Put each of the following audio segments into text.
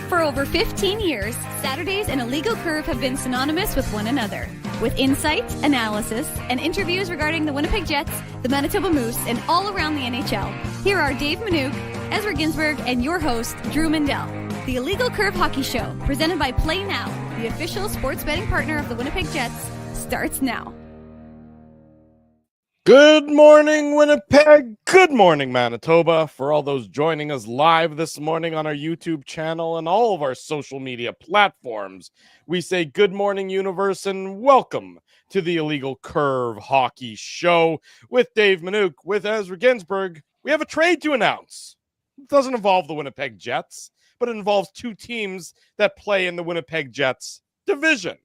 For over 15 years, Saturdays and A Legal Curve have been synonymous with one another. With insight, analysis, and interviews regarding the Winnipeg Jets, the Manitoba Moose, and all around the NHL, here are Dave Manouk, Ezra Ginsburg, and your host, Drew Mindell. The A Legal Curve Hockey Show, presented by Play Now, the official sports betting partner of the Winnipeg Jets, starts now. Good morning, Winnipeg. Good morning, Manitoba. For all those joining us live this morning on our YouTube channel and all of our social media platforms, we say good morning, universe, and welcome to the Illegal Curve Hockey Show with Dave Manouk, with Ezra Ginsburg. We have a trade to announce. It doesn't involve the Winnipeg Jets, but it involves two teams that play in the Winnipeg Jets division.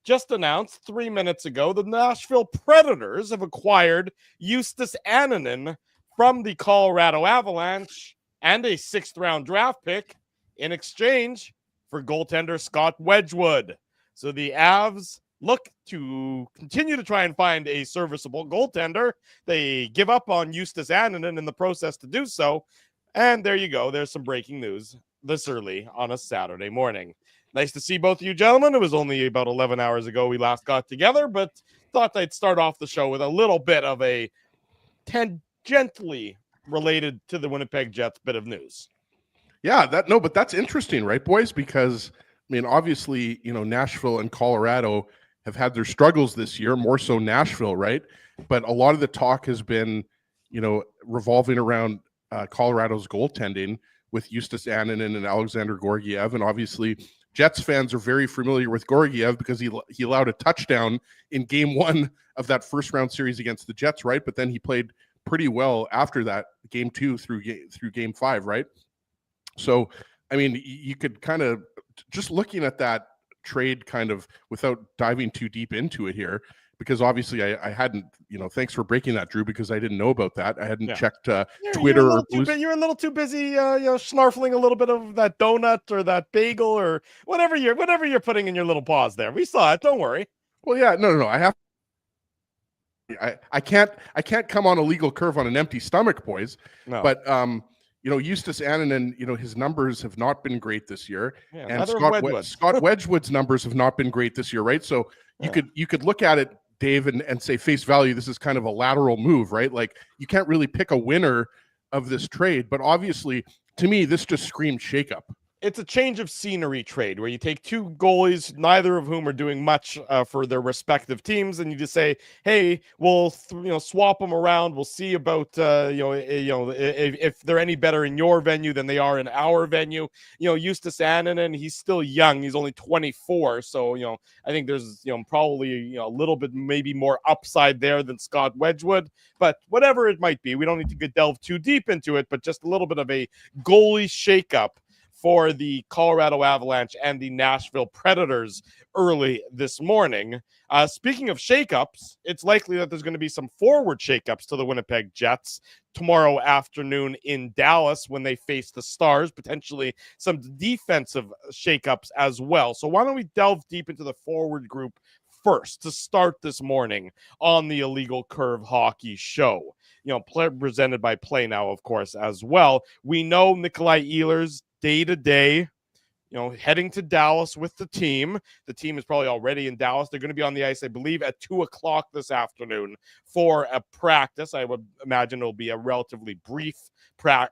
Just announced 3 minutes ago, the Nashville Predators have acquired Justus Annunen from the Colorado Avalanche and a 6th-round draft pick in exchange for goaltender Scott Wedgwood. So the Avs look to continue to try and find a serviceable goaltender. They give up on Justus Annunen in the process to do so. And there you go. There's some breaking news this early on a Saturday morning. Nice to see both of you gentlemen. It was only about 11 hours ago we last got together, but thought I'd start off the show with a little bit of a tangentially related to the Winnipeg Jets bit of news. Yeah, but that's interesting, right, boys? Because, I mean, obviously, Nashville and Colorado have had their struggles this year, more so Nashville, right? But a lot of the talk has been, revolving around Colorado's goaltending with Justus Annunen and Alexander Georgiev, and obviously Jets fans are very familiar with Georgiev because he allowed a touchdown in game 1 of that first round series against the Jets, right? But then he played pretty well after that, game 2 through game 5, right? So, I mean, you could kind of, just looking at that trade kind of without diving too deep into it here, because obviously I hadn't, thanks for breaking that, Drew, because I didn't know about that. I hadn't checked Twitter. You're a little too busy, snarfling a little bit of that donut or that bagel or whatever you're putting in your little paws there. We saw it. Don't worry. Well, yeah, no. I can't come on a legal curve on an empty stomach, boys. No. But Justus Annunen, his numbers have not been great this year, and Scott Wedgwood's numbers have not been great this year, right? So you could look at it, Dave, and say face value, this is kind of a lateral move, right? Like, you can't really pick a winner of this trade, but obviously, to me, this just screamed shakeup. It's a change of scenery trade where you take two goalies, neither of whom are doing much for their respective teams, and you just say, "Hey, we'll swap them around. We'll see about if they're any better in your venue than they are in our venue." Justus Annunen, he's still young. He's only 24, so I think there's probably a little bit maybe more upside there than Scott Wedgwood. But whatever it might be, we don't need to delve too deep into it. But just a little bit of a goalie shakeup for the Colorado Avalanche and the Nashville Predators early this morning. Speaking of shakeups, it's likely that there's going to be some forward shakeups to the Winnipeg Jets tomorrow afternoon in Dallas when they face the Stars, potentially some defensive shakeups as well. So why don't we delve deep into the forward group first to start this morning on the Illegal Curve Hockey Show. Presented by Play Now, of course, as well. We know Nikolaj Ehlers day-to-day, heading to Dallas with the team. The team is probably already in Dallas. They're going to be on the ice, I believe, at 2 o'clock this afternoon for a practice. I would imagine it'll be a relatively brief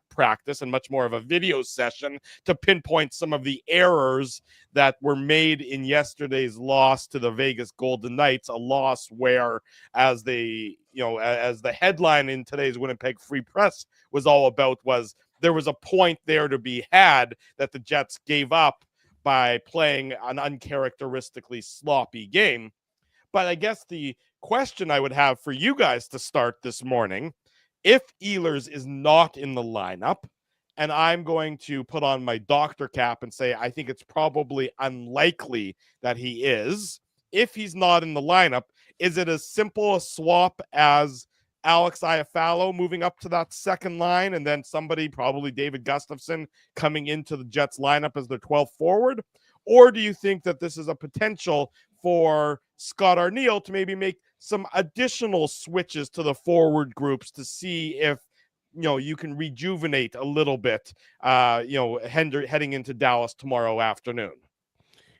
practice and much more of a video session to pinpoint some of the errors that were made in yesterday's loss to the Vegas Golden Knights, a loss where, as the headline in today's Winnipeg Free Press was all about, was there was a point there to be had that the Jets gave up by playing an uncharacteristically sloppy game. But I guess the question I would have for you guys to start this morning, if Ehlers is not in the lineup, and I'm going to put on my doctor cap and say I think it's probably unlikely that he is, if he's not in the lineup, is it as simple a swap as Alex Iafallo moving up to that second line and then somebody, probably David Gustafsson, coming into the Jets lineup as their 12th forward? Or do you think that this is a potential for Scott Arniel to maybe make some additional switches to the forward groups to see if you can rejuvenate a little bit, heading into Dallas tomorrow afternoon?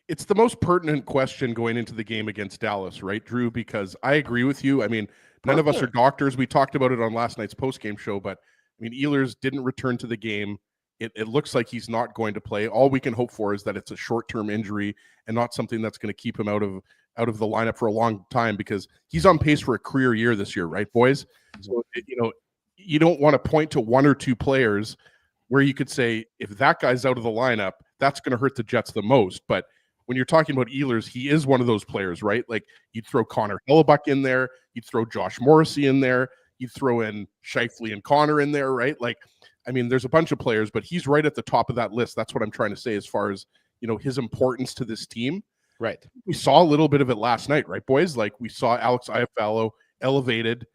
It's the most pertinent question going into the game against Dallas, right, Drew? Because I agree with you. I mean, none of us are doctors. We talked about it on last night's post-game show, but I mean, Ehlers didn't return to the game. It looks like he's not going to play. All we can hope for is that it's a short-term injury and not something that's going to keep him out of the lineup for a long time, because he's on pace for a career year this year, right, boys? So, you don't want to point to one or two players where you could say, if that guy's out of the lineup, that's going to hurt the Jets the most. But when you're talking about Ehlers, he is one of those players, right? Like, you'd throw Connor Hellebuck in there, you'd throw Josh Morrissey in there, you'd throw in Scheifele and Connor in there, right? Like, I mean, there's a bunch of players, but he's right at the top of that list. That's what I'm trying to say as far as, his importance to this team. Right. We saw a little bit of it last night, right, boys? Like, we saw Alex Iafallo elevated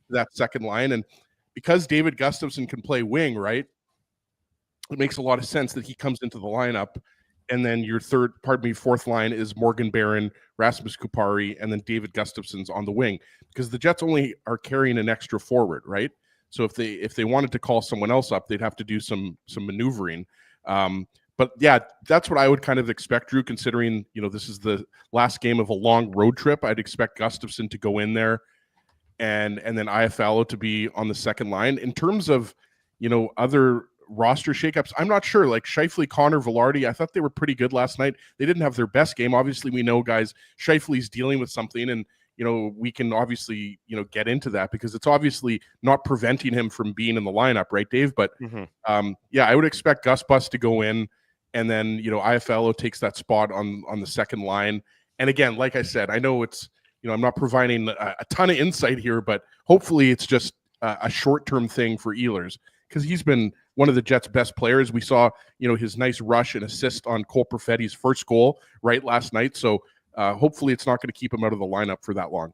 that second line. And because David Gustafsson can play wing, right, it makes a lot of sense that he comes into the lineup. And then your fourth line is Morgan Barron, Rasmus Kupari, and then David Gustafsson's on the wing, because the Jets only are carrying an extra forward, right? So if they wanted to call someone else up, they'd have to do some maneuvering. But yeah, that's what I would kind of expect, Drew, considering, this is the last game of a long road trip. I'd expect Gustafsson to go in there and then Iafallo to be on the second line. In terms of, other roster shakeups, I'm not sure. Like Scheifele, Connor, Velarde, I thought they were pretty good last night. They didn't have their best game. Obviously, we know, guys, Scheifele's dealing with something, and we can obviously get into that, because it's obviously not preventing him from being in the lineup, right, Dave? But I would expect Gus Bus to go in, and then Iafallo takes that spot on the second line. And again, like I said, I know it's I'm not providing a ton of insight here, but hopefully it's just a short-term thing for Ehlers, because he's been one of the Jets' best players. We saw, his nice rush and assist on Cole Perfetti's first goal right last night. So hopefully it's not going to keep him out of the lineup for that long.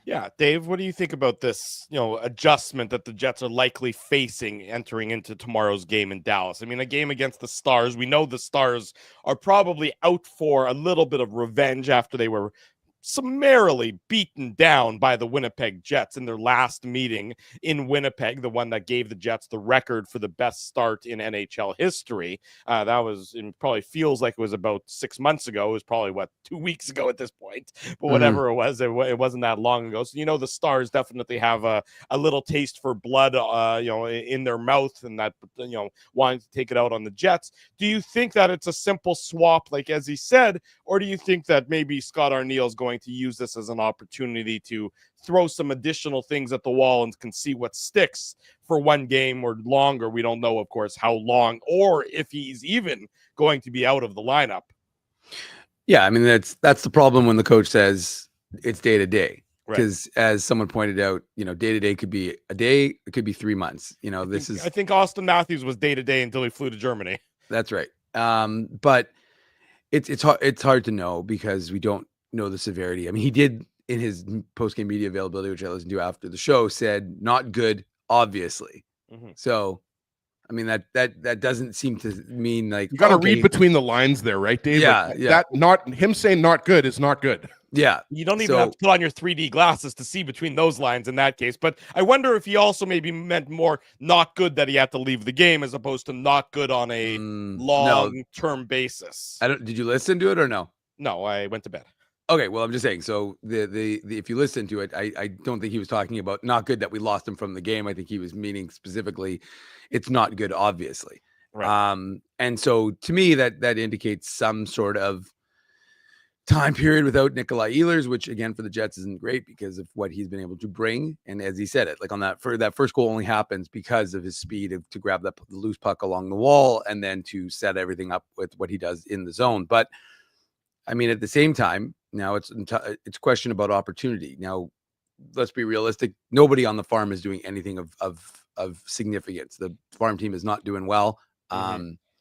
Yeah, Dave, what do you think about this, adjustment that the Jets are likely facing entering into tomorrow's game in Dallas? I mean, a game against the Stars. We know the Stars are probably out for a little bit of revenge after they were summarily beaten down by the Winnipeg Jets in their last meeting in Winnipeg, the one that gave the Jets the record for the best start in NHL history. That was, it probably feels like it was about 6 months ago. It was probably 2 weeks ago at this point, but whatever it was, it wasn't that long ago. So, the Stars definitely have a little taste for blood, in their mouth, and that, wanting to take it out on the Jets. Do you think that it's a simple swap, like as he said, or do you think that maybe Scott Arniel's going to use this as an opportunity to throw some additional things at the wall and can see what sticks for one game or longer? We don't know, of course, how long, or if he's even going to be out of the lineup. Yeah, I mean, that's the problem when the coach says it's day to day, because as someone pointed out, day to day could be a day, it could be 3 months. I think Austin Matthews was day to day until he flew to Germany. That's right. But it's hard to know, because we don't know the severity. I mean, he did, in his post-game media availability, which I listened to after the show, said not good, obviously. So, I mean, that doesn't seem to mean, like, you got to read between the lines there, right, Dave? Yeah, like, yeah. That not him saying not good is not good. Yeah, you don't even have to put on your 3D glasses to see between those lines in that case. But I wonder if he also maybe meant more not good that he had to leave the game, as opposed to not good on a long-term basis. Did you listen to it or no? No, I went to bed. Okay, well, I'm just saying. So the if you listen to it, I don't think he was talking about not good that we lost him from the game. I think he was meaning specifically, it's not good, obviously. Right. And so to me, that indicates some sort of time period without Nikolaj Ehlers, which again for the Jets isn't great because of what he's been able to bring. And as he said, like on that first goal only happens because of his speed to grab the loose puck along the wall and then to set everything up with what he does in the zone. But I mean, at the same time, now it's a question about opportunity. Now, let's be realistic. Nobody on the farm is doing anything of significance. The farm team is not doing well.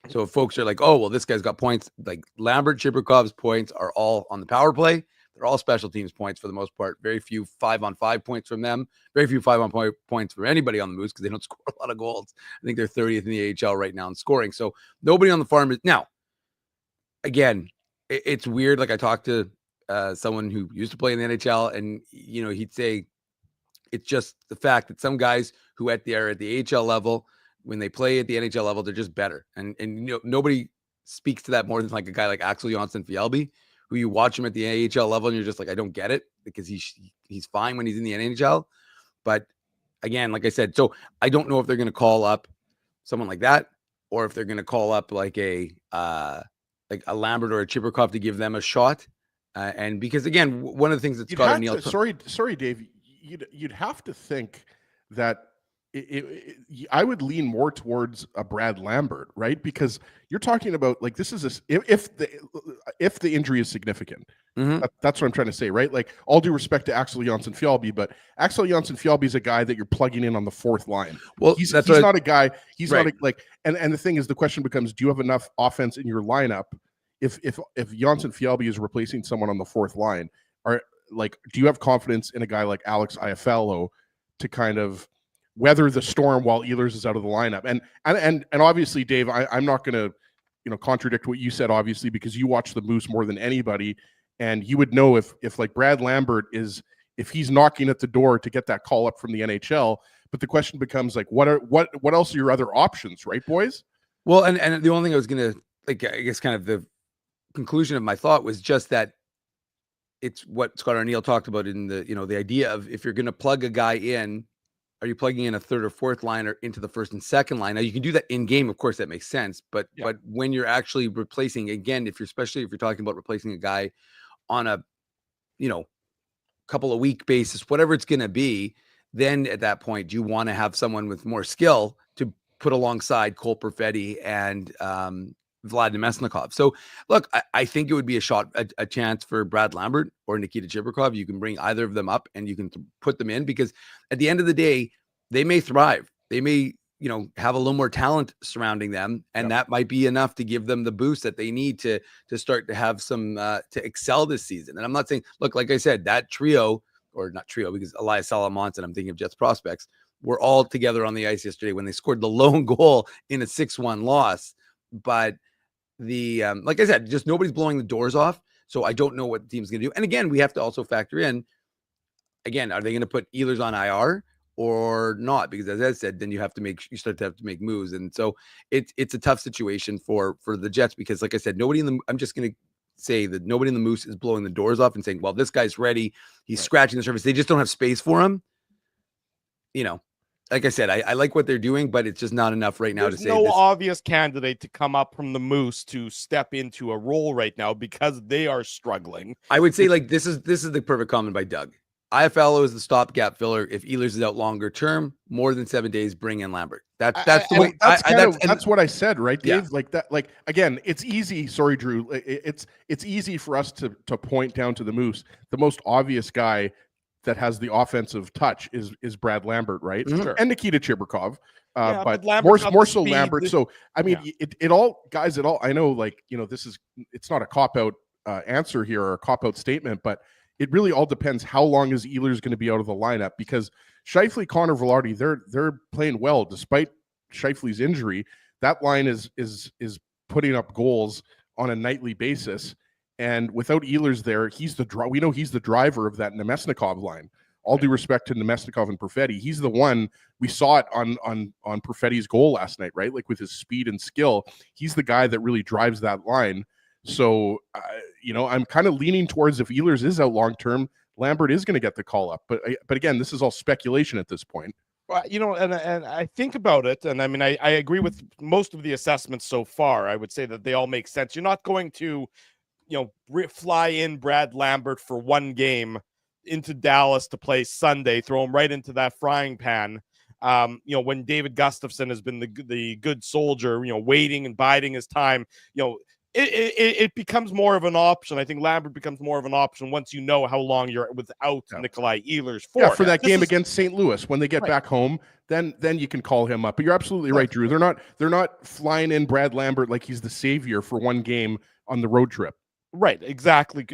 So if folks are like, oh, well, this guy's got points, like Lambert Chibrikov's points are all on the power play. They're all special teams points for the most part. Very few 5-on-5 points from them. Very few 5-on-5 points from anybody on the Moose, because they don't score a lot of goals. I think they're 30th in the AHL right now in scoring. So nobody on the farm is now. Again, it's weird. Like I talked to someone who used to play in the NHL, and he'd say It's just the fact that some guys who are at the AHL level, when they play at the NHL level, they're just better. And nobody speaks to that more than like a guy like Axel Jonsson-Fjällby, who you watch him at the AHL level and you're just like, I don't get it, because he's fine when he's in the NHL. But again, like I said, so I don't know if they're going to call up someone like that, or if they're going to call up like a Lambert or a Chibrikov to give them a shot. And because again, one of the things that Scott O'Neill, sorry, Dave, you'd have to think that I would lean more towards a Brad Lambert, right? Because you're talking about like this is if the injury is significant, that's what I'm trying to say, right? Like all due respect to Axel Jonsson-Fjällby, but Axel Jonsson-Fjällby is a guy that you're plugging in on the fourth line. Well, he's not a guy. He's right. Not like, and the thing is, the question becomes: do you have enough offense in your lineup? If Jonsson-Fjällby is replacing someone on the fourth line, do you have confidence in a guy like Alex Iafallo to kind of weather the storm while Ehlers is out of the lineup? And obviously, Dave, I'm not going to contradict what you said, obviously, because you watch the Moose more than anybody, and you would know if like Brad Lambert if he's knocking at the door to get that call up from the NHL. But the question becomes like, what else are your other options, right, boys? Well, and the only thing I was going to I guess kind of the conclusion of my thought was just that it's what Scott O'Neill talked about in the the idea of, if you're going to plug a guy in, are you plugging in a third or fourth liner into the first and second line? Now you can do that in game, of course, that makes sense. But when you're actually replacing, again, especially if you're talking about replacing a guy on a couple of week basis, whatever it's going to be, then at that point you want to have someone with more skill to put alongside Cole Perfetti and Vlad Nemesnikov. So look, I think it would be a chance for Brad Lambert or Nikita Chibrikov. You can bring either of them up and you can put them in, because at the end of the day, they may thrive. They may, have a little more talent surrounding them. And that might be enough to give them the boost that they need to start to have some, to excel this season. And I'm not saying, look, like I said, that trio, or not trio, because Elias Salamonson, I'm thinking of Jets prospects, were all together on the ice yesterday when they scored the lone goal in a 6-1 loss. But like I said, just nobody's blowing the doors off. So I don't know what the team's going to do. And again, we have to also factor in, again, are they going to put Ehlers on IR or not? Because as I said, then you start to have to make moves. And so it's a tough situation for the Jets, because like I said, I'm just going to say that nobody in the Moose is blowing the doors off and saying, well, this guy's ready. He's scratching the surface. They just don't have space for him. Like I said, I like what they're doing, but it's just not enough right now to say no obvious candidate to come up from the Moose to step into a role right now because they are struggling. I would say like this is the perfect comment by Doug. Iafallo is the stopgap filler. If Ehlers is out longer term, more than 7 days, bring in Lambert. That's the way. That's what I said, right, Dave? Yeah. Like that. Like again, it's easy. Sorry, Drew. It's easy for us to point down to the Moose. The most obvious guy that has the offensive touch is Brad Lambert, right? Sure. And Nikita Chibrikov. But more so Lambert. So I mean, it all, guys. It all. I know, like it's not a cop out answer here or a cop out statement, but it really all depends how long is Ehlers going to be out of the lineup, because Scheifele, Connor, Velarde, they're playing well despite Scheifele's injury. That line is putting up goals on a nightly basis, and without Ehlers there, we know he's the driver of that Nemesnikov line. All due respect to Nemesnikov and Perfetti, he's the one. We saw it on Perfetti's goal last night, right? Like with his speed and skill, he's the guy that really drives that line. So, I'm kind of leaning towards, if Ehlers is out long term, Lambert is going to get the call up. But again, this is all speculation at this point. Well, and I think about it, and I mean, I agree with most of the assessments so far. I would say that they all make sense. You're not going to, fly in Brad Lambert for one game into Dallas to play Sunday, throw him right into that frying pan. When David Gustafsson has been the good soldier, waiting and biding his time, it becomes more of an option. I think Lambert becomes more of an option once you know how long you're without Nikolaj Ehlers for. Yeah, for that game against St. Louis, when they get back home, then you can call him up. But you're absolutely right, Drew. They're not flying in Brad Lambert like he's the savior for one game on the road trip. Right, exactly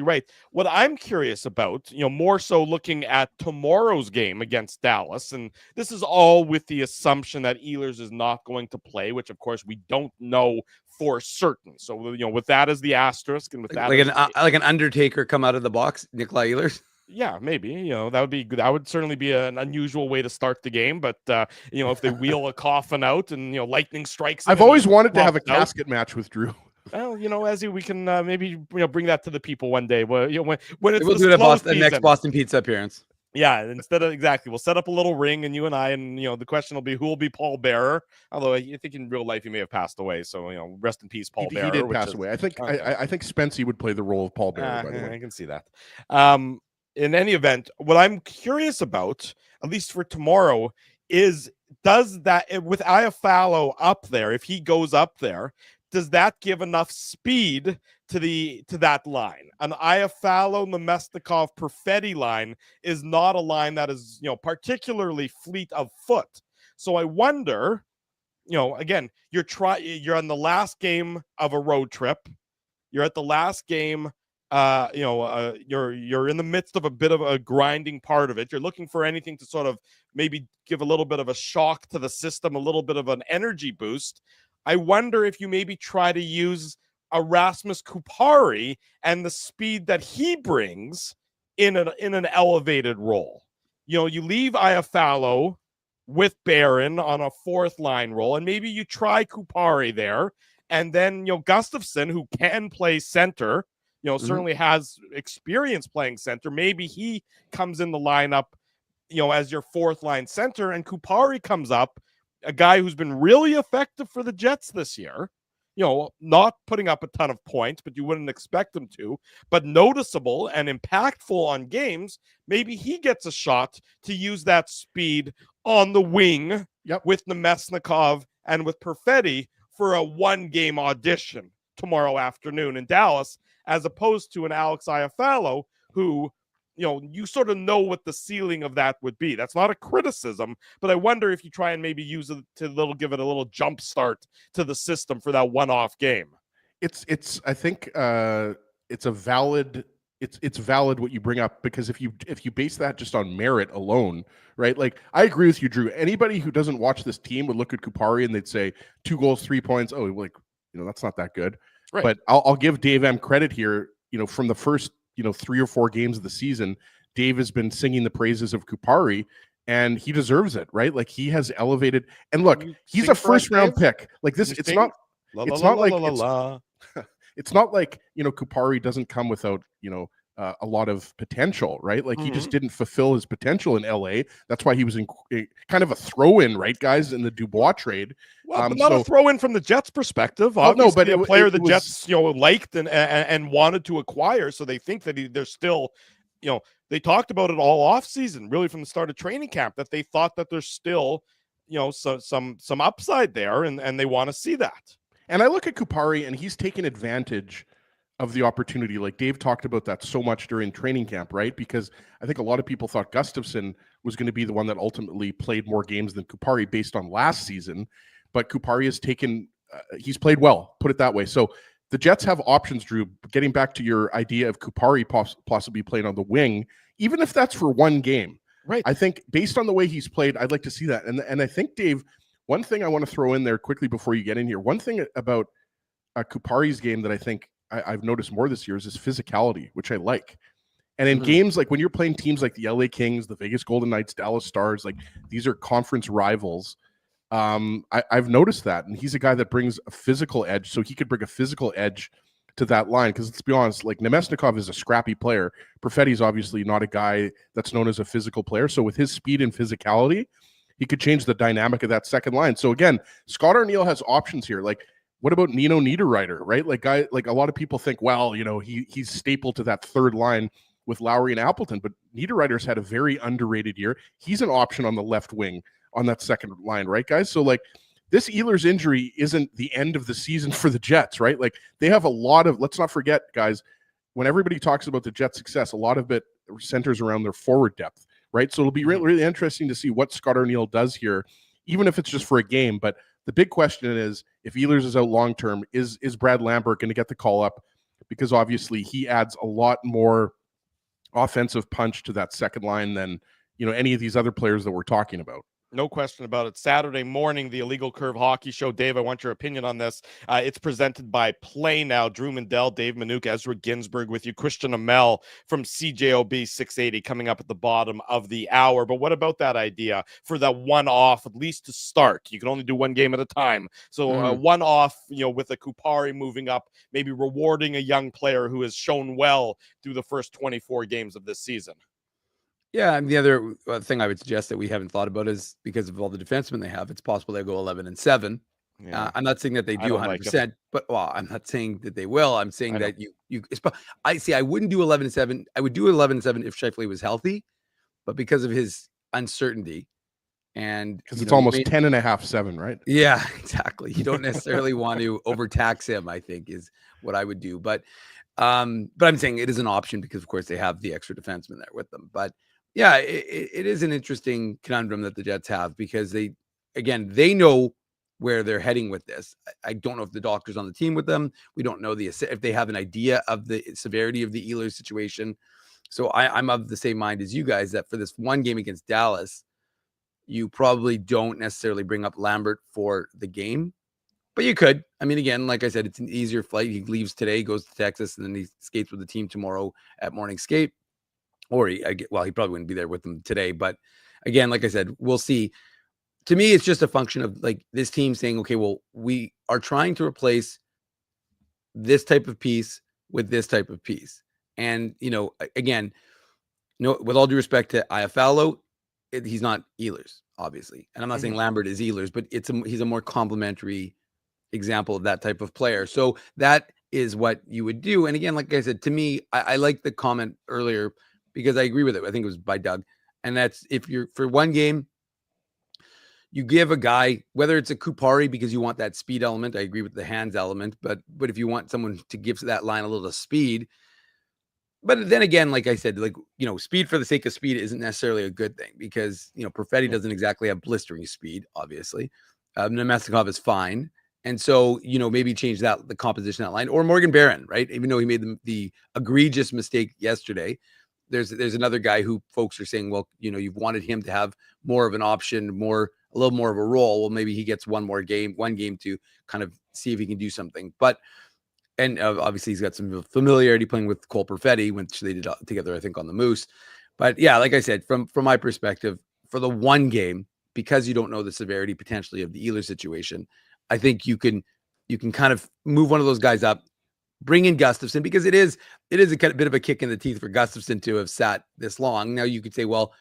right. What I'm curious about, more so looking at tomorrow's game against Dallas, and this is all with the assumption that Ehlers is not going to play, which of course we don't know for certain. So, with that as the asterisk, and with that like an Undertaker come out of the box, Nikolaj Ehlers. Yeah, maybe, that would certainly be an unusual way to start the game. But if they wheel a coffin out and lightning strikes him, I've and always he wanted to have a pops out, casket match with Drew. well, Ezzy, we can maybe bring that to the people one day. Well, when it's We'll the do it at slow the next season. Boston Pizza appearance. Yeah, exactly. We'll set up a little ring, and you and I, and the question will be who will be Paul Bearer. Although I think in real life he may have passed away, so rest in peace, Paul Bearer. He did pass away. I think I think Spency would play the role of Paul Bearer. By the way, I can see that. In any event, what I'm curious about, at least for tomorrow, is does that with Iafallo up there, if he goes up there, does that give enough speed to that line? An Iafallo, Namestnikov, Perfetti line is not a line that is particularly fleet of foot. So I wonder, again, you're on the last game of a road trip. You're at the last game. You're in the midst of a bit of a grinding part of it. You're looking for anything to sort of maybe give a little bit of a shock to the system, a little bit of an energy boost. I wonder if you maybe try to use Erasmus Kupari and the speed that he brings in an elevated role. You leave Iafallo with Barron on a fourth line role, and maybe you try Kupari there, and then Gustafsson, who can play center, certainly has experience playing center. Maybe he comes in the lineup, as your fourth line center, and Kupari comes up, a guy who's been really effective for the Jets this year. Not putting up a ton of points, but you wouldn't expect him to, but noticeable and impactful on games. Maybe he gets a shot to use that speed on the wing with Namestnikov and with Perfetti for a one-game audition tomorrow afternoon in Dallas, as opposed to an Alex Iafallo who, you sort of know what the ceiling of that would be. That's not a criticism, but I wonder if you try and maybe use it to give it a little jump start to the system for that one-off game. I think it's valid what you bring up, because if you base that just on merit alone, right? Like, I agree with you, Drew. Anybody who doesn't watch this team would look at Kupari and they'd say 2 goals, 3 points. Oh, that's not that good. Right. But I'll give Dave M credit here. From the first 3 or 4 games of the season, Dave has been singing the praises of Kupari, and he deserves it, right? Like, he has elevated. And look, he's a first-round pick. Like this, it's not like Kupari doesn't come without a lot of potential, right? Like, he just didn't fulfill his potential in LA. That's why he was kind of a throw-in, right, guys, in the Dubois trade. Well, but not a throw-in from the Jets' perspective. Obviously, but a player the Jets liked and wanted to acquire, so they think that they're still, they talked about it all offseason, really from the start of training camp, that they thought that there's still, some upside there, and they want to see that. And I look at Kupari, and he's taken advantage of the opportunity. Like, Dave talked about that so much during training camp, right? Because I think a lot of people thought Gustafsson was going to be the one that ultimately played more games than Kupari based on last season. But Kupari has he's played well, put it that way. So the Jets have options, Drew. Getting back to your idea of Kupari possibly playing on the wing, even if that's for one game. Right. I think based on the way he's played, I'd like to see that. And I think, Dave, one thing I want to throw in there quickly before you get in here, one thing about Kupari's game that I think I've noticed more this year is his physicality, which I like. And in games like when you're playing teams like the LA Kings, the Vegas Golden Knights, Dallas Stars, like these are conference rivals. I've noticed that. And he's a guy that brings a physical edge. So he could bring a physical edge to that line. Because let's be honest, like, Namestnikov is a scrappy player. Perfetti's obviously not a guy that's known as a physical player. So with his speed and physicality, he could change the dynamic of that second line. So again, Scott Arniel has options here. Like, what about Nino Niederreiter, right? Like, a lot of people think, well, he's stapled to that third line with Lowry and Appleton, but Niederreiter's had a very underrated year. He's an option on the left wing on that second line, right, guys? So, like, this Ehlers injury isn't the end of the season for the Jets, right? Like, they have a lot of, let's not forget, guys, when everybody talks about the Jets' success, a lot of it centers around their forward depth, right? So it'll be really, really interesting to see what Scott Arniel does here, even if it's just for a game. But the big question is, if Ehlers is out long-term, is Brad Lambert going to get the call up? Because obviously he adds a lot more offensive punch to that second line than, any of these other players that we're talking about. No question about it. Saturday morning, the Illegal Curve Hockey Show. Dave, I want your opinion on this. It's presented by Play Now. Drew Mandel, Dave Manuk, Ezra Ginsburg with you. Christian Aumell from CJOB 680 coming up at the bottom of the hour. But what about that idea for the one-off, at least to start? You can only do one game at a time. So one-off, with a Kupari moving up, maybe rewarding a young player who has shown well through the first 24 games of this season. Yeah, and the other thing I would suggest that we haven't thought about is because of all the defensemen they have, it's possible they go 11-7. Yeah. I'm not saying that they do 100%, but I'm not saying that they will. I'm saying that I wouldn't do 11-7. I would do 11-7 if Scheifele was healthy, but because of his uncertainty and because it's almost 10.5-7, right? Yeah, exactly. You don't necessarily want to overtax him, I think, is what I would do. But I'm saying it is an option because, of course, they have the extra defenseman there with them. But yeah, it is an interesting conundrum that the Jets have because they know where they're heading with this. I don't know if the doctor's on the team with them. We don't know if they have an idea of the severity of the Ehlers situation. So I'm of the same mind as you guys that for this one game against Dallas, you probably don't necessarily bring up Lambert for the game, but you could. I mean, again, like I said, it's an easier flight. He leaves today, goes to Texas, and then he skates with the team tomorrow at morning skate. Or he probably wouldn't be there with them today. But again, like I said, we'll see. To me, it's just a function of like this team saying, okay, well, we are trying to replace this type of piece with this type of piece. And, again, with all due respect to Iafallo, he's not Ehlers, obviously. And I'm not saying Lambert is Ehlers, but he's a more complementary example of that type of player. So that is what you would do. And again, like I said, to me, I like the comment earlier because I agree with it. I think it was by Doug. And that's if you're for one game, you give a guy, whether it's a Kupari because you want that speed element. I agree with the hands element, but if you want someone to give that line a little speed, but then again, like I said, speed for the sake of speed isn't necessarily a good thing because, Perfetti doesn't exactly have blistering speed, obviously. Nemestikov is fine. And so, maybe change the composition of that line or Morgan Barron, right? Even though he made the egregious mistake yesterday, there's another guy who folks are saying, well, you've wanted him to have more of an option, a little more of a role. Well, maybe he gets one game to kind of see if he can do something. But, and obviously he's got some familiarity playing with Cole Perfetti, which they did together, I think, on the Moose. But yeah, like I said, from my perspective, for the one game, because you don't know the severity potentially of the Ehlers situation, I think you can kind of move one of those guys up, bring in Gustafsson, because it is a kind of bit of a kick in the teeth for Gustafsson to have sat this long. Now you could say, well,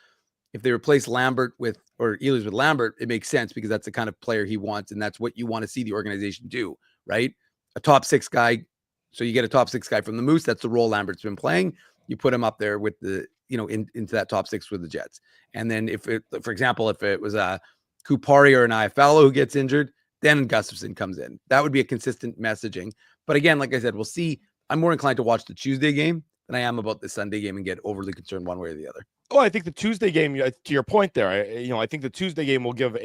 if they replace Ehlers with Lambert, it makes sense because that's the kind of player he wants, and that's what you want to see the organization do, right? A top six guy. So you get a top six guy from the Moose. That's the role Lambert's been playing. You put him up there with the, into that top six with the Jets. And then for example, if it was a Kupari or an Iafallo who gets injured, then Gustafsson comes in. That would be a consistent messaging. But again, like I said, we'll see. I'm more inclined to watch the Tuesday game than I am about the Sunday game and get overly concerned one way or the other. Oh, I think the Tuesday game, to your point there, I think the Tuesday game will give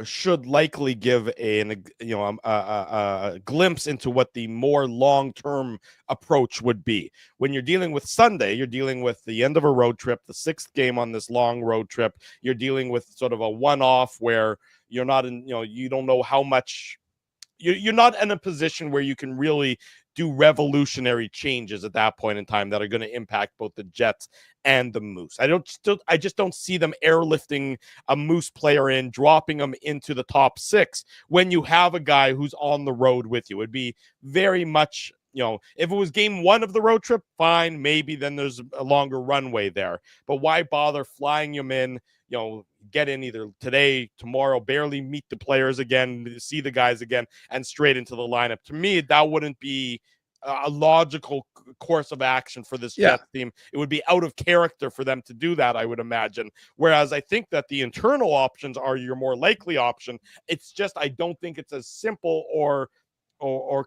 should likely give a glimpse into what the more long-term approach would be. When you're dealing with Sunday, you're dealing with the end of a road trip, the sixth game on this long road trip. You're dealing with sort of a one-off where you're not in, you don't know how much. You're not in a position where you can really do revolutionary changes at that point in time that are going to impact both the Jets and the Moose. I just don't see them airlifting a Moose player in, dropping them into the top six when you have a guy who's on the road with you. It'd be very much, if it was game one of the road trip, fine, maybe then there's a longer runway there. But why bother flying him in, get in either today, tomorrow, barely meet the players again, see the guys again, and straight into the lineup? To me, that wouldn't be a logical course of action for this Jets team. It would be out of character for them to do that, I would imagine. Whereas I think that the internal options are your more likely option. It's just I don't think it's as simple or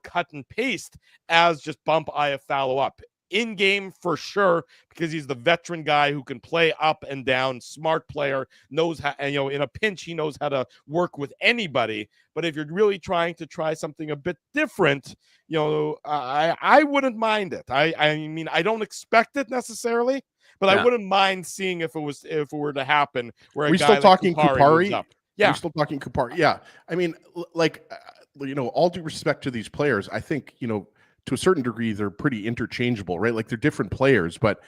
cut and paste as just bump Iafallo up. In game for sure, because he's the veteran guy who can play up and down, smart player, knows how, and in a pinch, he knows how to work with anybody. But if you're really trying to try something a bit different, I wouldn't mind it. I mean, I don't expect it necessarily, But Yeah. I wouldn't mind seeing if it were to happen where Are we a guy still like talking Kupari moves Kupari? up. Are Yeah, we still talking Kupari? Yeah. I mean, all due respect to these players, I think, to a certain degree, they're pretty interchangeable, right? Like they're different players, but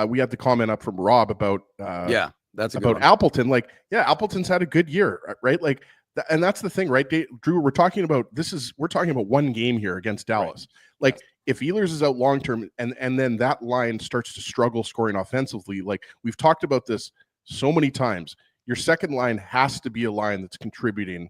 we had the comment up from Rob about that's a good about one. Appleton. Like, yeah, Appleton's had a good year, right? Like, and that's the thing, right, Drew? We're talking about one game here against Dallas. Right. Like, if Ehlers is out long term, and then that line starts to struggle scoring offensively, like we've talked about this so many times, your second line has to be a line that's contributing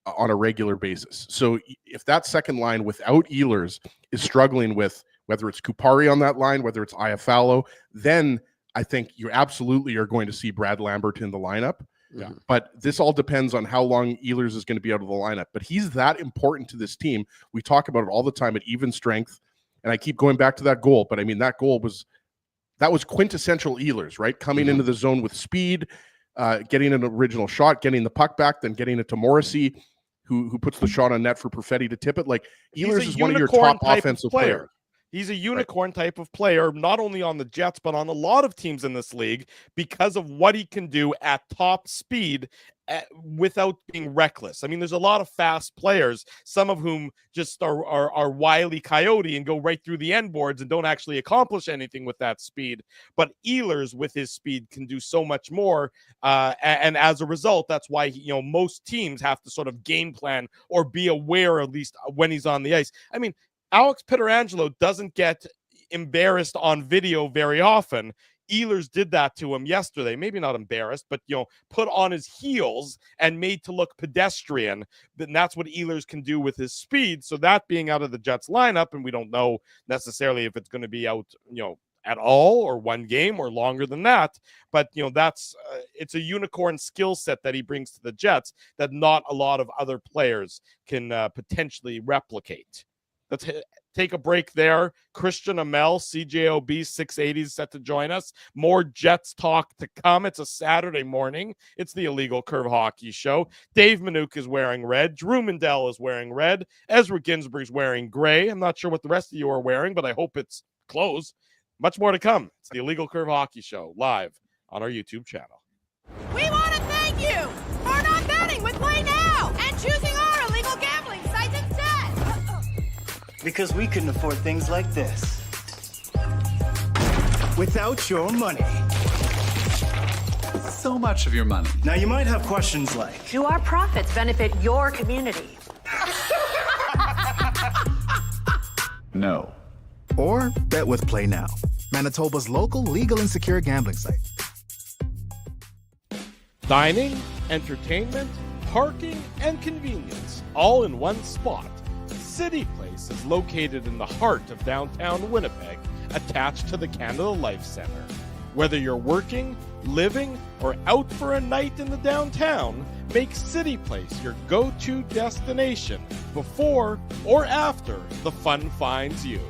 on a regular basis. So if that second line without Ehlers is struggling with whether it's Kupari on that line, whether it's Iafallo, then I think you absolutely are going to see Brad Lambert in the lineup. Yeah. But this all depends on how long Ehlers is going to be out of the lineup. But he's that important to this team. We talk about it all the time at even strength. And I keep going back to that goal. But I mean, that was quintessential Ehlers, right? Coming into the zone with speed, getting an original shot, getting the puck back, then getting it to Morrissey, who puts the shot on net for Perfetti to tip it. Like, Ehlers is one of your top offensive players. He's a unicorn type of player, not only on the Jets, but on a lot of teams in this league because of what he can do at top speed without being reckless. I mean, there's a lot of fast players, some of whom just are Wile E. Coyote and go right through the end boards and don't actually accomplish anything with that speed. But Ehlers, with his speed, can do so much more. And as a result, that's why most teams have to sort of game plan or be aware, at least when he's on the ice. I mean, Alex Pietrangelo doesn't get embarrassed on video very often. Ehlers did that to him yesterday. Maybe not embarrassed, but put on his heels and made to look pedestrian. And that's what Ehlers can do with his speed. So that being out of the Jets lineup, and we don't know necessarily if it's going to be out, at all or one game or longer than that. But, that's it's a unicorn skill set that he brings to the Jets that not a lot of other players can potentially replicate. Let's take a break there. Christian Aumell, CJOB 680 is set to join us. More Jets talk to come. It's a Saturday morning. It's the Illegal Curve Hockey Show. Dave Minuk is wearing red. Drew Mandel is wearing red. Ezra Ginsburg's wearing gray. I'm not sure what the rest of you are wearing, but I hope it's clothes. Much more to come. It's the Illegal Curve Hockey Show live on our YouTube channel. We want to thank you for not betting with Play Now and choosing our illegal gambling sites instead. Because we couldn't afford things like this without your money. So much of your money. Now you might have questions like, do our profits benefit your community? No. Or bet with Play Now, Manitoba's local legal and secure gambling site. Dining, entertainment, parking, and convenience, all in one spot. City Place is located in the heart of downtown Winnipeg, attached to the Canada Life Centre. Whether you're working, living, or out for a night in the downtown, make City Place your go-to destination before or after the fun finds you.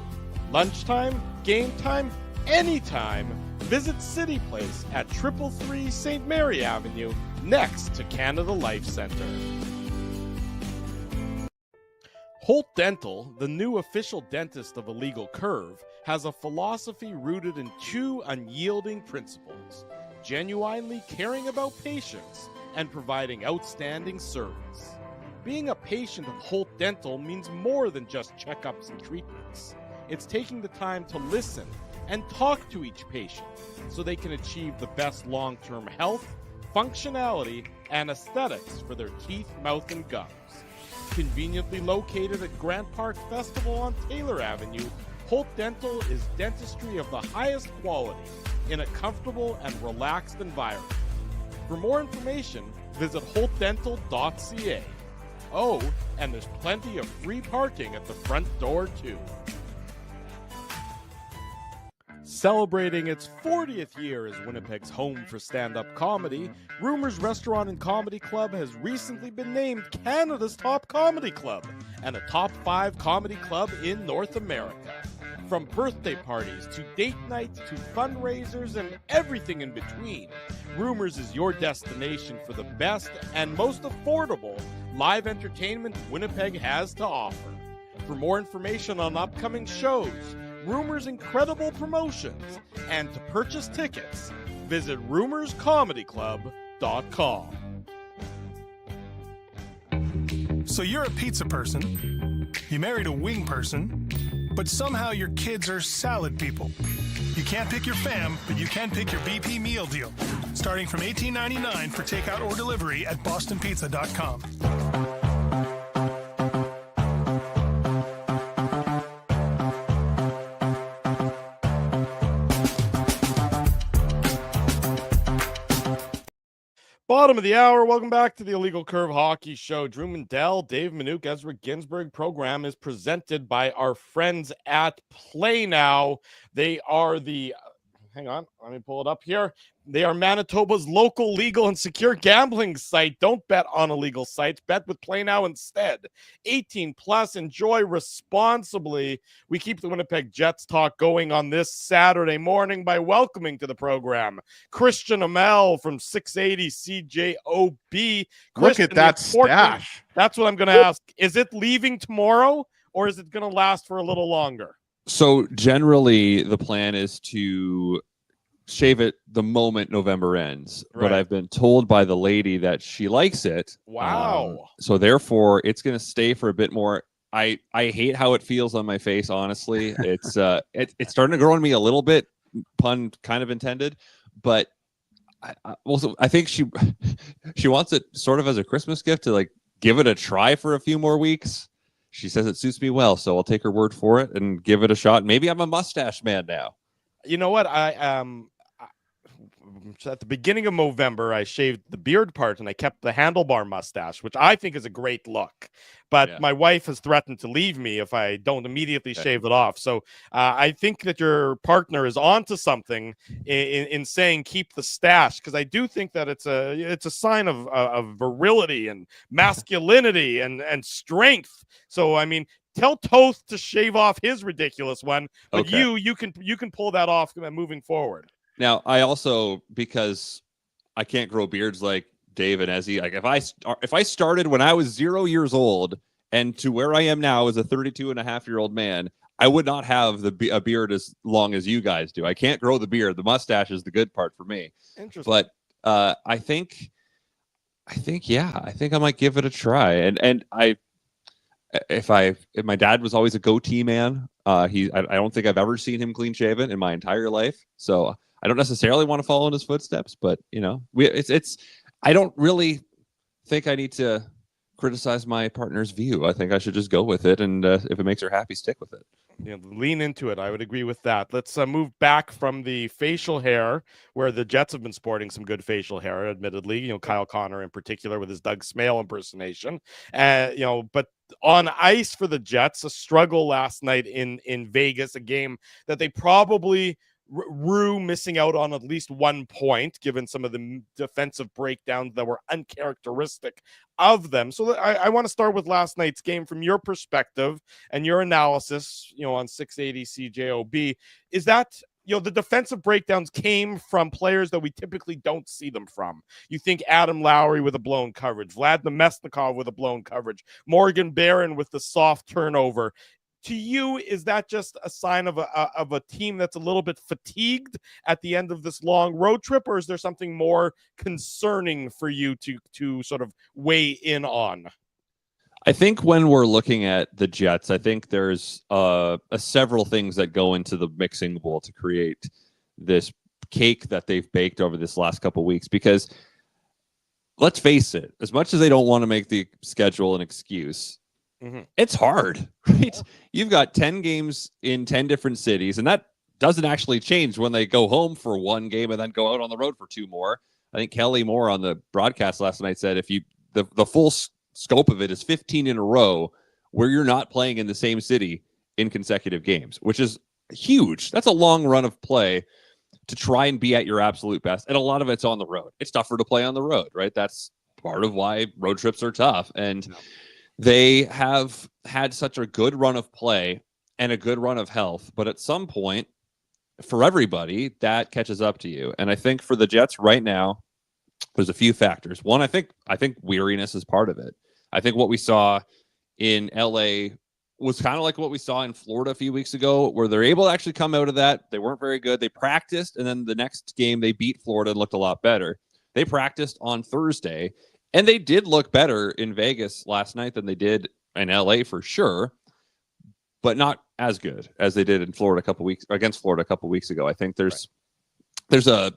Lunchtime, game time, anytime, visit City Place at 333 St. Mary Avenue, next to Canada Life Centre. Holt Dental, the new official dentist of Illegal Curve, has a philosophy rooted in two unyielding principles: genuinely caring about patients and providing outstanding service. Being a patient of Holt Dental means more than just checkups and treatments. It's taking the time to listen and talk to each patient so they can achieve the best long-term health, functionality, and aesthetics for their teeth, mouth, and gums. Conveniently located at Grant Park Festival on Taylor Avenue, Holt Dental is dentistry of the highest quality in a comfortable and relaxed environment. For more information, visit holtdental.ca. Oh, and there's plenty of free parking at the front door, too. Celebrating its 40th year as Winnipeg's home for stand-up comedy, Rumors Restaurant and Comedy Club has recently been named Canada's top comedy club and a top 5 comedy club in North America. From birthday parties to date nights to fundraisers and everything in between, Rumors is your destination for the best and most affordable live entertainment Winnipeg has to offer. For more information on upcoming shows, Rumor's incredible promotions, and to purchase tickets, visit rumorscomedyclub.com. So you're a pizza person, you married a wing person, but somehow your kids are salad people. You can't pick your fam, but you can pick your BP meal deal. Starting from $18.99 for takeout or delivery at bostonpizza.com. Bottom of the hour. Welcome back to the Illegal Curve Hockey Show. Drew Mandel, Dave Minuk, Ezra Ginsburg. Program is presented by our friends at Play Now. They are the, hang on, let me pull it up here. They are Manitoba's local legal and secure gambling site. Don't bet on illegal sites. Bet with Play Now instead. 18 plus. Enjoy responsibly. We keep the Winnipeg Jets talk going on this Saturday morning by welcoming to the program Christian Aumell from 680 CJOB. Look at that stash. That's what I'm going to ask. Is it leaving tomorrow or is it going to last for a little longer? So generally the plan is to shave it the moment November ends, right. But I've been told by the lady that she likes it. Wow. So therefore it's going to stay for a bit more. I hate how it feels on my face. Honestly, it's it's starting to grow on me a little bit, pun kind of intended, but I think she wants it sort of as a Christmas gift to like give it a try for a few more weeks. She says it suits me well, so I'll take her word for it and give it a shot. Maybe I'm a mustache man now. You know what? At the beginning of November, I shaved the beard part and I kept the handlebar mustache, which I think is a great look. But my wife has threatened to leave me if I don't immediately shave it off. So I think that your partner is onto something in saying keep the stash, because I do think that it's a sign of virility and masculinity and strength. So I mean, tell Toth to shave off his ridiculous one, but you can pull that off moving forward. Now, I also, because I can't grow beards like Dave and Ezzy, like if I started when I was 0 years old and to where I am now as a 32-and-a-half-year-old man, I would not have a beard as long as you guys do. I can't grow the beard. The mustache is the good part for me. Interesting. But I think I might give it a try. And if my dad was always a goatee man, I don't think I've ever seen him clean shaven in my entire life. So I don't necessarily want to follow in his footsteps, but you know, I don't really think I need to criticize my partner's view. I think I should just go with it, and if it makes her happy, stick with it. Yeah, lean into it. I would agree with that. Let's move back from the facial hair, where the Jets have been sporting some good facial hair, admittedly. You know, Kyle Connor in particular with his Doug Smale impersonation. But on ice for the Jets, a struggle last night in Vegas, a game that they probably rue missing out on at least 1 point, given some of the defensive breakdowns that were uncharacteristic of them. So I want to start with last night's game from your perspective and your analysis, on 680 CJOB. Is that, the defensive breakdowns came from players that we typically don't see them from? You think Adam Lowry with a blown coverage, Vlad Nemesnikov with a blown coverage, Morgan Barron with the soft turnover. To you, is that just a sign of a team that's a little bit fatigued at the end of this long road trip, or is there something more concerning for you to sort of weigh in on? I think when we're looking at the Jets, I think there's several things that go into the mixing bowl to create this cake that they've baked over this last couple of weeks. Because let's face it, as much as they don't want to make the schedule an excuse, it's hard, right? Yeah. You've got 10 games in 10 different cities, and that doesn't actually change when they go home for one game and then go out on the road for two more. I think Kelly Moore on the broadcast last night said the full scope of it is 15 in a row where you're not playing in the same city in consecutive games, which is huge. That's a long run of play to try and be at your absolute best, and a lot of it's on the road. It's tougher to play on the road, right? That's part of why road trips are tough, and they have had such a good run of play and a good run of health, but at some point, for everybody, that catches up to you. And I think for the Jets right now, there's a few factors. One, I think weariness is part of it. I think what we saw in LA was kind of like what we saw in Florida a few weeks ago, where they're able to actually come out of that. They weren't very good. They practiced, and then the next game they beat Florida and looked a lot better. They practiced on Thursday, and they did look better in Vegas last night than they did in LA for sure, but not as good as they did in Florida against Florida a couple weeks ago. I think there's a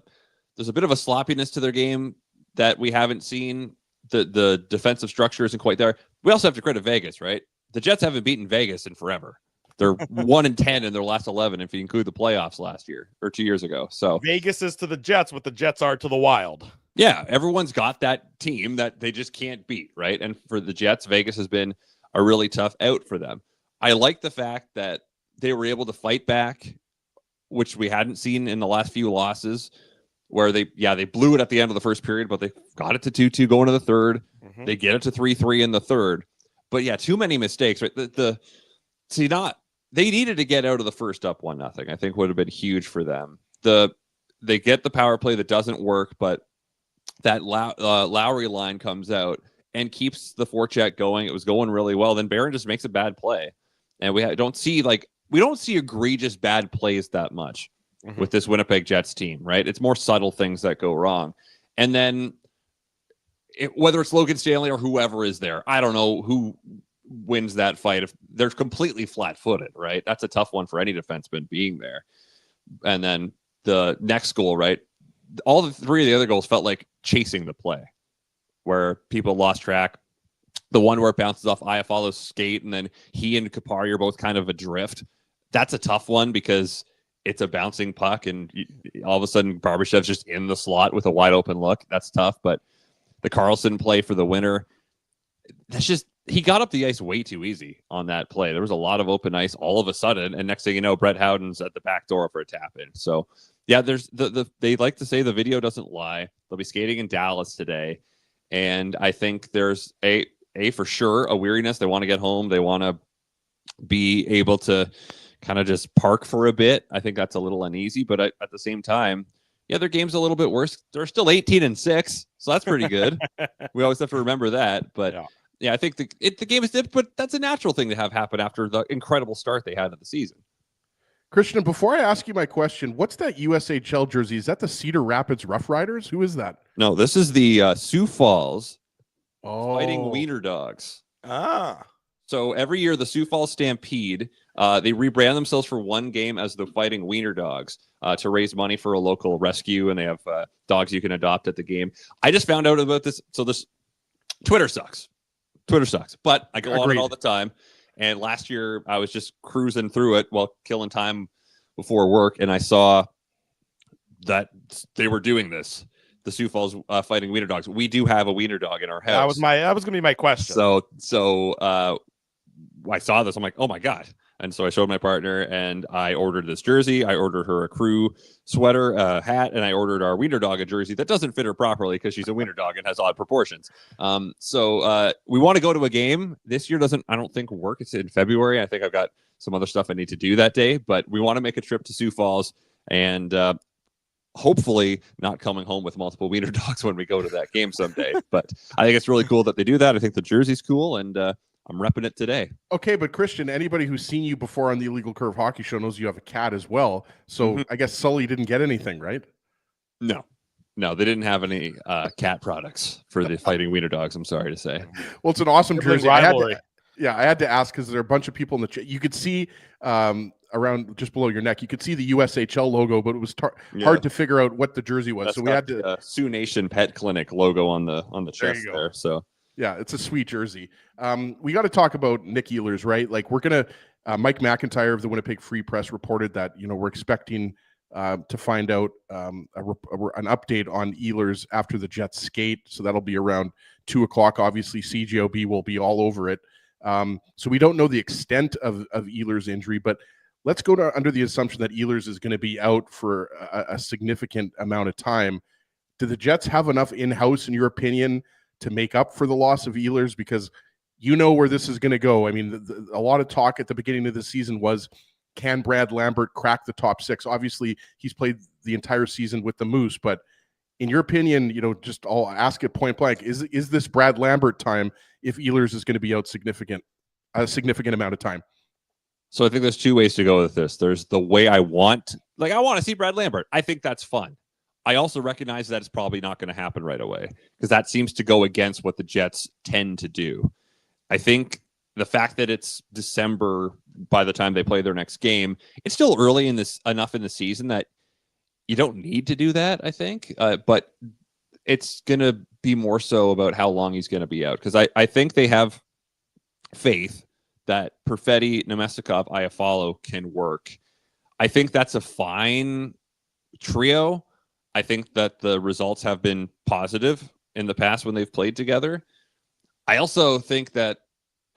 bit of a sloppiness to their game that we haven't seen. The defensive structure isn't quite there. We also have to credit Vegas, right? The Jets haven't beaten Vegas in forever. They're 1-10 in their last 11, if you include the playoffs last year or 2 years ago. So Vegas is to the Jets what the Jets are to the Wild. Yeah, everyone's got that team that they just can't beat, right? And for the Jets, Vegas has been a really tough out for them. I like the fact that they were able to fight back, which we hadn't seen in the last few losses, where they blew it at the end of the first period, but they got it to 2-2 going to the third. Mm-hmm. They get it to 3-3 in the third. But yeah, too many mistakes, right? They needed to get out of the first up 1-0. I think would have been huge for them. They get the power play that doesn't work, but that Lowry line comes out and keeps the forecheck going. It was going really well. Then Barron just makes a bad play, and we don't see egregious bad plays that much with this Winnipeg Jets team, right? It's more subtle things that go wrong, and then whether it's Logan Stanley or whoever is there, I don't know who wins that fight. If they're completely flat-footed, right? That's a tough one for any defenseman being there. And then the next goal, right? All the three of the other goals felt like chasing the play, where people lost track. The one where it bounces off Iafalo's skate, and then he and Kapari are both kind of adrift. That's a tough one because it's a bouncing puck, and all of a sudden Barbashev's just in the slot with a wide open look. That's tough. But the Carlson play for the winner, he got up the ice way too easy on that play. There was a lot of open ice all of a sudden, and next thing you know, Brett Howden's at the back door for a tap in. So yeah, there's they like to say the video doesn't lie. They'll be skating in Dallas today, and I think there's a for sure a weariness. They want to get home. They want to be able to kind of just park for a bit. I think that's a little uneasy, but at the same time, yeah, their game's a little bit worse. They're still 18-6, so that's pretty good. We always have to remember that. But yeah I think the game is different, but that's a natural thing to have happen after the incredible start they had of the season. Christian, before I ask you my question, what's that USHL jersey? Is that the Cedar Rapids Rough Riders? Who is that? No, this is the Sioux Falls Fighting Wiener Dogs. So every year the Sioux Falls Stampede, they rebrand themselves for one game as the Fighting Wiener Dogs to raise money for a local rescue, and they have dogs you can adopt at the game. I just found out about this. So this Twitter sucks, but I go on it all the time. And last year I was just cruising through it while killing time before work, and I saw that they were doing this. The Sioux Falls Fighting Wiener Dogs. We do have a wiener dog in our house. That was going to be my question. So I saw this. I'm like, oh my God. And so I showed my partner, and I ordered this jersey. I ordered her a crew sweater, hat, and I ordered our wiener dog a jersey that doesn't fit her properly because she's a wiener dog and has odd proportions. So we want to go to a game. This year I don't think work. It's in February. I think I've got some other stuff I need to do that day, but we want to make a trip to Sioux Falls and hopefully not coming home with multiple wiener dogs when we go to that game someday. But I think it's really cool that they do that. I think the jersey's cool, and I'm repping it today. Okay, but Christian, anybody who's seen you before on the Illegal Curve Hockey Show knows you have a cat as well. So I guess Sully didn't get anything, right? No, they didn't have any cat products for the Fighting Wiener Dogs, I'm sorry to say. Well, it's an awesome jersey. I had to ask because there are a bunch of people in the chat. You could see around just below your neck, you could see the USHL logo, but it was hard to figure out what the jersey was. So we had to Sioux Nation Pet Clinic logo on the chest there. So yeah, it's a sweet jersey. We got to talk about Nick Ehlers, right? Like we're gonna. Mike McIntyre of the Winnipeg Free Press reported that we're expecting to find out an update on Ehlers after the Jets skate. So that'll be around 2:00. Obviously, CJOB will be all over it. So we don't know the extent of Ehlers' injury, but let's go under the assumption that Ehlers is going to be out for a significant amount of time. Do the Jets have enough in-house, in your opinion, to make up for the loss of Ehlers? Because you know where this is going to go. I mean, a lot of talk at the beginning of the season was, can Brad Lambert crack the top six? Obviously, he's played the entire season with the Moose, but in your opinion, just I'll ask it point blank, is this Brad Lambert time if Ehlers is going to be out significant? a significant amount of time. So I think there's two ways to go with this. There's the way I want to see Brad Lambert. I think that's fun. I also recognize that it's probably not going to happen right away because that seems to go against what the Jets tend to do. I think the fact that it's December by the time they play their next game, it's still early enough in the season that you don't need to do that, I think. But it's going to be more so about how long he's going to be out because I think they have faith that Perfetti, Nemestikov, Iafallo can work. I think that's a fine trio. I think that the results have been positive in the past when they've played together. I also think that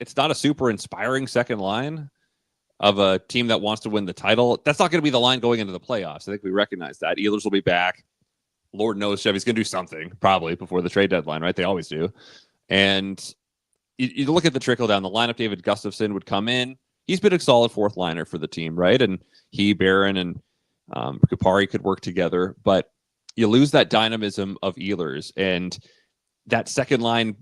it's not a super inspiring second line of a team that wants to win the title. That's not going to be the line going into the playoffs. I think we recognize that. Ehlers will be back. Lord knows Chevy's going to do something probably before the trade deadline, right? They always do. And you look at the trickle down the lineup. David Gustafsson would come in. He's been a solid fourth liner for the team, right? And he, Barron, and Kupari could work together. But you lose that dynamism of Ehlers, and that second line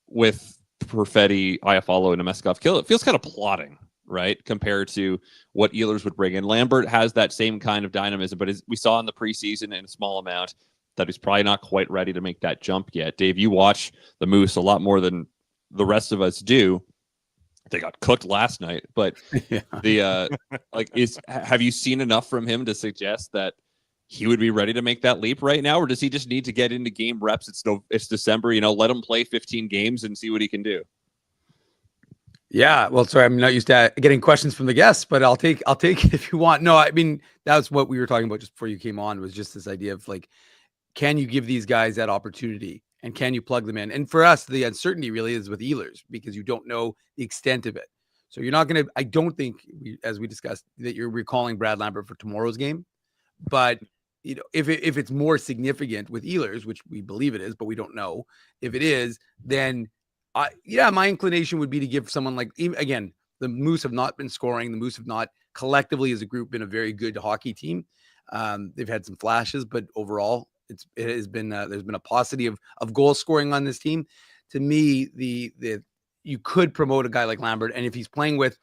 with Perfetti, Iafallo, and Nemestikov, it feels kind of plodding, right? Compared to what Ehlers would bring in. Lambert has that same kind of dynamism, but as we saw in the preseason in a small amount that he's probably not quite ready to make that jump yet. Dave, you watch the Moose a lot more than the rest of us do. They got cooked last night, but have you seen enough from him to suggest that he would be ready to make that leap right now, or does he just need to get into game reps? It's December, let him play 15 games and see what he can do. Yeah, well, sorry, I'm not used to getting questions from the guests, but I'll take it if you want. No, I mean, that's what we were talking about just before you came on, was just this idea of can you give these guys that opportunity and can you plug them in? And for us, the uncertainty really is with Ehlers because you don't know the extent of it. So you're not going to, I don't think, as we discussed, that you're recalling Brad Lambert for tomorrow's game. But if it's more significant with Ehlers, which we believe it is, but we don't know if it is, then my inclination would be to give someone again, the Moose have not been scoring. The Moose have not collectively as a group been a very good hockey team. They've had some flashes, but overall it has been there's been a paucity of goal scoring on this team. To me, you could promote a guy like Lambert, and if he's playing with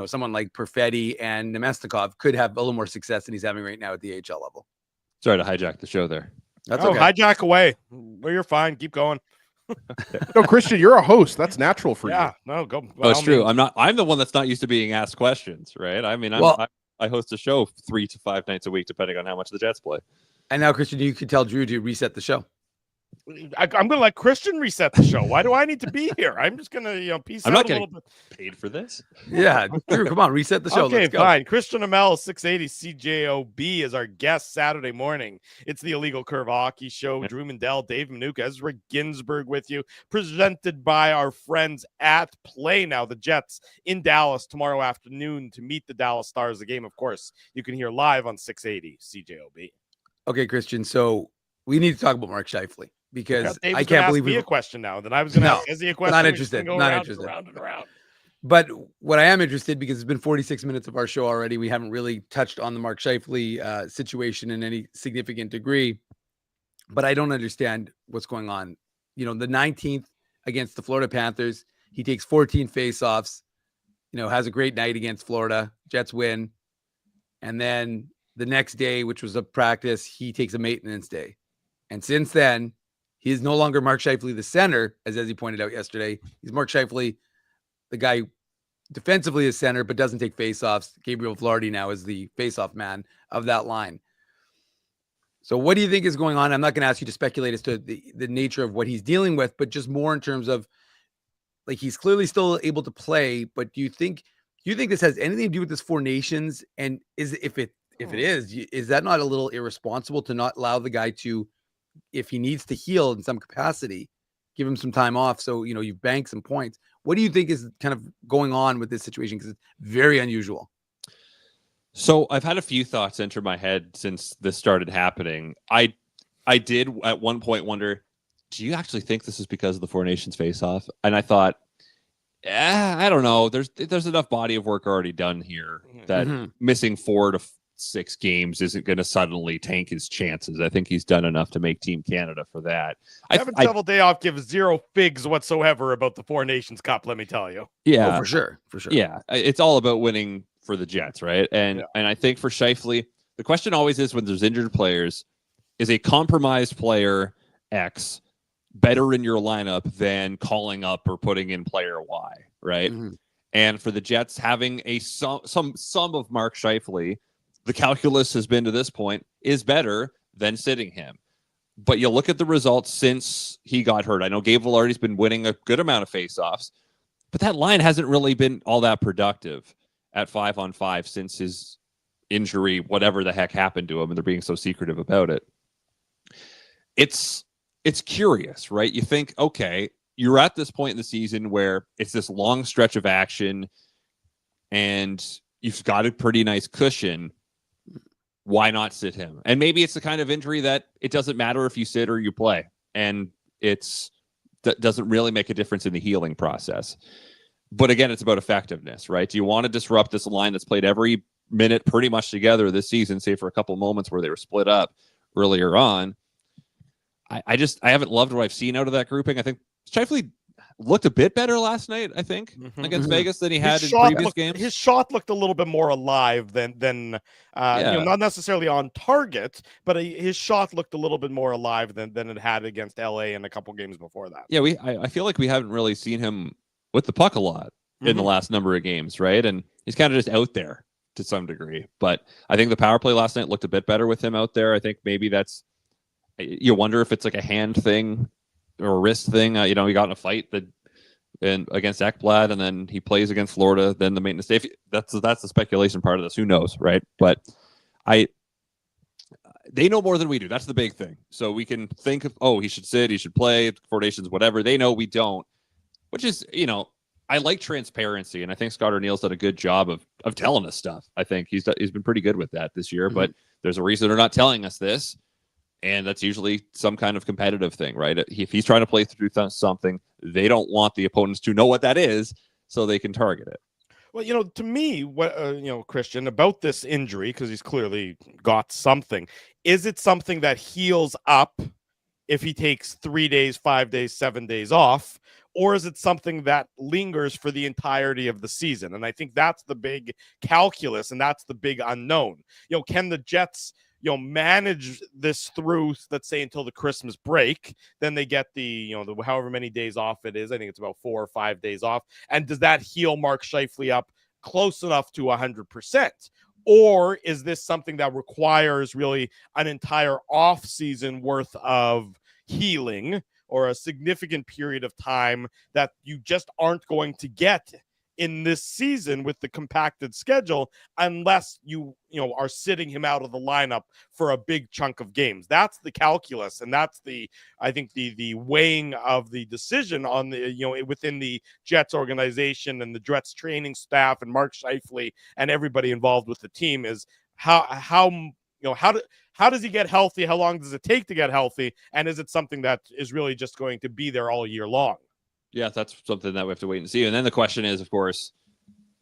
someone like Perfetti and Nemestikov, could have a little more success than he's having right now at the AHL level. Sorry to hijack the show there. That's okay. Hijack away. Well, you're fine. Keep going. No, Christian, you're a host. That's natural for you. Yeah, no, go. Oh, it's true. I'm the one that's not used to being asked questions, right? I mean, I host a show 3 to 5 nights a week, depending on how much the Jets play. And now, Christian, you could tell Drew to reset the show. I'm going to let Christian reset the show. Why do I need to be here? I'm just going to, peace I'm out not a getting little bit. paid for this. Yeah, Drew, come on, reset the show. Okay, Let's go. fine. Christian Aumell, 680 CJOB is our guest Saturday morning. It's the Illegal Curve Hockey Show. Drew Mandel, Dave Manuka, Ezra Ginsburg with you, presented by our friends at Play Now. The Jets in Dallas tomorrow afternoon to meet the Dallas Stars. The game, of course, you can hear live on 680 CJOB. Okay, Christian, so we need to talk about Mark Scheifele. Because Dave's I can't believe me a question now. Then I was going to ask Izzy a question. Not interested. Not interested. Around and around. But what I am interested, because it's been 46 minutes of our show already, we haven't really touched on the Mark Scheifele situation in any significant degree. But I don't understand what's going on. The 19th against the Florida Panthers, he takes 14 faceoffs. Has a great night against Florida. Jets win, and then the next day, which was a practice, he takes a maintenance day, and since then. He is no longer Mark Scheifele, the center, as he pointed out yesterday. He's Mark Scheifele, the guy who defensively is center, but doesn't take faceoffs. Gabriel Velarde now is the faceoff man of that line. So what do you think is going on? I'm not going to ask you to speculate as to the nature of what he's dealing with, but just more in terms of he's clearly still able to play. But do you think this has anything to do with this Four Nations? And if it is that not a little irresponsible to not allow the guy to, if he needs to heal in some capacity, give him some time off so you bank some points? What do you think is kind of going on with this situation? Because it's very unusual. So I've had a few thoughts enter my head since this started happening. I did at one point wonder, do you actually think this is because of the Four Nations face-off? And I thought, I don't know. There's enough body of work already done here that missing 4 to last 6 games isn't going to suddenly tank his chances. I think he's done enough to make Team Canada for that. Having Devil Day off gives zero figs whatsoever about the Four Nations Cup, let me tell you. Yeah, for sure. Yeah, it's all about winning for the Jets, right? And I think for Scheifele, the question always is when there's injured players, is a compromised player X better in your lineup than calling up or putting in player Y, right? Mm-hmm. And for the Jets, having a some of Mark Scheifele, the calculus has been to this point, is better than sitting him. But you look at the results since he got hurt. I know Gabe Vilardi's been winning a good amount of faceoffs, but that line hasn't really been all that productive at 5-on-5 since his injury, whatever the heck happened to him, and they're being so secretive about it. It's curious, right? You think, okay, you're at this point in the season where it's this long stretch of action and you've got a pretty nice cushion. Why not sit him? And maybe it's the kind of injury that it doesn't matter if you sit or you play, and that doesn't really make a difference in the healing process. But again, it's about effectiveness, right? Do you want to disrupt this line that's played every minute pretty much together this season, save for a couple moments where they were split up earlier on? I haven't loved what I've seen out of that grouping. I think Scheifele looked a bit better last night, I think, against Vegas than he had in previous games. His shot looked a little bit more alive than not necessarily on target, but his shot looked a little bit more alive than it had against LA in a couple games before that. Yeah, I feel like we haven't really seen him with the puck a lot in the last number of games, right? And he's kind of just out there to some degree. But I think the power play last night looked a bit better with him out there. I think maybe you wonder if it's like a hand thing or a wrist thing. He got in a fight against Ekblad, and then he plays against Florida, then the maintenance day. That's the speculation part of this. Who knows, right? But they know more than we do. That's the big thing. So we can think of, he should sit, he should play, Four Nations, whatever. They know we don't, which is, I like transparency, and I think Scott O'Neill's done a good job of telling us stuff. I think he's been pretty good with that this year, but there's a reason they're not telling us this. And that's usually some kind of competitive thing, right? If he's trying to play through something, they don't want the opponents to know what that is so they can target it. Well, to me, what Christian, about this injury, because he's clearly got something, is it something that heals up if he takes 3 days, 5 days, 7 days off, or is it something that lingers for the entirety of the season? And I think that's the big calculus, and that's the big unknown. Can the Jets manage this through, let's say, until the Christmas break, then they get the however many days off it is. I think it's about 4 or 5 days off. And does that heal Mark Scheifele up close enough to 100%? Or is this something that requires really an entire off season worth of healing, or a significant period of time that you just aren't going to get in this season with the compacted schedule, unless you are sitting him out of the lineup for a big chunk of games? That's the calculus, and that's I think the weighing of the decision on the within the Jets organization and the Jets training staff and Mark Scheifele and everybody involved with the team is how does he get healthy? How long does it take to get healthy? And is it something that is really just going to be there all year long? Yeah, that's something that we have to wait and see. And then the question is, of course,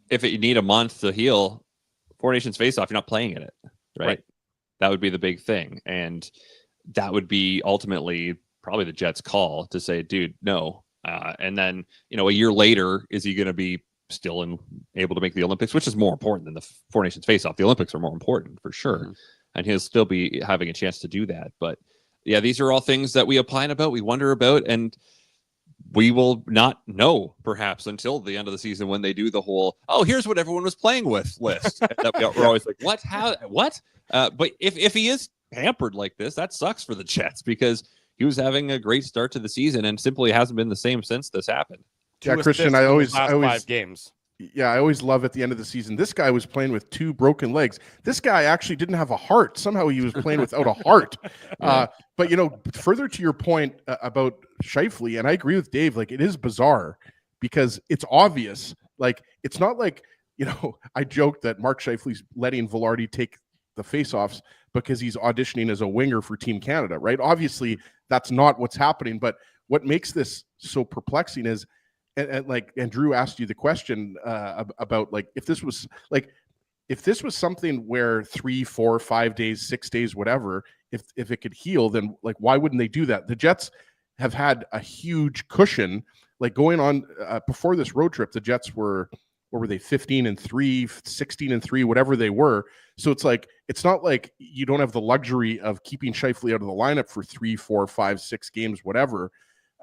if you need a month to heal, Four Nations face-off, you're not playing in it, right? That would be the big thing. And that would be ultimately probably the Jets' call to say, dude, no. And then, a year later, is he going to be still able to make the Olympics, which is more important than the Four Nations face-off? The Olympics are more important for sure. And he'll still be having a chance to do that. But yeah, these are all things that we opine about, we wonder about, and we will not know perhaps until the end of the season when they do the whole, here's what everyone was playing with list. That we're always like, what? How? What? But if he is hampered like this, that sucks for the Jets, because he was having a great start to the season and simply hasn't been the same since this happened. Yeah, Christian, I always 5 games. Yeah, I always love at the end of the season, this guy was playing with 2 broken legs. This guy actually didn't have a heart. Somehow he was playing without a heart. But, further to your point about Scheifele, and I agree with Dave, like, it is bizarre because it's obvious. Like, it's not like, I joked that Mark Scheifele's letting Vilardi take the faceoffs because he's auditioning as a winger for Team Canada, right? Obviously, that's not what's happening. But what makes this so perplexing is, and Drew asked you the question about, like, if this was like, if this was something where 3, 4, 5 days, 6 days, whatever, if it could heal, then like, why wouldn't they do that? The Jets have had a huge cushion, like going on before this road trip. The Jets were, what were they, 15-3, 16-3, whatever they were. So it's like, it's not like you don't have the luxury of keeping Scheifele out of the lineup for 3, 4, 5, 6 games, whatever.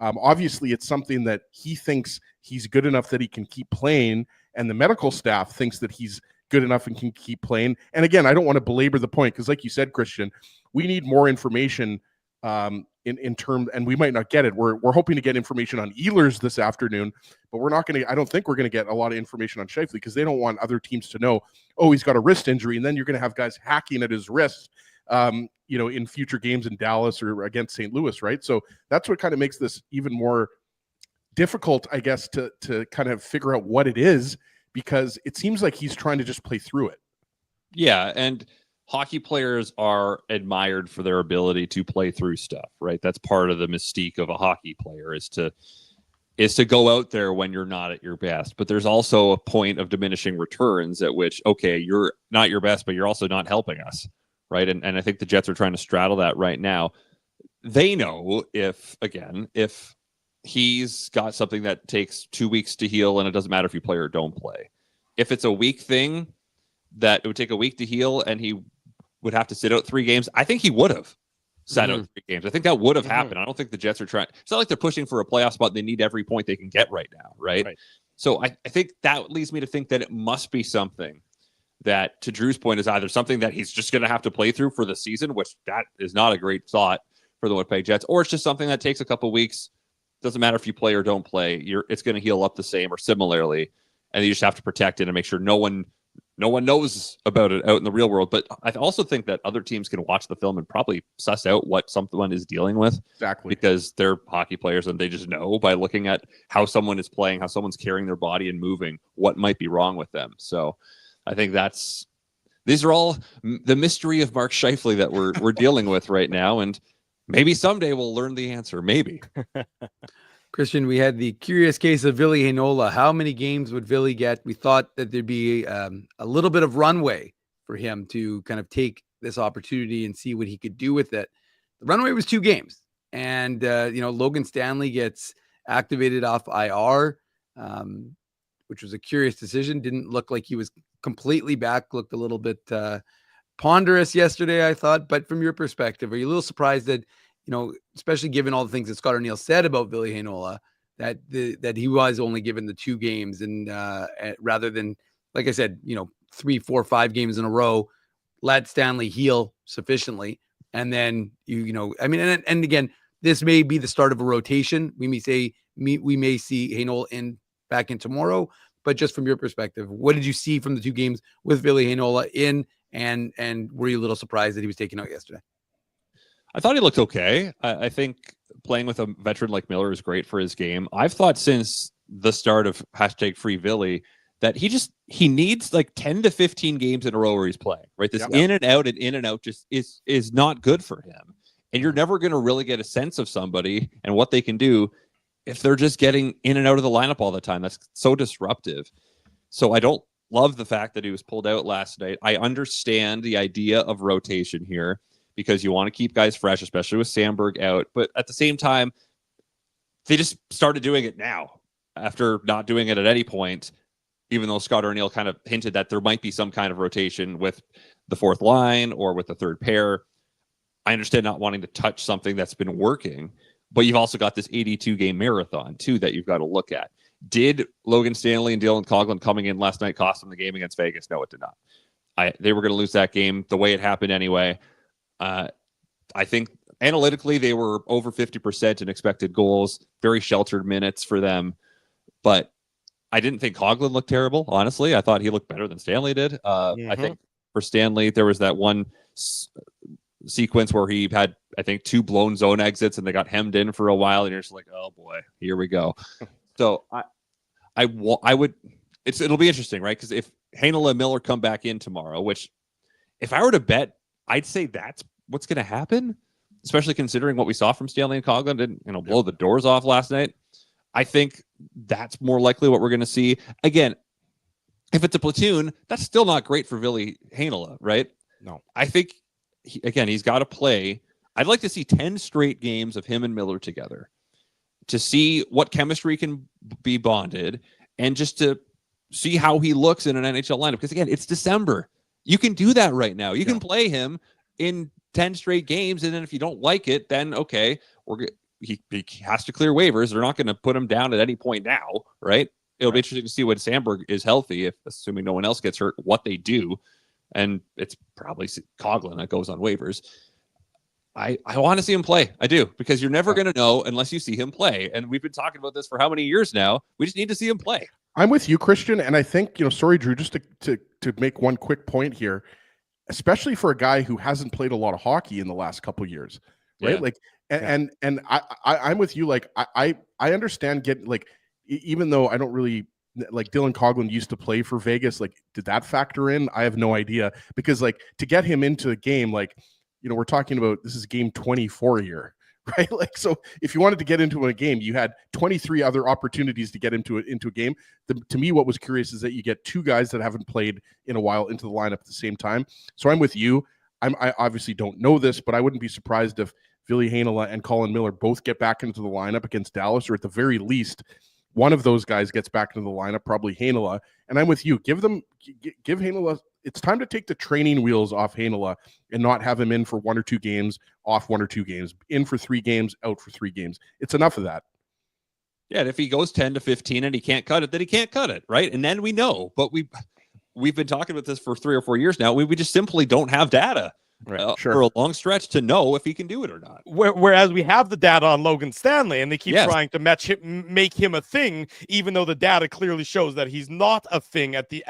Obviously, it's something that he thinks he's good enough that he can keep playing, and the medical staff thinks that he's good enough and can keep playing. And again, I don't want to belabor the point, because like you said, Christian, we need more information in terms, and we might not get it. We're hoping to get information on Ehlers this afternoon, but we're not going to, I don't think we're going to get a lot of information on Scheifele, because they don't want other teams to know, oh, he's got a wrist injury, and then you're going to have guys hacking at his wrist, in future games in Dallas or against St. Louis, right? So that's what kind of makes this even more difficult, I guess, to kind of figure out what it is, because it seems like he's trying to just play through it. Yeah, and hockey players are admired for their ability to play through stuff, right? That's part of the mystique of a hockey player, is to go out there when you're not at your best. But there's also a point of diminishing returns at which, okay, you're not your best, but you're also not helping us, right? And I think the Jets are trying to straddle that right now. They know if he's got something that takes 2 weeks to heal, and it doesn't matter if you play or don't play. If it's a week thing that it would take a week to heal and he would have to sit out 3 games, I think he would have sat out 3 games. I think that would have happened. I don't think the Jets are trying. It's not like they're pushing for a playoff spot. They need every point they can get right now, right? So I think that leads me to think that it must be something that, to Drew's point, is either something that he's just going to have to play through for the season, which that is not a great thought for the Winnipeg Jets, or it's just something that takes a couple weeks. Doesn't matter if you play or don't play. It's going to heal up the same or similarly, and you just have to protect it and make sure no one knows about it out in the real world. But I also think that other teams can watch the film and probably suss out what someone is dealing with. Exactly. Because they're hockey players and they just know by looking at how someone is playing, how someone's carrying their body and moving, what might be wrong with them. So I think these are all the mystery of Mark Scheifele that we're dealing with right now. And maybe someday we'll learn the answer. Maybe. Christian, we had the curious case of Ville Heinola. How many games would Ville get? We thought that there'd be a little bit of runway for him to kind of take this opportunity and see what he could do with it. The runway was 2 games. And, Logan Stanley gets activated off IR, which was a curious decision. Didn't look like he was completely back. Looked a little bit ponderous yesterday, I thought. But from your perspective, are you a little surprised that, especially given all the things that Scott O'Neill said about Ville Heinola, that he was only given the 2 games, and rather than, like I said, 3, 4, 5 games in a row, let Stanley heal sufficiently, and then and again, this may be the start of a rotation. We may see Heinola back in tomorrow, but just from your perspective, what did you see from the 2 games with Ville Heinola in, and were you a little surprised that he was taken out yesterday? I thought he looked okay. I think playing with a veteran like Miller is great for his game. I've thought since the start of #FreeVille that he needs like 10 to 15 games in a row where he's playing, right? This in and out just is not good for him. And you're never going to really get a sense of somebody and what they can do if they're just getting in and out of the lineup all the time. That's so disruptive. So I don't love the fact that he was pulled out last night. I understand the idea of rotation here, because you want to keep guys fresh, especially with Sandberg out. But at the same time, they just started doing it now after not doing it at any point, even though Scott O'Neill kind of hinted that there might be some kind of rotation with the 4th line or with the 3rd pair. I understand not wanting to touch something that's been working, but you've also got this 82-game marathon, too, that you've got to look at. Did Logan Stanley and Dylan Coghlan coming in last night cost them the game against Vegas? No, it did not. They were going to lose that game the way it happened anyway. I think analytically they were over 50% in expected goals, very sheltered minutes for them. But I didn't think Coghlan looked terrible, honestly. I thought he looked better than Stanley did. I think for Stanley, there was that one sequence where he had, I think, 2 blown zone exits and they got hemmed in for a while. And you're just like, oh boy, here we go. So it'll be interesting, right? Because if Heinola and Miller come back in tomorrow, which if I were to bet, I'd say that's what's going to happen, especially considering what we saw from Stanley and Coghlan didn't blow the doors off last night. I think that's more likely what we're going to see. Again, If it's a platoon, that's still not great for Ville Heinola, right? No. I think, he's got to play. I'd like to see 10 straight games of him and Miller together to see what chemistry can be bonded and just to see how he looks in an NHL lineup. Because, again, it's December. You can do that right now. You can play him in 10 straight games, and then if you don't like it, then, okay, he has to clear waivers. They're not going to put him down at any point now, right? It'll be interesting to see when Sandberg is healthy, if assuming no one else gets hurt, what they do. And it's probably Coghlan that goes on waivers. I want to see him play. I do, because you're never going to know unless you see him play. And we've been talking about this for how many years now? We just need to see him play. I'm with you, Christian. And I think, sorry, Drew, just to make one quick point here, especially for a guy who hasn't played a lot of hockey in the last couple of years, right? Yeah. Like, and I'm with you. Like, I understand even though I don't really like Dylan Coghlan used to play for Vegas, like, did that factor in? I have no idea, because like to get him into the game, like, we're talking about, this is game 24 here, right? Like, so if you wanted to get into a game, you had 23 other opportunities to get into a game. To me, what was curious is that you get two guys that haven't played in a while into the lineup at the same time. So I'm with you. I obviously don't know this, but I wouldn't be surprised if Ville Heinola and Colin Miller both get back into the lineup against Dallas, or at the very least, one of those guys gets back into the lineup, probably Heinola. And I'm with you. Give Heinola. It's time to take the training wheels off Heinola and not have him in for 1 or 2 games, off 1 or 2 games, in for 3 games, out for 3 games. It's enough of that. Yeah, and if he goes 10 to 15 and he can't cut it, then he can't cut it, right? And then we know. But we've been talking about this for 3 or 4 years now. We just simply don't have data for a long stretch to know if he can do it or not. Whereas we have the data on Logan Stanley, and they keep trying to make him a thing, even though the data clearly shows that he's not a thing at the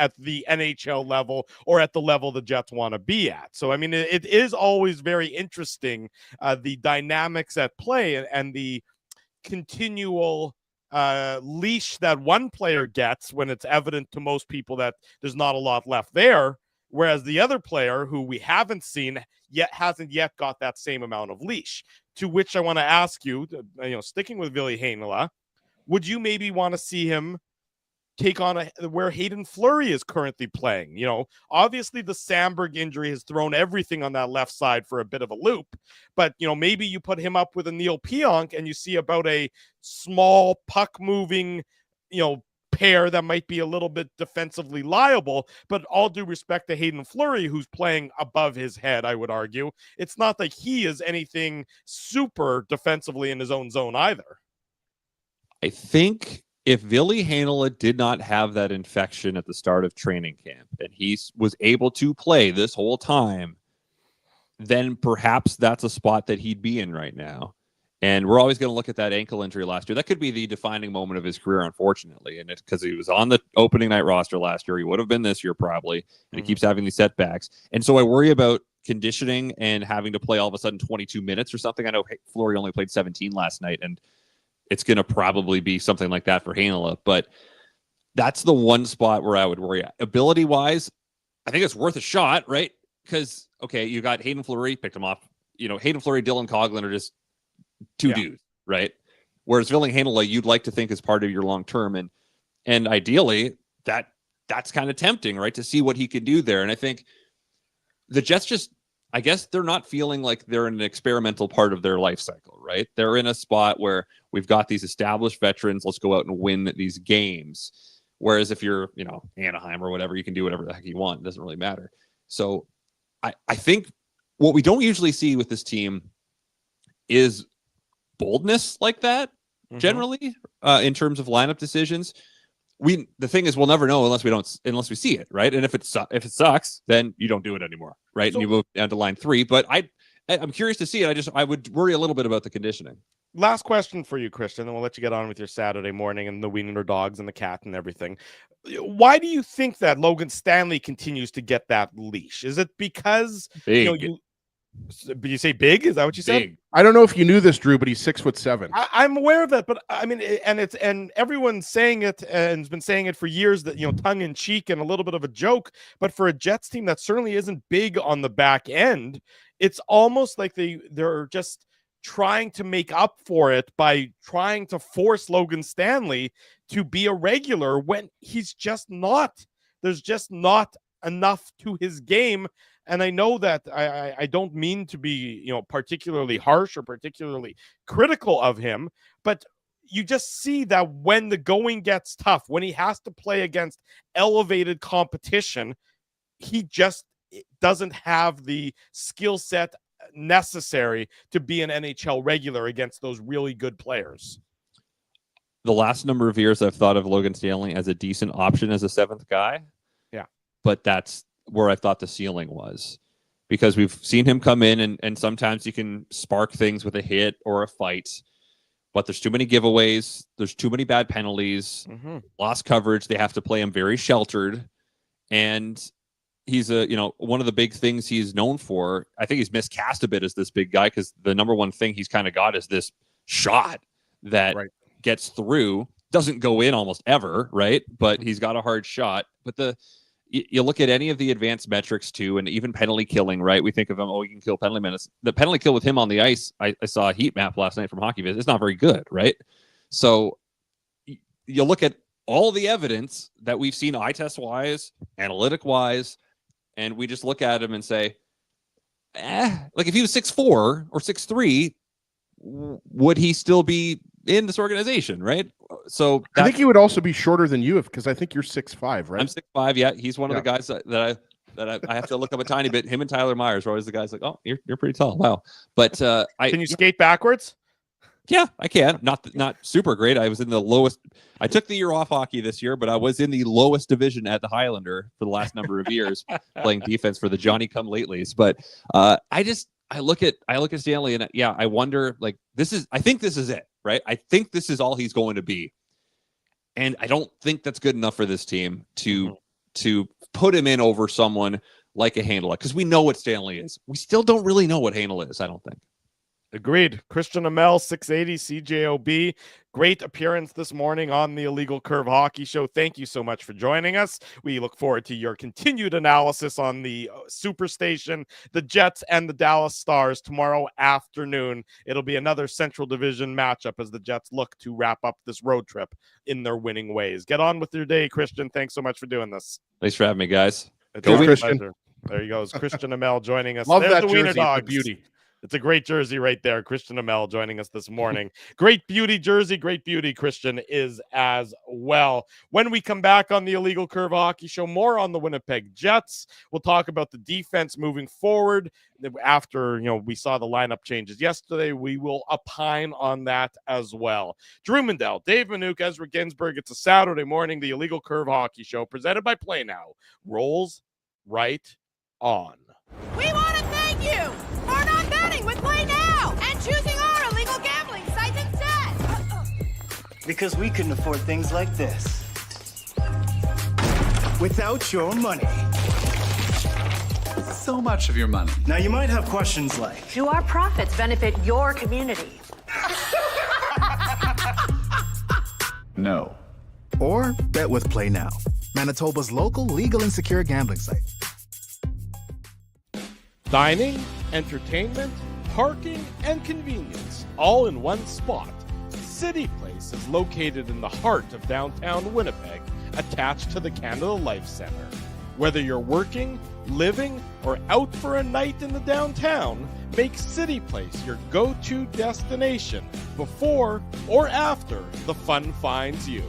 NHL level or at the level the Jets want to be at. So, I mean, it is always very interesting, the dynamics at play and the continual leash that one player gets when it's evident to most people that there's not a lot left there. Whereas the other player, who we haven't seen yet, hasn't yet got that same amount of leash. To which I want to ask you, sticking with Ville Heinola, would you maybe want to see him take on where Hayden Fleury is currently playing? Obviously the Sandberg injury has thrown everything on that left side for a bit of a loop. But, maybe you put him up with a Neil Pionk and you see about a small puck-moving, pair that might be a little bit defensively liable, but all due respect to Hayden Fleury, who's playing above his head, I would argue, it's not like he is anything super defensively in his own zone either. I think if Ville Heinola did not have that infection at the start of training camp and he was able to play this whole time, then perhaps that's a spot that he'd be in right now. And we're always going to look at that ankle injury last year. That could be the defining moment of his career, unfortunately. And it's because he was on the opening night roster last year. He would have been this year probably. And he keeps having these setbacks. And so I worry about conditioning and having to play all of a sudden 22 minutes or something. I know Fleury only played 17 last night, and it's going to probably be something like that for Heinola. But that's the one spot where I would worry. Ability-wise, I think it's worth a shot, right? Because, okay, you got Hayden Fleury, picked him off. Hayden Fleury, Dylan Coghlan are just two dudes, right? Whereas Ville Heinola, you'd like to think is part of your long term, and ideally that's kind of tempting, right? To see what he can do there. And I think the Jets I guess they're not feeling like they're in an experimental part of their life cycle, right? They're in a spot where we've got these established veterans. Let's go out and win these games. Whereas if you're, Anaheim or whatever, you can do whatever the heck you want. It doesn't really matter. So I think what we don't usually see with this team is boldness like that, generally, in terms of lineup decisions. The thing is, we'll never know unless we see it, right? And if it sucks, then you don't do it anymore, right? And you move down to line 3. But I'm curious to see it. I would worry a little bit about the conditioning. Last question for you, Christian, and we'll let you get on with your Saturday morning and the Wiener dogs and the cat and everything. Why do you think that Logan Stanley continues to get that leash? Is it because you say big? Is that what you said? I don't know if you knew this, Drew, but he's 6'7". I'm aware of that, but I mean, and everyone's saying it and has been saying it for years, that tongue in cheek and a little bit of a joke. But for a Jets team that certainly isn't big on the back end, it's almost like they're just trying to make up for it by trying to force Logan Stanley to be a regular when he's just not there's just not enough to his game. And I know that I don't mean to be, particularly harsh or particularly critical of him, but you just see that when the going gets tough, when he has to play against elevated competition, he just doesn't have the skill set necessary to be an NHL regular against those really good players. The last number of years I've thought of Logan Stanley as a decent option as a seventh guy. Yeah. But that's where I thought the ceiling was, because we've seen him come in and sometimes you can spark things with a hit or a fight, but there's too many giveaways. There's too many bad penalties, lost coverage. They have to play him very sheltered. And he's one of the big things he's known for. I think he's miscast a bit as this big guy, because the number one thing he's kind of got is this shot that gets through, doesn't go in almost ever, right? But he's got a hard shot. But you look at any of the advanced metrics too, and even penalty killing, right? We think of him, he can kill penalty minutes. The penalty kill with him on the ice, I saw a heat map last night from Hockey Viz. It's not very good, right? So you look at all the evidence that we've seen eye test wise, analytic wise, and we just look at him and say, like if he was 6'4" or 6'3", would he still be in this organization, right? So I think he would also be shorter than you, because I think you're 6'5", right? I'm 6'5". Yeah, he's one of the guys that I have to look up a tiny bit. Him and Tyler Myers are always the guys like, oh, you're pretty tall. Wow. But can you skate backwards? Yeah, I can. Not super great. I was in the lowest. I took the year off hockey this year, but I was in the lowest division at the Highlander for the last number of years, playing defense for the Johnny Come Latelys. But I look at Stanley, and I wonder, like, I think this is it, right? I think this is all he's going to be, and I don't think that's good enough for this team to put him in over someone like a Handel, because we know what Stanley is. We still don't really know what Handel is, I don't think. Agreed. Christian Aumell, 680 CJOB. Great appearance this morning on the Illegal Curve Hockey Show. Thank you so much for joining us. We look forward to your continued analysis on the Superstation, the Jets, and the Dallas Stars tomorrow afternoon. It'll be another Central Division matchup as the Jets look to wrap up this road trip in their winning ways. Get on with your day, Christian. Thanks so much for doing this. Thanks for having me, guys. Go, Christian. Pleasure. There you go. It's Christian Aumell joining us. Love There's that the Wiener jersey. Dogs. The beauty. It's a great jersey right there. Christian Aumell joining us this morning. Great beauty jersey. Great beauty Christian is as well. When we come back on the Illegal Curve Hockey Show, more on the Winnipeg Jets. We'll talk about the defense moving forward. After, we saw the lineup changes yesterday, we will opine on that as well. Drew Mandel, Dave Minuk, Ezra Ginsburg. It's a Saturday morning, the Illegal Curve Hockey Show, presented by Play Now. Rolls right on. We want to thank you for not betting with Play Now and choosing our illegal gambling site instead. Because we couldn't afford things like this without your money. So much of your money. Now you might have questions like, Do our profits benefit your community? No. Or bet with Play Now, Manitoba's local legal and secure gambling site. Dining, entertainment, parking, and convenience, all in one spot. City Place is located in the heart of downtown Winnipeg, attached to the Canada Life Centre. Whether you're working, living, or out for a night in the downtown, make City Place your go-to destination before or after the fun finds you.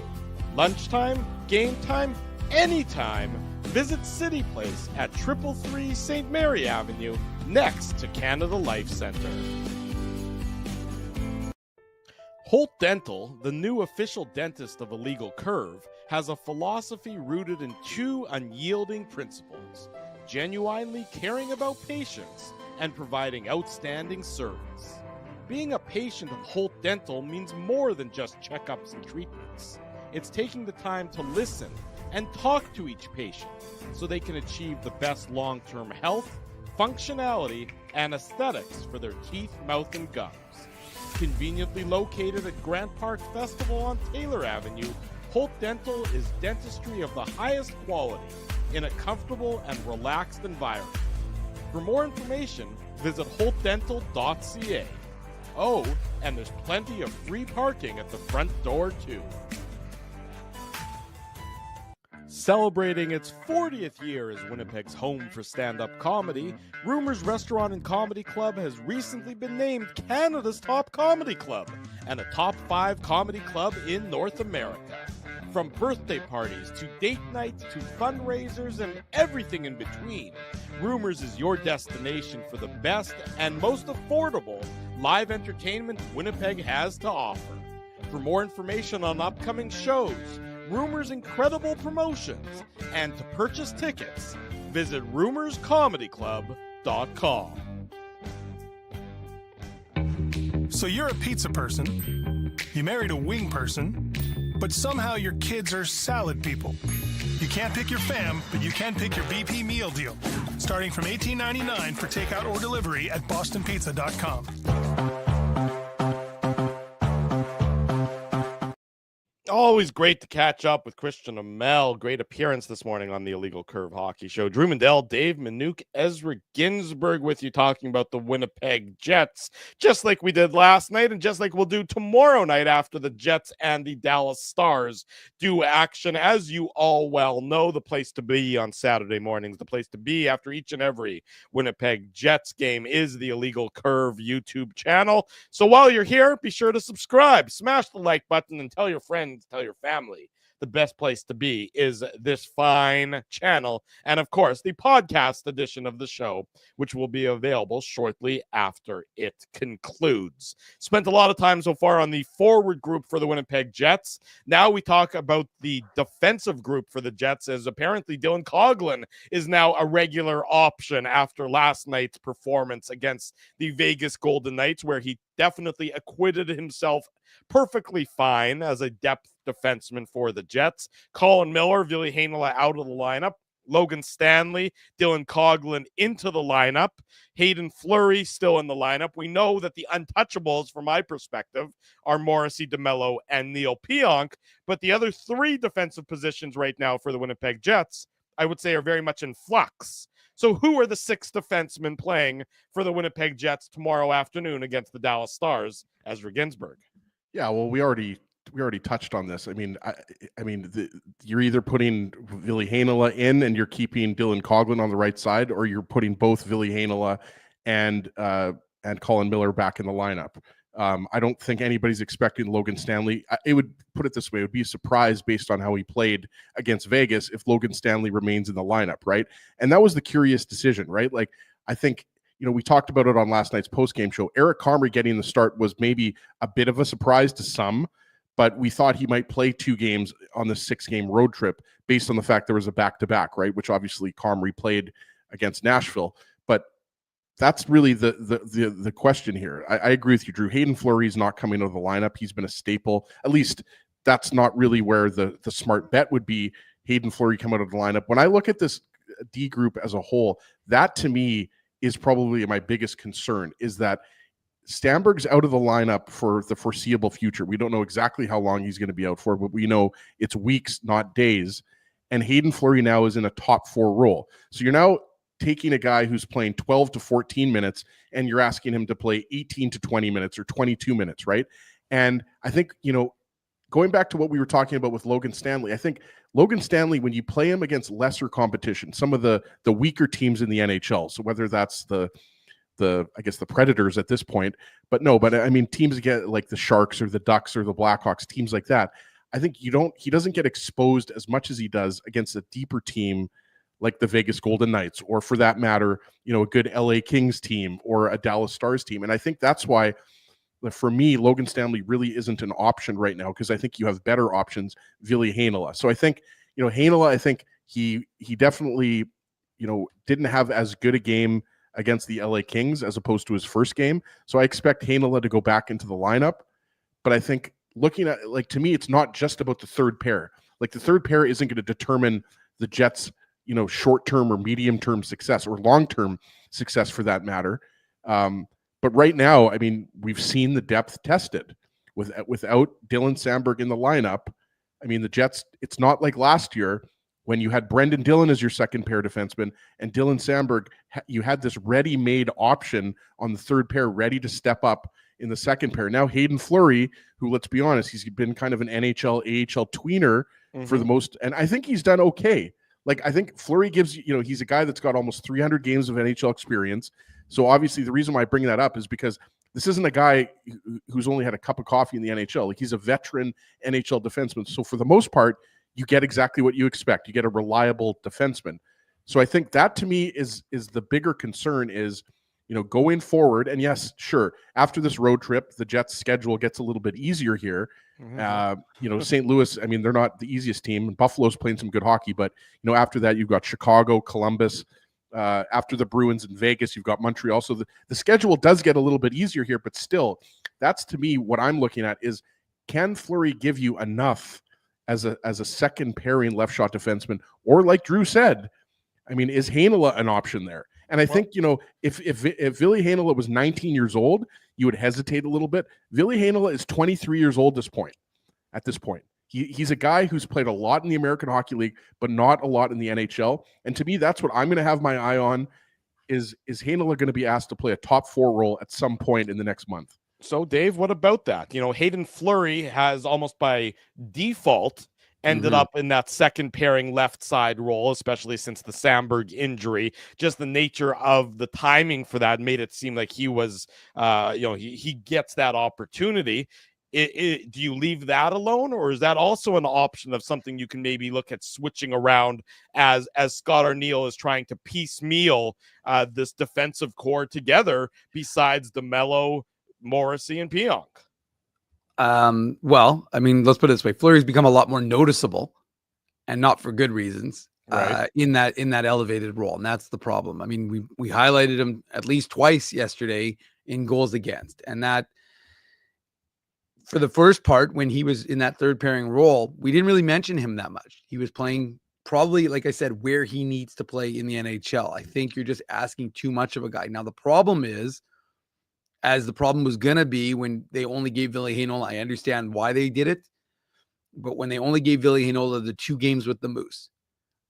Lunchtime, game time, anytime. Visit City Place at 333 St. Mary Avenue, next to Canada Life Centre. Holt Dental, the new official dentist of Illegal Curve, has a philosophy rooted in two unyielding principles: genuinely caring about patients and providing outstanding service. Being a patient of Holt Dental means more than just checkups and treatments. It's taking the time to listen and talk to each patient so they can achieve the best long-term health, functionality, and aesthetics for their teeth, mouth, and gums. Conveniently located at Grant Park Festival on Taylor Avenue, Holt Dental is dentistry of the highest quality in a comfortable and relaxed environment. For more information, visit holtdental.ca. Oh, and there's plenty of free parking at the front door, too. Celebrating its 40th year as Winnipeg's home for stand-up comedy, Rumors Restaurant and Comedy Club has recently been named Canada's top comedy club and a top 5 comedy club in North America. From birthday parties to date nights to fundraisers and everything in between, Rumors is your destination for the best and most affordable live entertainment Winnipeg has to offer. For more information on upcoming shows, Rumors' incredible promotions, and to purchase tickets, visit rumorscomedyclub.com. So you're a pizza person, you married a wing person, but somehow your kids are salad people. You can't pick your fam, but you can pick your BP meal deal, starting from $18.99 for takeout or delivery at bostonpizza.com. Always great to catch up with Christian Aumell. Great appearance this morning on the Illegal Curve Hockey Show. Drew Mandel, Dave Minuk, Ezra Ginsburg with you talking about the Winnipeg Jets, just like we did last night and just like we'll do tomorrow night after the Jets and the Dallas Stars do action. As you all well know, the place to be on Saturday mornings, the place to be after each and every Winnipeg Jets game is the Illegal Curve YouTube channel. So while you're here, be sure to subscribe, smash the like button, and tell your friends, tell your family the best place to be is this fine channel. And of course, the podcast edition of the show, which will be available shortly after it concludes. Spent a lot of time so far on the forward group for the Winnipeg Jets. Now we talk about the defensive group for the Jets, as apparently Dylan Coghlan is now a regular option after last night's performance against the Vegas Golden Knights, where he definitely acquitted himself perfectly fine as a depth defenseman for the Jets. Colin Miller, Ville Heinola out of the lineup. Logan Stanley, Dylan Coghlan into the lineup. Hayden Fleury still in the lineup. We know that the untouchables, from my perspective, are Morrissey, DeMello, and Neil Pionk. But the other 3 defensive positions right now for the Winnipeg Jets, I would say, are very much in flux. So who are the 6 defensemen playing for the Winnipeg Jets tomorrow afternoon against the Dallas Stars? Ezra Ginsburg. Yeah, well, we already touched on this. I mean, you're either putting Ville Heinola in and you're keeping Dylan Coghlan on the right side, or you're putting both Ville Heinola and Colin Miller back in the lineup. I don't think anybody's expecting Logan Stanley. It would, put it this way, it would be a surprise based on how he played against Vegas if Logan Stanley remains in the lineup, right? And that was the curious decision, right? Like, I think, we talked about it on last night's post-game show. Eric Comrie getting the start was maybe a bit of a surprise to some, but we thought he might play 2 games on the 6-game road trip based on the fact there was a back-to-back, right? Which obviously Comrie played against Nashville. But that's really the question here. I agree with you, Drew. Hayden Fleury is not coming out of the lineup. He's been a staple. At least that's not really where the smart bet would be. Hayden Fleury come out of the lineup. When I look at this D group as a whole, that to me is probably my biggest concern, is that Stamberg's out of the lineup for the foreseeable future. We don't know exactly how long he's going to be out for, but we know it's weeks, not days. And Hayden Fleury now is in a top 4 role. So you're now taking a guy who's playing 12 to 14 minutes and you're asking him to play 18 to 20 minutes or 22 minutes, right? And I think, going back to what we were talking about with Logan Stanley, I think Logan Stanley, when you play him against lesser competition, some of the weaker teams in the NHL, so whether that's the Predators at this point, but I mean teams get like the Sharks or the Ducks or the Blackhawks, teams like that. I think he doesn't get exposed as much as he does against a deeper team like the Vegas Golden Knights, or for that matter, a good LA Kings team or a Dallas Stars team. And I think that's why, for me, Logan Stanley really isn't an option right now, because I think you have better options, Ville Heinola. So I think, Heinola, I think he definitely, didn't have as good a game against the LA Kings as opposed to his first game. So I expect Heinola to go back into the lineup. But I think looking at, to me, it's not just about the third pair. Like, the third pair isn't going to determine the Jets' short-term or medium-term success, or long-term success for that matter. But right now, I mean, we've seen the depth tested without Dylan Samberg in the lineup. I mean, the Jets, it's not like last year when you had Brendan Dillon as your second pair defenseman and Dylan Samberg, you had this ready-made option on the third pair ready to step up in the second pair. Now Hayden Fleury, who, let's be honest, he's been kind of an NHL, AHL tweener for the most, and I think he's done okay. Like, I think Fleury gives, he's a guy that's got almost 300 games of NHL experience. So obviously the reason why I bring that up is because this isn't a guy who's only had a cup of coffee in the NHL. Like, he's a veteran NHL defenseman. So for the most part, you get exactly what you expect. You get a reliable defenseman. So I think that, to me, is the bigger concern is, going forward. And yes, sure, after this road trip, the Jets' schedule gets a little bit easier here. St. Louis, I mean, they're not the easiest team. Buffalo's playing some good hockey, but, after that, you've got Chicago, Columbus. After the Bruins in Vegas, you've got Montreal. So the schedule does get a little bit easier here, but still, that's, to me, what I'm looking at is, can Fleury give you enough as a second pairing left shot defenseman? Or, like Drew said, I mean, is Heinola an option there? And I think, if Ville Heinola was 19 years old, you would hesitate a little bit. Ville Heinola is 23 years old at this point. He's a guy who's played a lot in the American Hockey League, but not a lot in the NHL. And to me, that's what I'm going to have my eye on, is Heinola going to be asked to play a top 4 role at some point in the next month? So, Dave, what about that? Hayden Fleury has almost by default ended up in that second pairing left side role, especially since the Samberg injury. Just the nature of the timing for that made it seem like he was, he gets that opportunity. Do you leave that alone, or is that also an option of something you can maybe look at switching around as Scott Arniel is trying to piecemeal this defensive core together besides DeMello, Morrissey, and Pionk? Well, I mean, let's put it this way. Fleury's become a lot more noticeable, and not for good reasons, in that elevated role. And that's the problem. I mean, we highlighted him at least twice yesterday in goals against. And that, for the first part, when he was in that third pairing role, we didn't really mention him that much. He was playing probably, like I said, where he needs to play in the NHL. I think you're just asking too much of a guy. Now, the problem is, as the problem was going to be when they only gave Ville Heinola, I understand why they did it, but when they only gave Ville Heinola the 2 games with the Moose,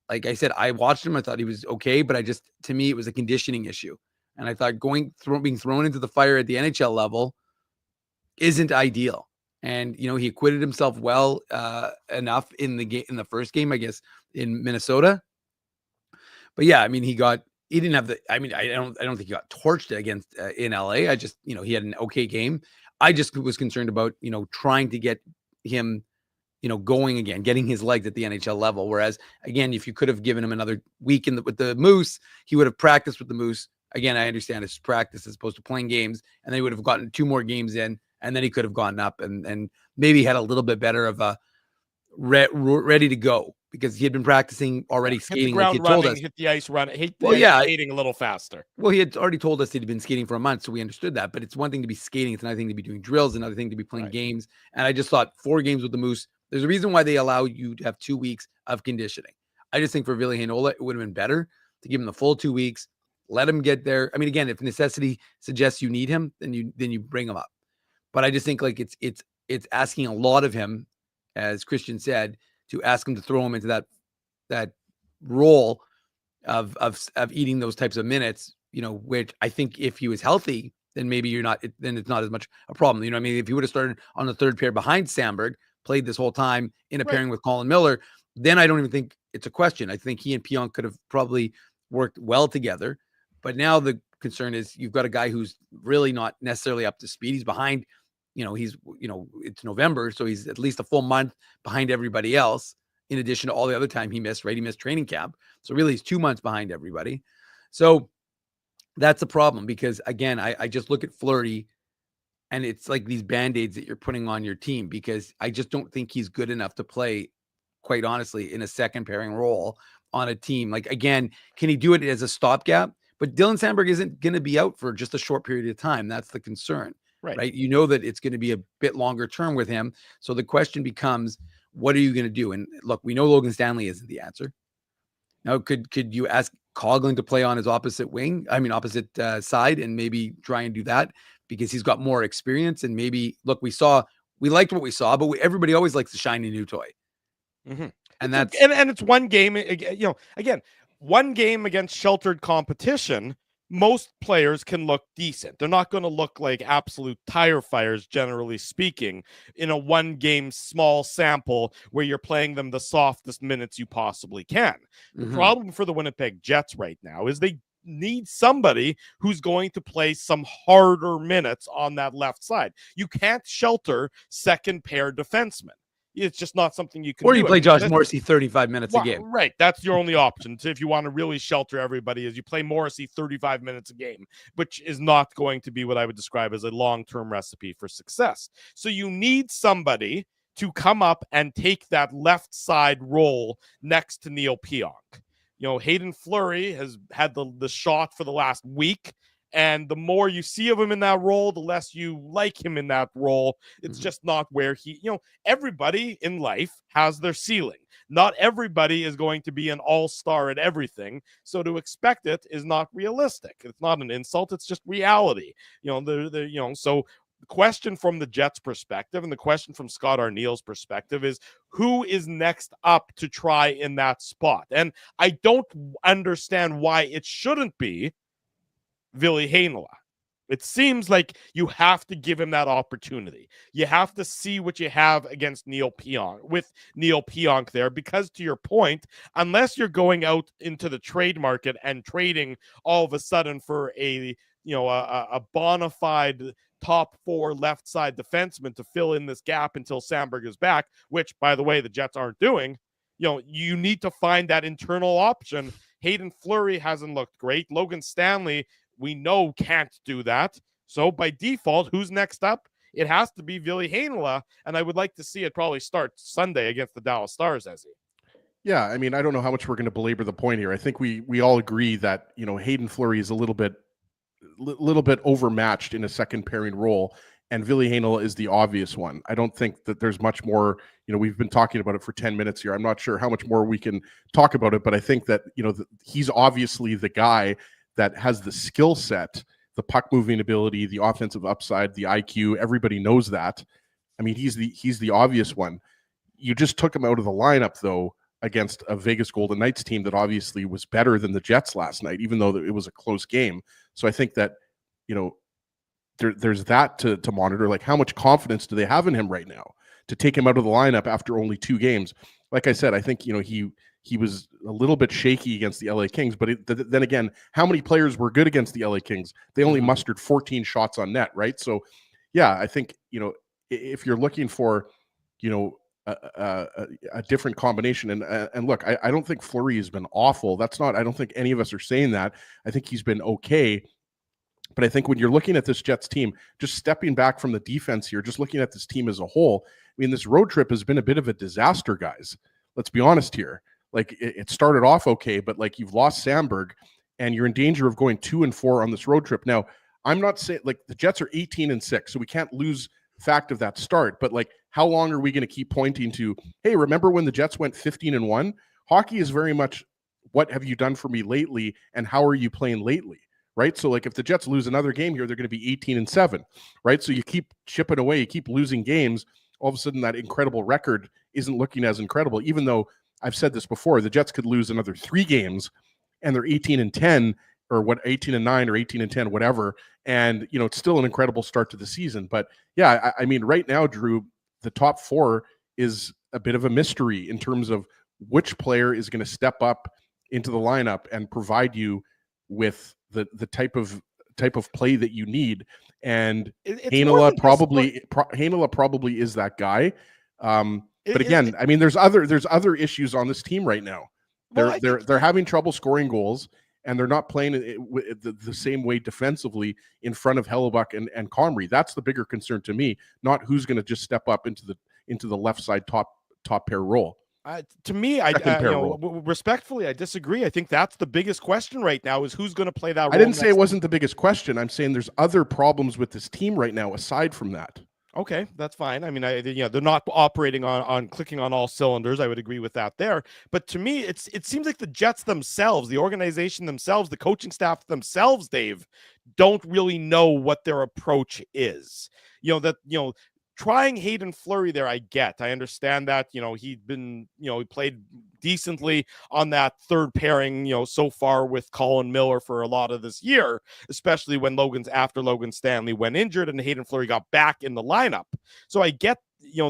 like I said, I watched him, I thought he was okay, but to me, it was a conditioning issue. And I thought being thrown into the fire at the NHL level isn't ideal. And, he acquitted himself well enough in the first game, I guess, in Minnesota. But yeah, I mean, he didn't have I don't think he got torched against in LA. I just, he had an okay game. I just was concerned about, trying to get him, going again, getting his legs at the NHL level. Whereas, again, if you could have given him another week with the Moose, he would have practiced with the Moose. Again, I understand it's practice as opposed to playing games, and they would have gotten 2 more games in, and then he could have gone up and maybe had a little bit better of a ready to go, because he had been practicing already skating. Hit the ground like he told running, us. hit the ice run. Skating a little faster. Well, he had already told us he'd been skating for a month, so we understood that. But it's one thing to be skating; it's another thing to be doing drills, another thing to be playing games. And I just thought 4 games with the Moose. There's a reason why they allow you to have 2 weeks of conditioning. I just think for Ville Heinola, it would have been better to give him the full 2 weeks, let him get there. I mean, again, if necessity suggests you need him, then you bring him up. But I just think like it's asking a lot of him, as Christian said, to ask him to throw him into that role of eating those types of minutes, which I think if he was healthy, then maybe then it's not as much a problem. I mean, if he would have started on the third pair behind Samberg, played this whole time in a pairing with Colin Miller, then I don't even think it's a question. I think he and Pionk could have probably worked well together. But now the concern is you've got a guy who's really not necessarily up to speed. He's behind, it's November, so he's at least a full month behind everybody else, in addition to all the other time he missed, right? He missed training camp. So really he's 2 months behind everybody. So that's a problem, because again, I just look at Fleury and it's like these Band-Aids that you're putting on your team, because I just don't think he's good enough to play, quite honestly, in a second pairing role on a team. Like, again, can he do it as a stopgap? But Dylan Samberg isn't going to be out for just a short period of time. That's the concern, right? That it's going to be a bit longer term with him. So the question becomes, what are you going to do? And look, we know Logan Stanley isn't the answer. Now, could you ask Coghlan to play on his opposite side and maybe try and do that, because he's got more experience? And maybe, look, we liked what we saw, but everybody always likes a shiny new toy. Mm-hmm. And and it's one game, again, one game against sheltered competition. most players can look decent. They're not going to look like absolute tire fires, generally speaking, in a one-game small sample where you're playing them the softest minutes you possibly can. The problem for the Winnipeg Jets right now is they need somebody who's going to play some harder minutes on that left side. You can't shelter second pair defensemen. It's just not something you can do. Or you play Josh Morrissey 35 minutes a game. Right. That's your only option. So if you want to really shelter everybody, is you play Morrissey 35 minutes a game, which is not going to be what I would describe as a long-term recipe for success. So you need somebody to come up and take that left side role next to Neil Pionk. Hayden Fleury has had the shot for the last week. And the more you see of him in that role, the less you like him in that role. It's just not where everybody in life has their ceiling. Not everybody is going to be an all-star at everything. So to expect it is not realistic. It's not an insult. It's just reality. So the question from the Jets' perspective and the question from Scott Arniel's perspective is who is next up to try in that spot? And I don't understand why it shouldn't be Ville Heinola. It seems like you have to give him that opportunity. You have to see what you have against Neil Pionk there, because to your point, unless you're going out into the trade market and trading all of a sudden for a bona fide top 4 left side defenseman to fill in this gap until Sandberg is back, which, by the way, the Jets aren't doing, you need to find that internal option. Hayden Fleury hasn't looked great. Logan Stanley, we know, can't do that. So by default, who's next up? It has to be Ville Heinola, and I would like to see it probably start Sunday against the Dallas Stars, Ezzy. Yeah, I mean, I don't know how much we're going to belabor the point here. I think we all agree that, Hayden Fleury is a little bit overmatched in a second pairing role, and Ville Heinola is the obvious one. I don't think that there's much more, we've been talking about it for 10 minutes here. I'm not sure how much more we can talk about it, but I think that, he's obviously the guy that has the skill set, the puck moving ability, the offensive upside, the IQ. Everybody knows that. I mean, he's the obvious one. You just took him out of the lineup, though, against a Vegas Golden Knights team that obviously was better than the Jets last night, even though it was a close game. So I think that, there's that to monitor. Like, how much confidence do they have in him right now to take him out of the lineup after only 2 games? Like I said, I think, he was a little bit shaky against the LA Kings, but then again, how many players were good against the LA Kings? They only mustered 14 shots on net, right? So, yeah, I think, if you're looking for, a different combination, and look, I don't think Fleury has been awful. I don't think any of us are saying that. I think he's been okay. But I think when you're looking at this Jets team, just stepping back from the defense here, just looking at this team as a whole, I mean, this road trip has been a bit of a disaster, guys. Let's be honest here. Like, it started off okay, but like, you've lost Sandberg and you're in danger of going 2-4 on this road trip. Now, I'm not saying, like, the Jets are 18-6, so we can't lose fact of that start, but like, how long are we going to keep pointing to, hey, remember when the Jets went 15-1? Hockey is very much, what have you done for me lately, and how are you playing lately, right? So like, if the Jets lose another game here, they're going to be 18-7, right? So you keep chipping away, you keep losing games. All of a sudden, that incredible record isn't looking as incredible, even though I've said this before, the Jets could lose another 3 games and they're 18-10 or 18-9 or 18-10, whatever. And, it's still an incredible start to the season. But yeah, I mean, right now, Drew, the top 4 is a bit of a mystery in terms of which player is going to step up into the lineup and provide you with the type of play that you need. And Heinola probably is that guy. But again, I mean, there's other issues on this team right now. They're having trouble scoring goals, and they're not playing the same way defensively in front of Hellebuck and Comrie. That's the bigger concern to me, not who's going to just step up into the left side top pair role. To me, respectfully, I disagree. I think that's the biggest question right now, is who's going to play that role. I didn't say it wasn't the biggest question. I'm saying there's other problems with this team right now aside from that. Okay, that's fine. I mean, they're not operating on clicking on all cylinders. I would agree with that there. But to me, it seems like the Jets themselves, the organization themselves, the coaching staff themselves, Dave, don't really know what their approach is. trying Hayden Fleury there, I get. I understand that, he'd been, he played decently on that third pairing, so far with Colin Miller for a lot of this year, especially when after Logan Stanley went injured and Hayden Fleury got back in the lineup. So I get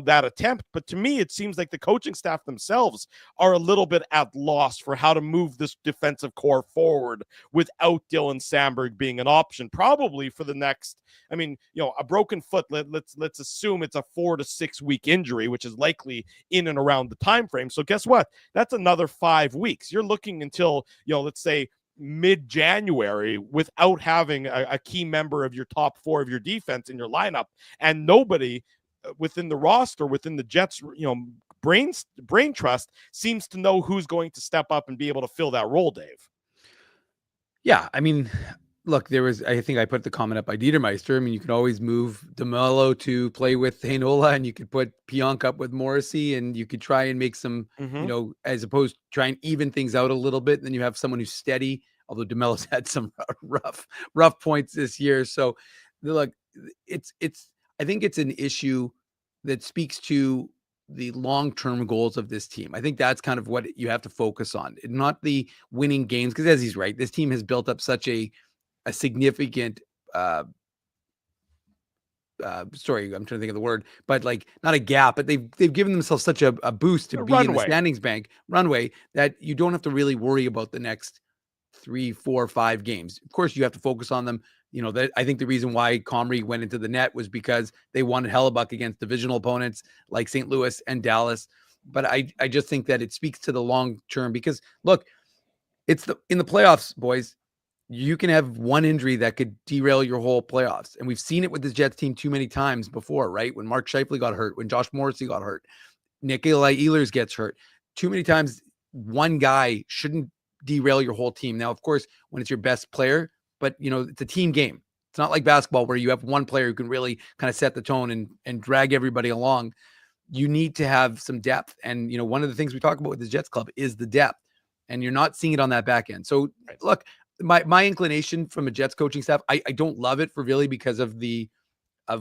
that attempt, but to me it seems like the coaching staff themselves are a little bit at loss for how to move this defensive core forward without Dylan Samberg being an option, probably for the next, a broken foot, let's assume it's a 4 to 6 week injury, which is likely in and around the time frame. So guess what, that's another 5 weeks. You're looking until let's say mid-January without having a key member of your top 4 of your defense in your lineup, and nobody within the roster, within the Jets, brain trust seems to know who's going to step up and be able to fill that role, Dave. Yeah, look, I think I put the comment up by Dietermeister. You can always move DeMello to play with Heinola, and you could put Pionk up with Morrissey, and you could try and make some, as opposed to try and even things out a little bit. And then you have someone who's steady, although DeMello's had some rough points this year. So look, I think it's an issue that speaks to the long-term goals of this team. I think that's kind of what you have to focus on, not the winning games. Because as he's right, this team has built up such a significant, sorry, I'm trying to think of the word, but like not a gap, but they've given themselves such a boost to be in the standings bank runway that you don't have to really worry about the next 3, 4, 5 games. Of course, you have to focus on them. I think the reason why Comrie went into the net was because they wanted Hellebuck against divisional opponents like St. Louis and Dallas. But I just think that it speaks to the long term, because look, in the playoffs, boys, you can have one injury that could derail your whole playoffs. And we've seen it with this Jets team too many times before, right? When Mark Scheifele got hurt, when Josh Morrissey got hurt, Nikolaj Ehlers gets hurt. Too many times, one guy shouldn't derail your whole team. Now, of course, when it's your best player, but it's a team game. It's not like basketball where you have one player who can really kind of set the tone and drag everybody along. You need to have some depth. And, one of the things we talk about with the Jets club is the depth, and you're not seeing it on that back end. So look, my inclination from a Jets coaching staff, I don't love it for Ville because of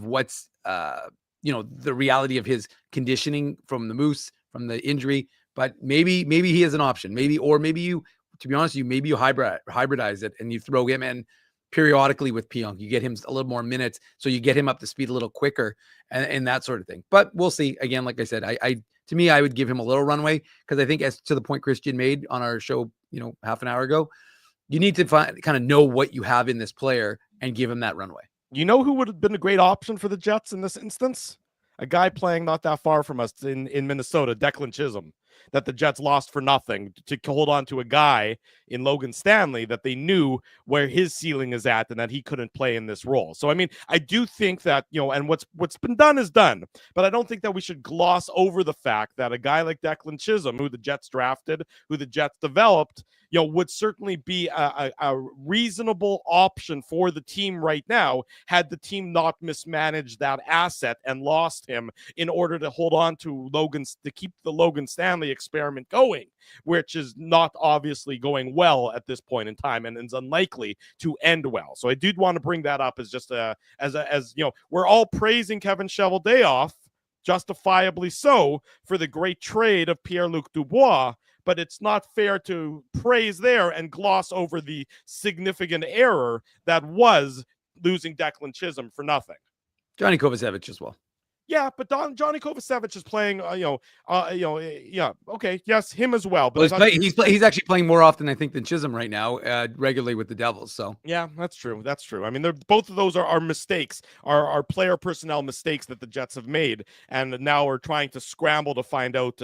what's, the reality of his conditioning from the Moose, from the injury, but maybe he is an option. Maybe you, to be honest with you, maybe you hybridize it and you throw him in periodically with Pionk. You get him a little more minutes, so you get him up to speed a little quicker and that sort of thing. But we'll see. Again, like I said, to me, I would give him a little runway, because I think, as to the point Christian made on our show, half an hour ago, you need to kind of know what you have in this player and give him that runway. You know who would have been a great option for the Jets in this instance? A guy playing not that far from us in Minnesota, Declan Chisholm, that the Jets lost for nothing to hold on to a guy in Logan Stanley that they knew where his ceiling is at and that he couldn't play in this role. So, I do think that, and what's been done is done, but I don't think that we should gloss over the fact that a guy like Declan Chisholm, who the Jets drafted, who the Jets developed, would certainly be a reasonable option for the team right now, had the team not mismanaged that asset and lost him in order to hold on to to keep the Logan Stanley experiment going, which is not obviously going well at this point in time and is unlikely to end well. So I did want to bring that up as just we're all praising Kevin Cheveldayoff, justifiably so, for the great trade of Pierre-Luc Dubois, but it's not fair to praise there and gloss over the significant error that was losing Declan Chisholm for nothing. Johnny Kovacevic as well. Yeah, but Johnny Kovacevic is playing, okay, yes, him as well. But he's actually playing more often, I think, than Chisholm right now, regularly with the Devils. So yeah, that's true. They're both of those are mistakes, are player personnel mistakes that the Jets have made, and now we're trying to scramble to find out,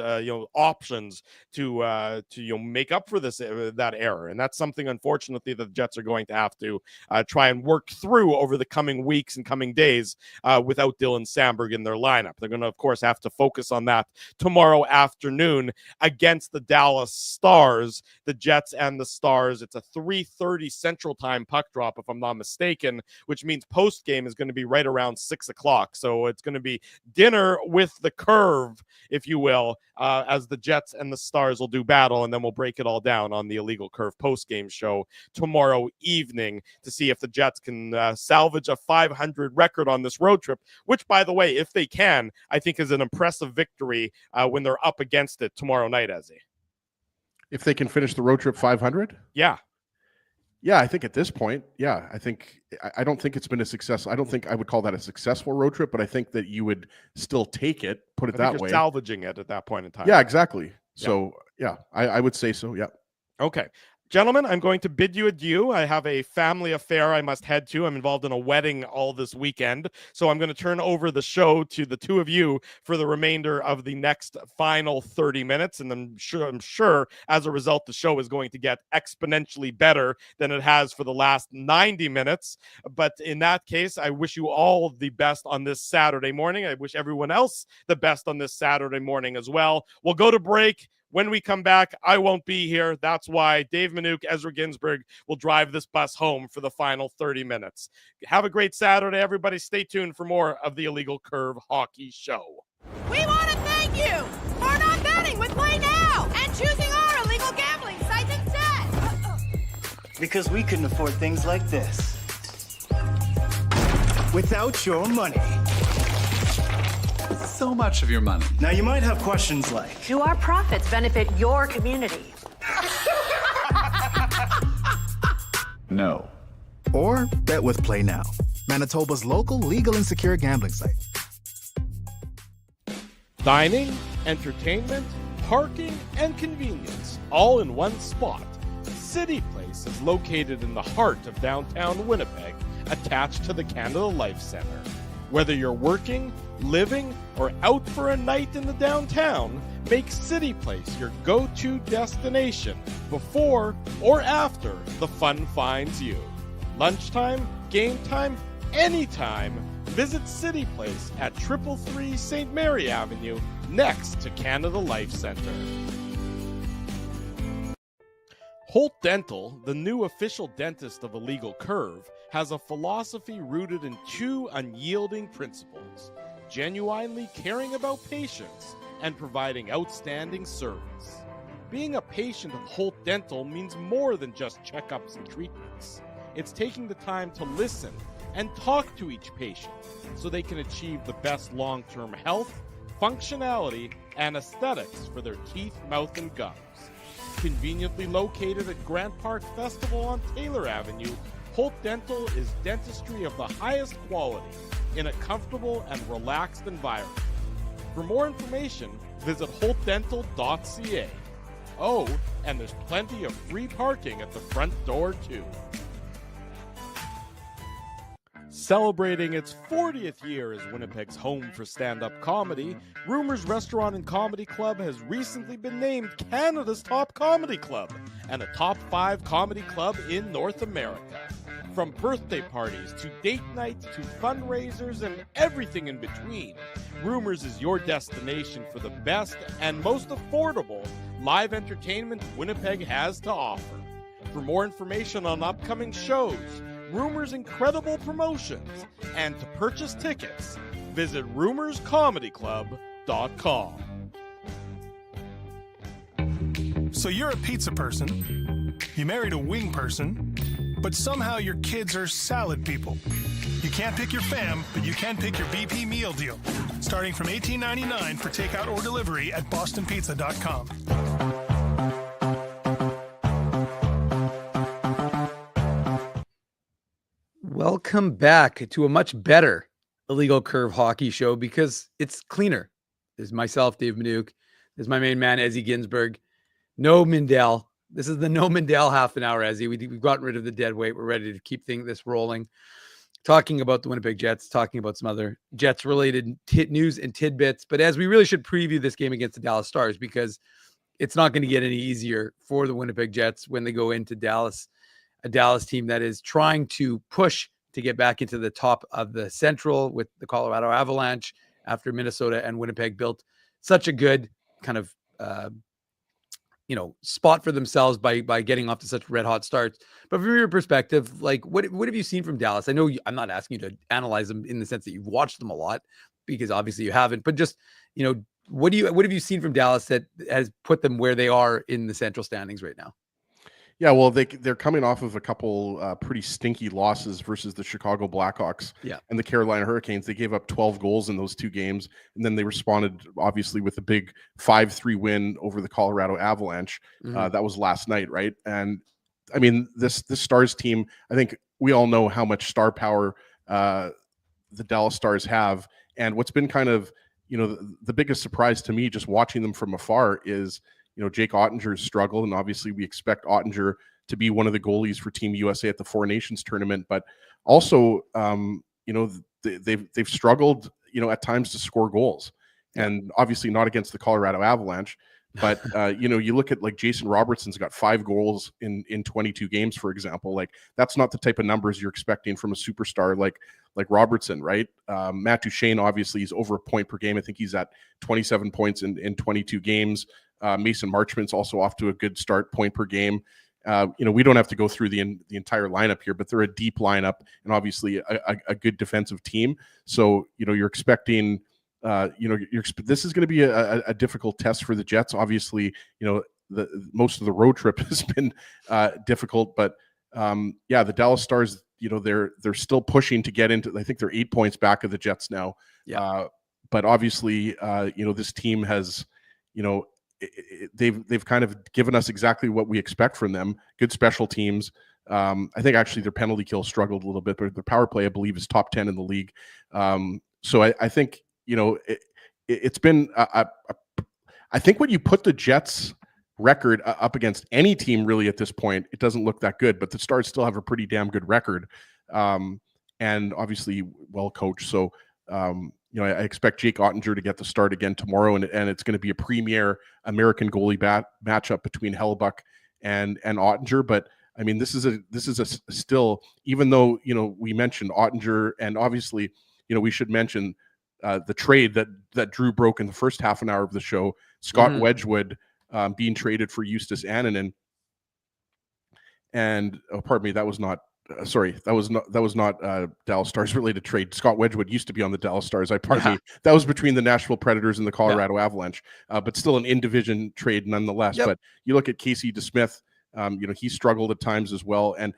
options to make up for that error, and that's something, unfortunately, that the Jets are going to have to try and work through over the coming weeks and coming days without Dylan Samberg in their lineup. They're going to, of course, have to focus on that tomorrow afternoon against the Dallas Stars. The Jets and the Stars, it's a 3:30 Central Time puck drop, if I'm not mistaken, which means post game is going to be right around 6 o'clock. So it's going to be dinner with the curve, if you will, as the Jets and the Stars will do battle, and then we'll break it all down on the Illegal Curve post game show tomorrow evening to see if the Jets can salvage a 500 record on this road trip, which, by the way, if they they can, I think is an impressive victory when they're up against it tomorrow night, Ezzy. If they can finish the road trip 500? Yeah. Yeah, I think at this point, yeah, I don't think it's been a success. I don't think I would call that a successful road trip, but I think that you would still take it, put it that way. Salvaging it at that point in time. Yeah, exactly. So, yeah, I would say so, yeah. Okay. Gentlemen, I'm going to bid you adieu. I have a family affair I must head to. I'm involved in a wedding all this weekend. So I'm going to turn over the show to the two of you for the remainder of the next final 30 minutes. And I'm sure as a result, the show is going to get exponentially better than it has for the last 90 minutes. But in that case, I wish you all the best on this Saturday morning. I wish everyone else the best on this Saturday morning as well. We'll go to break. When we come back, I won't be here. That's why Dave Minuk, Ezra Ginsburg will drive this bus home for the final 30 minutes. Have a great Saturday, everybody. Stay tuned for more of the Illegal Curve Hockey Show. We want to thank you for not betting with Play Now and choosing our illegal gambling sites instead. Because we couldn't afford things like this without your money. So much of your money. Now, you might have questions like, Do our profits benefit your community? No. Or bet with Play Now, Manitoba's local legal and secure gambling site. Dining, entertainment, parking, and convenience, all in one spot. City Place is located in the heart of downtown Winnipeg, attached to the Canada Life Centre. Whether you're working, living, or out for a night in the downtown, make City Place your go-to destination before or after the fun finds you. Lunchtime, game time, anytime, visit City Place at 333 St. Mary Avenue, next to Canada Life Centre. Holt Dental, the new official dentist of Illegal Curve, has a philosophy rooted in two unyielding principles: genuinely caring about patients and providing outstanding service. Being a patient of Holt Dental means more than just checkups and treatments. It's taking the time to listen and talk to each patient so they can achieve the best long-term health, functionality, and aesthetics for their teeth, mouth, and gums. Conveniently located at Grant Park Festival on Taylor Avenue, Holt Dental is dentistry of the highest quality in a comfortable and relaxed environment. For more information, visit holtdental.ca. Oh, and there's plenty of free parking at the front door, too. Celebrating its 40th year as Winnipeg's home for stand-up comedy, Rumors Restaurant and Comedy Club has recently been named Canada's top comedy club and a top 5 comedy club in North America. From birthday parties to date nights to fundraisers and everything in between, Rumors is your destination for the best and most affordable live entertainment Winnipeg has to offer. For more information on upcoming shows, Rumors' incredible promotions, and to purchase tickets, visit rumorscomedyclub.com. So you're a pizza person, you married a wing person, but somehow your kids are salad people. You can't pick your fam, but you can pick your BP meal deal, starting from $18.99 for takeout or delivery at bostonpizza.com. Welcome back to a much better Illegal Curve Hockey Show because it's cleaner. There's myself, Dave Minuk. There's my main man, Ezzy Ginsburg. No Mindell. This is the no Mindell half an hour, Ezzy. We've gotten rid of the dead weight. We're ready to keep this rolling. Talking about the Winnipeg Jets, talking about some other Jets-related news and tidbits. But as we really should preview this game against the Dallas Stars because it's not going to get any easier for the Winnipeg Jets when they go into Dallas, a Dallas team that is trying to push to get back into the top of the Central with the Colorado Avalanche after Minnesota and Winnipeg built such a good kind of, spot for themselves by getting off to such red hot starts. But from your perspective, like what have you seen from Dallas? I know I'm not asking you to analyze them in the sense that you've watched them a lot because obviously you haven't, but just, what have you seen from Dallas that has put them where they are in the Central standings right now? Yeah, well, they're coming off of a couple pretty stinky losses versus the Chicago Blackhawks and the Carolina Hurricanes. They gave up 12 goals in those two games, and then they responded obviously with a big 5-3 win over the Colorado Avalanche. That was last night, right? And I mean, this Stars team, I think we all know how much star power the Dallas Stars have, and what's been kind of the biggest surprise to me just watching them from afar is Jake Ottinger's struggle, and obviously we expect Ottinger to be one of the goalies for Team USA at the Four Nations tournament, but also they've struggled at times to score goals, and obviously not against the Colorado Avalanche, but you look at like Jason Robertson's got 5 goals in 22 games, for example. Like that's not the type of numbers you're expecting from a superstar like Robertson, right? Matt Duchene obviously is over a point per game. I think he's at 27 points in 22 games. Mason Marchment's also off to a good start, point per game. We don't have to go through the entire lineup here, but they're a deep lineup and obviously a good defensive team. So you're expecting this is going to be a difficult test for the Jets. Obviously, most of the road trip has been difficult, but the Dallas Stars, they're still pushing to get into. I think they're 8 points back of the Jets now. But obviously, this team has, they've kind of given us exactly what we expect from them. Good special teams. I think actually their penalty kill struggled a little bit, but their power play, I believe, is top 10 in the league. So I think it's been. I think when you put the Jets record up against any team really at this point, it doesn't look that good. But the Stars still have a pretty damn good record, and obviously well coached. So I expect Jake Ottinger to get the start again tomorrow, and it's going to be a premier American goalie matchup between Hellebuyck and Ottinger. But I mean, this is a still, even though we mentioned Ottinger, and obviously we should mention the trade that Drew broke in the first half an hour of the show. Scott Wedgwood being traded for Justus Annunen, and pardon me, that was not. That was not Dallas Stars related trade. Scott Wedgwood used to be on the Dallas Stars. Pardon me. That was between the Nashville Predators and the Colorado Avalanche, but still an in-division trade nonetheless. But you look at Casey DeSmith, he struggled at times as well, and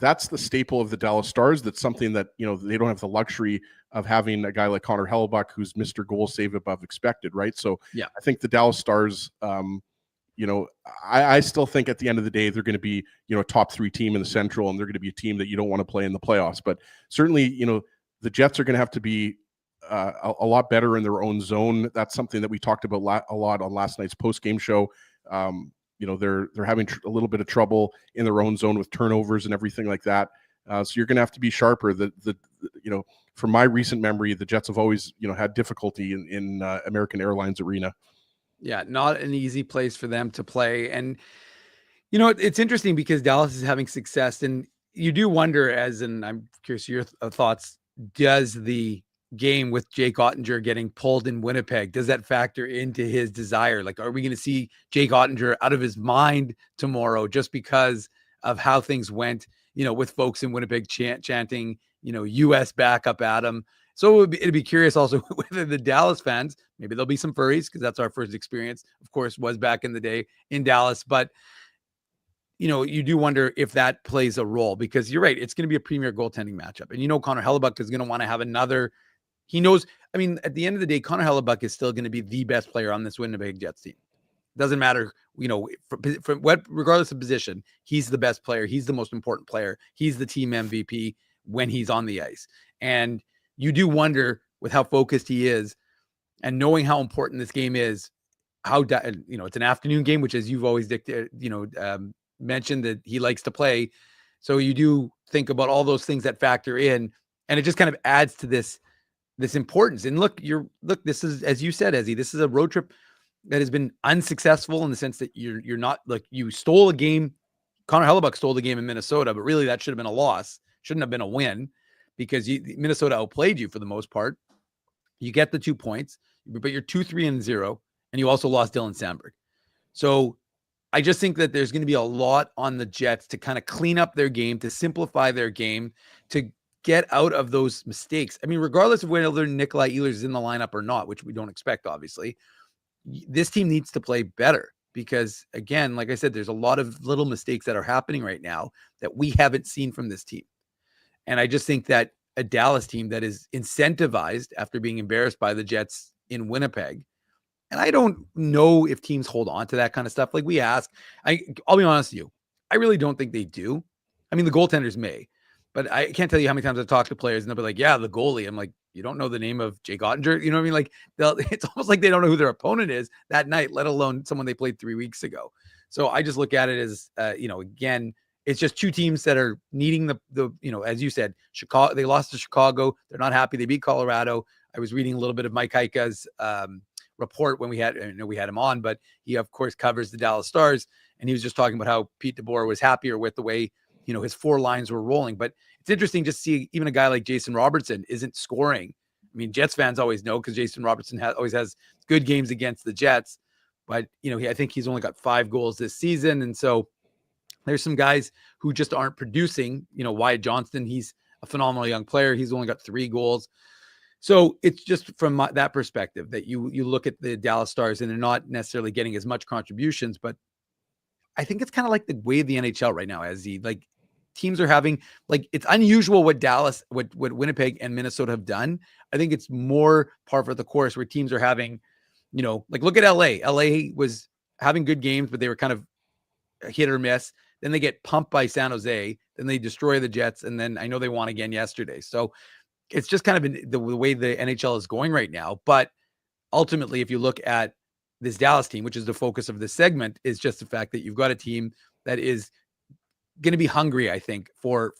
that's the staple of the Dallas Stars. That's something that they don't have the luxury of having a guy like Connor Hellebuyck, who's Mr. Goal Save Above Expected, right? So I think the Dallas Stars. I still think at the end of the day, they're going to be, a top 3 team in the Central, and they're going to be a team that you don't want to play in the playoffs. But certainly, the Jets are going to have to be a lot better in their own zone. That's something that we talked about a lot on last night's post-game show. They're having a little bit of trouble in their own zone with turnovers and everything like that. So you're going to have to be sharper. From my recent memory, the Jets have always, had difficulty in American Airlines Arena. Yeah, not an easy place for them to play. And, it's interesting because Dallas is having success. And you do wonder, and I'm curious your thoughts, does the game with Jake Ottinger getting pulled in Winnipeg, does that factor into his desire? Like, are we going to see Jake Ottinger out of his mind tomorrow just because of how things went, with folks in Winnipeg chanting, U.S. backup at him? So it'd be curious also whether the Dallas fans, maybe there'll be some furries because that's our first experience, of course, was back in the day in Dallas. But, you do wonder if that plays a role because you're right. It's going to be a premier goaltending matchup. And, Connor Hellebuyck is going to want to have another. He knows. I mean, at the end of the day, Connor Hellebuyck is still going to be the best player on this Winnipeg Jets team. Doesn't matter, from what, regardless of position, he's the best player. He's the most important player. He's the team MVP when he's on the ice. And you do wonder with how focused he is and knowing how important this game is, it's an afternoon game, which as you've always mentioned that he likes to play. So you do think about all those things that factor in, and it just kind of adds to this importance. And look, this is, as you said, Ezzy, this is a road trip that has been unsuccessful in the sense that you're not, like, you stole a game. Connor Hellebuyck stole the game in Minnesota, but really that should have been a loss. Shouldn't have been a win. Because Minnesota outplayed you for the most part. You get the 2 points, but you're 2-3-0, and you also lost Dylan Sandberg. So I just think that there's going to be a lot on the Jets to kind of clean up their game, to simplify their game, to get out of those mistakes. I mean, regardless of whether Nikolaj Ehlers is in the lineup or not, which we don't expect, obviously, this team needs to play better because, again, like I said, there's a lot of little mistakes that are happening right now that we haven't seen from this team. And I just think that a Dallas team that is incentivized after being embarrassed by the Jets in Winnipeg, and I don't know if teams hold on to that kind of stuff. Like we ask, I'll be honest with you, I really don't think they do. I mean, the goaltenders may, but I can't tell you how many times I've talked to players and they'll be like, yeah, the goalie. I'm like, you don't know the name of Jake Ottinger? You know what I mean? Like, it's almost like they don't know who their opponent is that night, let alone someone they played 3 weeks ago. So I just look at it as, again, it's just two teams that are needing the as you said, Chicago, they lost to Chicago. They're not happy. They beat Colorado. I was reading a little bit of Mike Heika's report when we had him on, but he of course covers the Dallas Stars. And he was just talking about how Pete DeBoer was happier with the way, his 4 lines were rolling. But it's interesting to see even a guy like Jason Robertson isn't scoring. I mean, Jets fans always know because Jason Robertson always has good games against the Jets. But, I think he's only got 5 goals this season. And so there's some guys who just aren't producing. Wyatt Johnston, he's a phenomenal young player. He's only got 3 goals. So it's just from that perspective that you look at the Dallas Stars and they're not necessarily getting as much contributions. But I think it's kind of like the way of the NHL right now, as teams are having, it's unusual what Dallas, what Winnipeg and Minnesota have done. I think it's more par for the course where teams are having, look at LA. LA was having good games, but they were kind of hit or miss. Then they get pumped by San Jose. Then they destroy the Jets. And then I know they won again yesterday. So it's just kind of been the way the NHL is going right now. But ultimately, if you look at this Dallas team, which is the focus of this segment, is just the fact that you've got a team that is going to be hungry, I think, for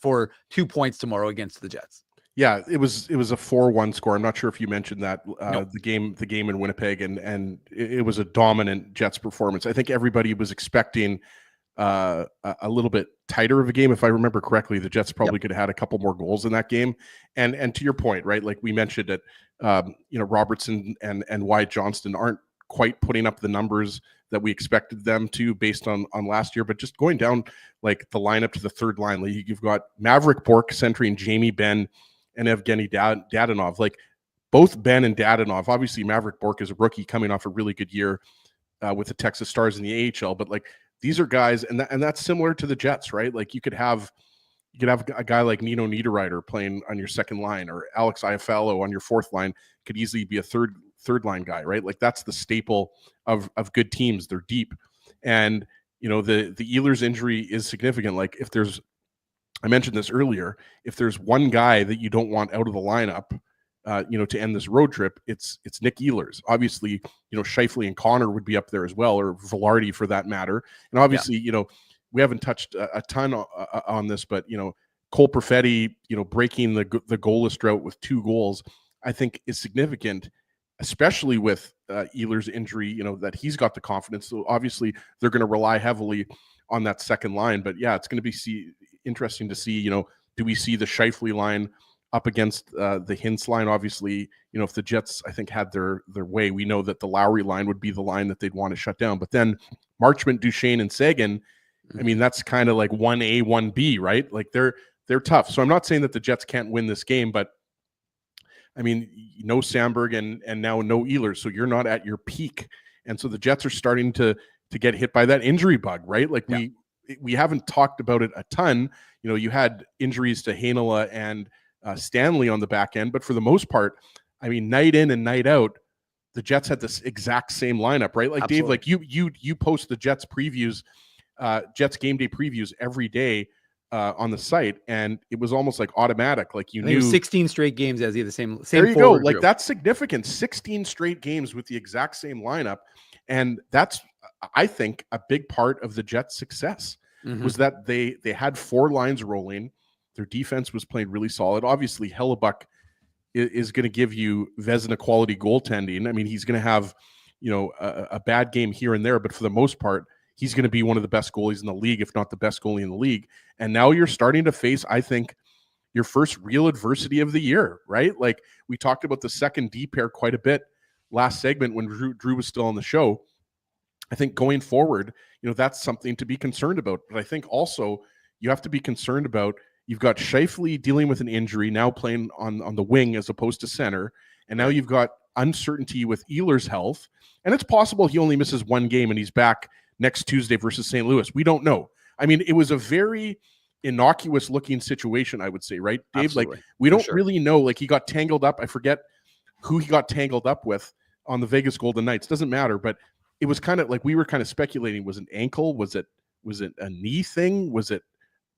2 points tomorrow against the Jets. Yeah, it was a 4-1 score. I'm not sure if you mentioned that Nope. the game in Winnipeg, and it was a dominant Jets performance. I think everybody was expecting a little bit tighter of a game. If I remember correctly, the Jets probably could have had a couple more goals in that game. And to your point, right? Like we mentioned it, Robertson and Wyatt Johnston aren't quite putting up the numbers that we expected them to based on last year, but just going down like the lineup to the third line, like you've got Maverick Bourque centering Jamie Benn and Evgeny Dadonov. Like both Ben and Dadonov, obviously Maverick Bourque is a rookie coming off a really good year with the Texas Stars in the AHL, but like these are guys, and that's similar to the Jets, right? Like you could have a guy like Nino Niederreiter playing on your second line, or Alex Iafallo on your fourth line could easily be a third line guy, right? Like that's the staple of good teams. They're deep. And, the Ehlers injury is significant. Like I mentioned this earlier, if there's one guy that you don't want out of the lineup, to end this road trip, it's Nick Ehlers. Obviously, Scheifele and Connor would be up there as well, or Velarde for that matter. And obviously, we haven't touched a ton on this, but, Cole Perfetti, breaking the goalless drought with 2 goals, I think is significant, especially with Ehlers' injury, that he's got the confidence. So obviously they're going to rely heavily on that second line. But yeah, it's going to be interesting to see, do we see the Scheifele line up against the Hintz line? Obviously, if the Jets, I think, had their way, we know that the Lowry line would be the line that they'd want to shut down. But then Marchment, Duchesne, and Sagan, I mean, that's kind of like 1A, 1B, right? Like they're tough. So I'm not saying that the Jets can't win this game, but I mean, no Sandberg and now no Ehlers, so you're not at your peak. And so the Jets are starting to get hit by that injury bug, right? Like we haven't talked about it a ton. You had injuries to Heinola and Stanley on the back end, but for the most part, I mean, night in and night out, the Jets had this exact same lineup, right? Like Absolutely. Dave, like you post the Jets previews, Jets game day previews every day on the site, and it was almost like automatic. Like you knew 16 straight games as the same. There you go. Like that's significant. 16 straight games with the exact same lineup, and that's, I think, a big part of the Jets' success was that they had 4 lines rolling. Their defense was playing really solid. Obviously, Hellebuck is going to give you Vezina quality goaltending. I mean, he's going to have a bad game here and there, but for the most part, he's going to be one of the best goalies in the league, if not the best goalie in the league. And now you're starting to face, I think, your first real adversity of the year, right? Like we talked about the second D pair quite a bit last segment when Drew was still on the show. I think going forward, that's something to be concerned about. But I think also you have to be concerned about, you've got Scheifele dealing with an injury, now playing on the wing as opposed to center. And now you've got uncertainty with Ehlers' health. And it's possible he only misses 1 game and he's back next Tuesday versus St. Louis? We don't know. I mean, it was a very innocuous looking situation, I would say, right, Dave? Absolutely. Like, we don't sure. really know. Like, he got tangled up. I forget who he got tangled up with on the Vegas Golden Knights. Doesn't matter, but it was kind of like we were kind of speculating. Was it an ankle? Was it a knee thing? Was it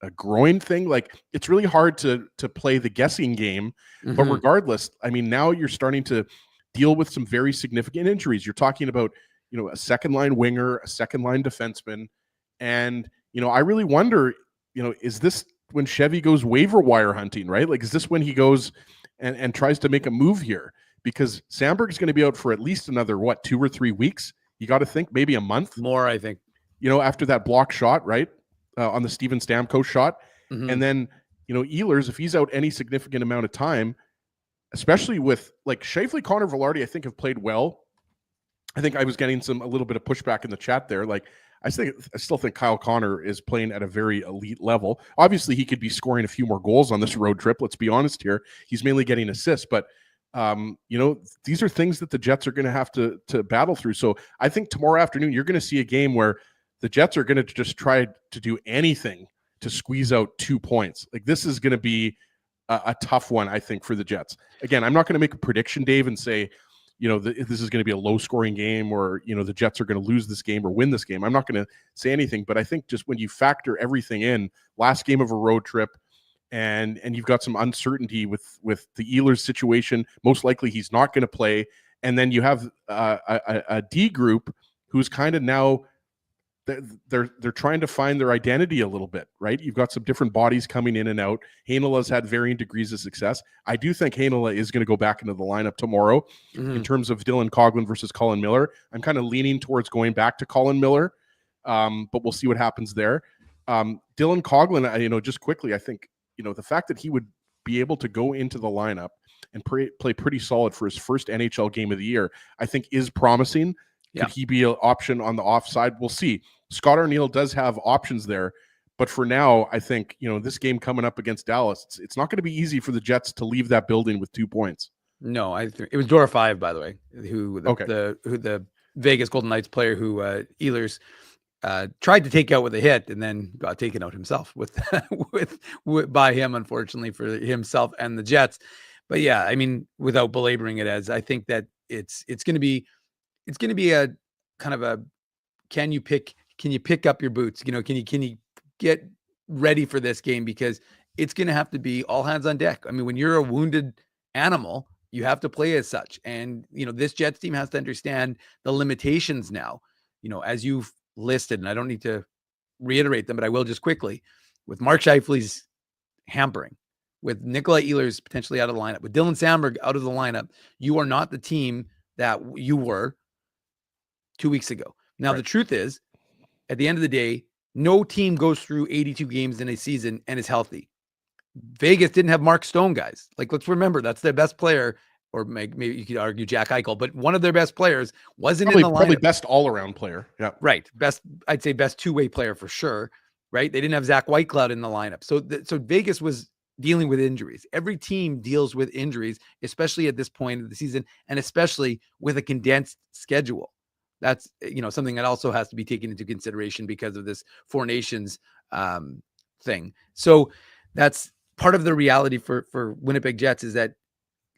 a groin thing? Like, it's really hard to play the guessing game. But regardless, I mean, now you're starting to deal with some very significant injuries. You're talking about, a second line winger, a second line defenseman. And, I really wonder, is this when Chevy goes waiver wire hunting, right? Like, is this when he goes and tries to make a move here? Because Sandberg's going to be out for at least another, 2 or 3 weeks? You got to think maybe a month. More, I think. After that block shot, right? On the Steven Stamkos shot. And then, Ehlers, if he's out any significant amount of time, especially with like Scheifele, Connor, Velarde, I think have played well. I think I was getting a little bit of pushback in the chat there. Like, I still think Kyle Connor is playing at a very elite level. Obviously, he could be scoring a few more goals on this road trip. Let's be honest here. He's mainly getting assists, but these are things that the Jets are going to have to battle through. So I think tomorrow afternoon, you're going to see a game where the Jets are going to just try to do anything to squeeze out 2 points. Like, this is going to be a tough one, I think, for the Jets. Again, I'm not going to make a prediction, Dave, and say, this is going to be a low-scoring game, or, the Jets are going to lose this game or win this game. I'm not going to say anything, but I think just when you factor everything in, last game of a road trip, and you've got some uncertainty with the Ehlers situation, most likely he's not going to play, and then you have a D group who's kind of now they're trying to find their identity a little bit, right? You've got some different bodies coming in and out. Heinola has had varying degrees of success. I do think Heinola is going to go back into the lineup tomorrow. In terms of Dylan Coghlan versus Colin Miller, I'm kind of leaning towards going back to Colin Miller, but we'll see what happens there. Dylan Coghlan, just quickly, I think, the fact that he would be able to go into the lineup and play pretty solid for his first NHL game of the year, I think is promising. Yeah. Could he be an option on the offside? We'll see. Scott Arniel does have options there, but for now, I think, this game coming up against Dallas, it's not going to be easy for the Jets to leave that building with 2 points. No, it was Dora 5, by the way, who the Vegas Golden Knights player who Ehlers tried to take out with a hit and then got taken out himself by him, unfortunately for himself and the Jets. But yeah, I mean, without belaboring it, as I think that it's going to be a kind of a, can you pick up your boots? Can you get ready for this game? Because it's going to have to be all hands on deck. I mean, when you're a wounded animal, you have to play as such. And, this Jets team has to understand the limitations now, as you've listed, and I don't need to reiterate them, but I will just quickly, with Mark Scheifele's hampering, with Nikolaj Ehlers potentially out of the lineup, with Dylan Sandberg out of the lineup, you are not the team that you were 2 weeks ago. Now, The truth is, at the end of the day, no team goes through 82 games in a season and is healthy. Vegas didn't have Mark Stone, guys. Like, let's remember, that's their best player, or maybe you could argue Jack Eichel, but one of their best players wasn't in the lineup. Probably best all-around player. Yeah. Right. I'd say best two-way player for sure. Right. They didn't have Zach Whitecloud in the lineup. So Vegas was dealing with injuries. Every team deals with injuries, especially at this point of the season, and especially with a condensed schedule. That's, something that also has to be taken into consideration because of this Four Nations thing. So that's part of the reality for Winnipeg Jets, is that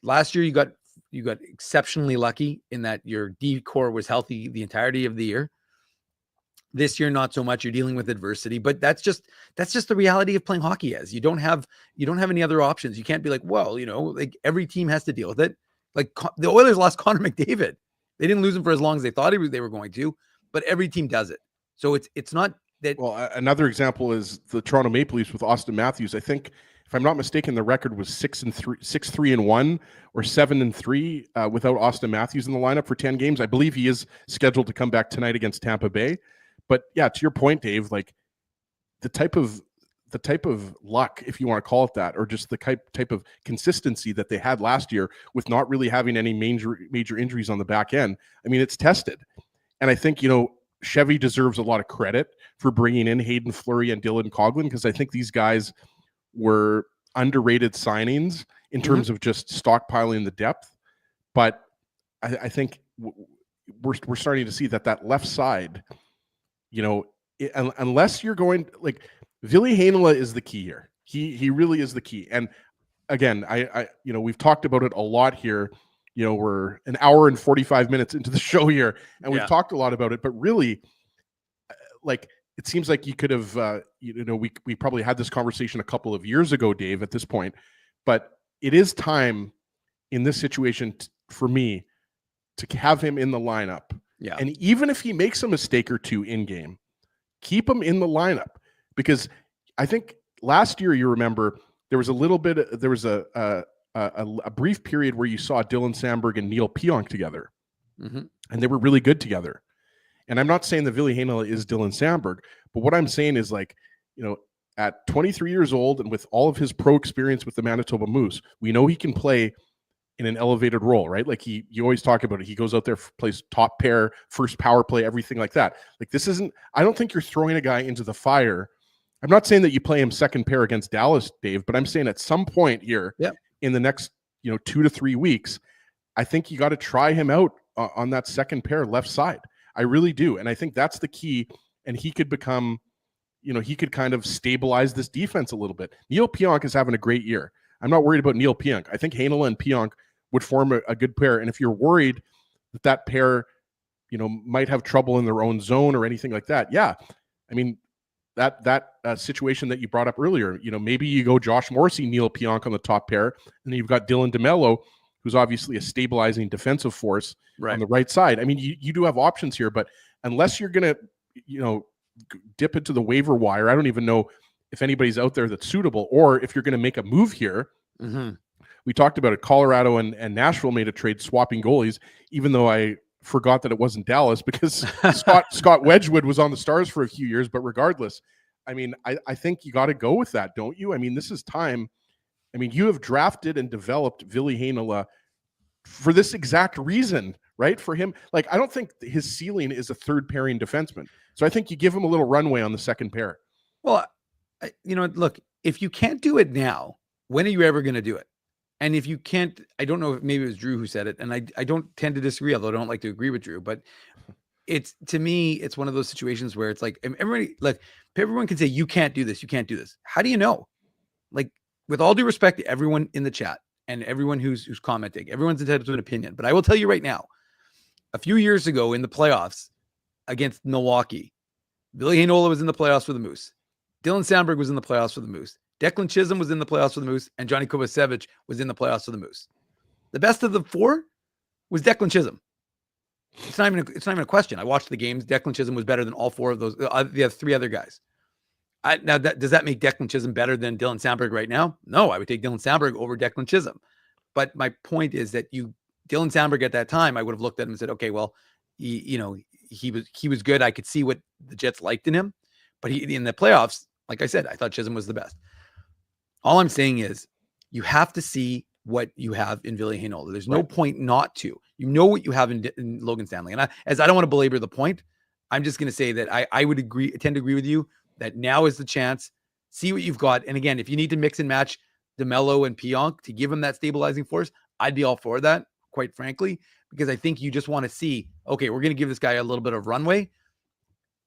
last year you got exceptionally lucky in that your D core was healthy the entirety of the year. This year, not so much. You're dealing with adversity, but that's just the reality of playing hockey. As you don't have any other options. You can't be like, well, like every team has to deal with it. Like the Oilers lost Connor McDavid. They didn't lose him for as long as they thought they were going to, but every team does it. So it's not that. Well, another example is the Toronto Maple Leafs with Auston Matthews. I think, if I'm not mistaken, the record was 6-3-1 or 7-3 without Auston Matthews in the lineup for 10 games. I believe he is scheduled to come back tonight against Tampa Bay. But yeah, to your point, Dave, like the type of luck, if you want to call it that, or just the type of consistency that they had last year with not really having any major injuries on the back end. I mean, it's tested. And I think, Chevy deserves a lot of credit for bringing in Hayden Fleury and Dylan Coghlan, because I think these guys were underrated signings in terms of just stockpiling the depth. But I think we're starting to see that left side unless you're going like Ville Heinola is the key here. He really is the key. And again, I we've talked about it a lot here. We're an hour and 45 minutes into the show here, and we've talked a lot about it. But really, like, it seems like you could have, we probably had this conversation a couple of years ago, Dave, at this point. But it is time in this situation for me to have him in the lineup. Yeah. And even if he makes a mistake or two in game, keep him in the lineup, because I think last year, you remember, there was a brief period where you saw Dylan Sandberg and Neil Pionk together, and they were really good together. And I'm not saying that Ville Heinola is Dylan Sandberg, but what I'm saying is, like, at 23 years old and with all of his pro experience with the Manitoba Moose, we know he can play in an elevated role, right? Like you always talk about it. He goes out there, plays top pair, first power play, everything like that. Like, I don't think you're throwing a guy into the fire. I'm not saying that you play him second pair against Dallas, Dave, but I'm saying at some point here in the next, 2 to 3 weeks, I think you got to try him out on that second pair left side. I really do. And I think that's the key. And he could become, he could kind of stabilize this defense a little bit. Neil Pionk is having a great year. I'm not worried about Neil Pionk. I think Heinola and Pionk would form a good pair. And if you're worried that pair, might have trouble in their own zone or anything like that, I mean, that situation that you brought up earlier, maybe you go Josh Morrissey, Neil Pionk on the top pair, and then you've got Dylan DeMello, who's obviously a stabilizing defensive force on the right side. I mean, you do have options here, but unless you're going to, dip into the waiver wire, I don't even know if anybody's out there that's suitable, or if you're going to make a move here. We talked about it. Colorado and Nashville made a trade swapping goalies, even though I forgot that it wasn't Dallas, because Scott Wedgwood was on the Stars for a few years. But regardless, I mean, I think you got to go with that, don't you? I mean, this is time. I mean, you have drafted and developed Ville Heinola for this exact reason, right? For him, like, I don't think his ceiling is a third pairing defenseman. So I think you give him a little runway on the second pair. Well, look, if you can't do it now, when are you ever going to do it? And if you can't, I don't know if maybe it was Drew who said it, and I don't tend to disagree, although I don't like to agree with Drew, but to me, it's one of those situations where it's like, everyone can say, you can't do this, you can't do this. How do you know? Like, with all due respect to everyone in the chat and everyone who's commenting, everyone's entitled to an opinion. But I will tell you right now, a few years ago in the playoffs against Milwaukee, Ville Heinola was in the playoffs for the Moose. Dylan Sandberg was in the playoffs for the Moose. Declan Chisholm was in the playoffs for the Moose, and Johnny Kovacevic was in the playoffs for the Moose. The best of the four was Declan Chisholm. It's not even a question. I watched the games. Declan Chisholm was better than all four of those. The three other guys. Does that make Declan Chisholm better than Dylan Sandberg right now? No, I would take Dylan Sandberg over Declan Chisholm. But my point is that Dylan Sandberg at that time, I would have looked at him and said, okay, well, he was good. I could see what the Jets liked in him, but in the playoffs, like I said, I thought Chisholm was the best. All I'm saying is you have to see what you have in Ville Heinola. There's no point not to. You know what you have in Logan Stanley. And I don't want to belabor the point. I'm just going to say that I would tend to agree with you that now is the chance. See what you've got. And again, if you need to mix and match DeMello and Pionk to give him that stabilizing force, I'd be all for that, quite frankly, because I think you just want to see, okay, we're going to give this guy a little bit of runway.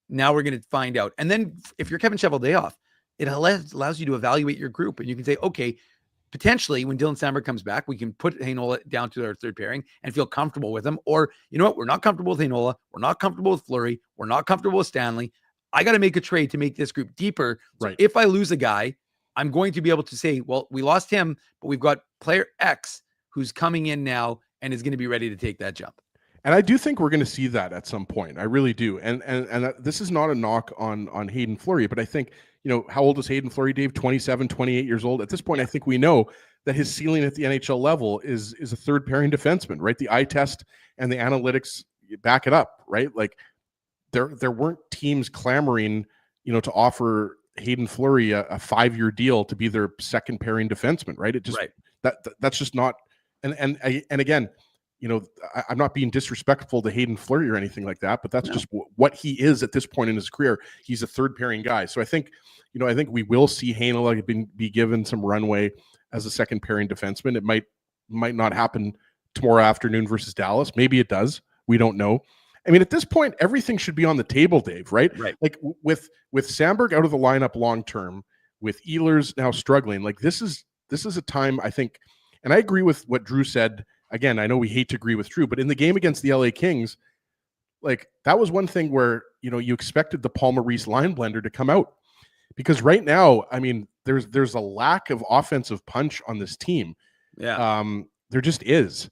Now we're going to find out. And then if you're Kevin Cheveldayoff, it allows you to evaluate your group, and you can say, okay, potentially when Dylan Sandberg comes back, we can put Heinola down to our third pairing and feel comfortable with him. Or, you know what? We're not comfortable with Heinola. We're not comfortable with Fleury. We're not comfortable with Stanley. I got to make a trade to make this group deeper. So if I lose a guy, I'm going to be able to say, well, we lost him, but we've got player X who's coming in now and is going to be ready to take that jump. And I do think we're going to see that at some point. I really do. And this is not a knock on Hayden Fleury, but I think, how old is Hayden Fleury, Dave? 27, 28 years old. At this point, I think we know that his ceiling at the NHL level is a third pairing defenseman, right? The eye test and the analytics back it up, right? Like there weren't teams clamoring, to offer Hayden Fleury a 5-year deal to be their second pairing defenseman, right? It just that's just not. And again, I'm not being disrespectful to Hayden Fleury or anything like that, but that's just what he is at this point in his career. He's a third pairing guy. So I think we will see Heinola be given some runway as a second pairing defenseman. It might not happen tomorrow afternoon versus Dallas. Maybe it does. We don't know. I mean, at this point, everything should be on the table, Dave, right? Right. Like with Sandberg out of the lineup long term, with Ehlers now struggling, like this is a time, I think, and I agree with what Drew said. Again, I know we hate to agree with Drew, but in the game against the LA Kings, like that was one thing where, you know, you expected the Paul Maurice line blender to come out, because right now, I mean, there's a lack of offensive punch on this team. Yeah. There just is.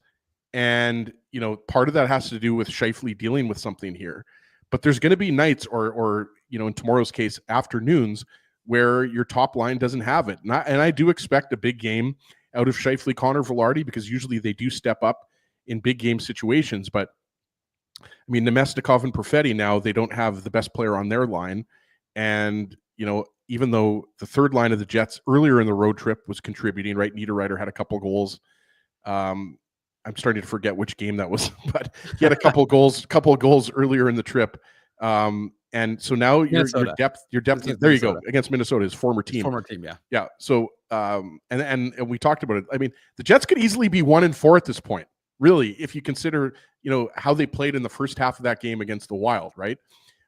And, you know, part of that has to do with Scheifele dealing with something here. But there's going to be nights or, you know, in tomorrow's case, afternoons where your top line doesn't have it. And I do expect a big game out of Scheifele, Connor, Velarde, because usually they do step up in big game situations. But, I mean, Nemesnikov and Perfetti now, they don't have the best player on their line. And, you know, even though the third line of the Jets earlier in the road trip was contributing, right? Niederreiter had a couple goals. I'm starting to forget which game that was, but he had a couple goals earlier in the trip. And so now your depth. There you go, against Minnesota, his former team. Yeah. Yeah. So and we talked about it. I mean, the Jets could easily be 1-4 at this point, really, if you consider, you know, how they played in the first half of that game against the Wild, right?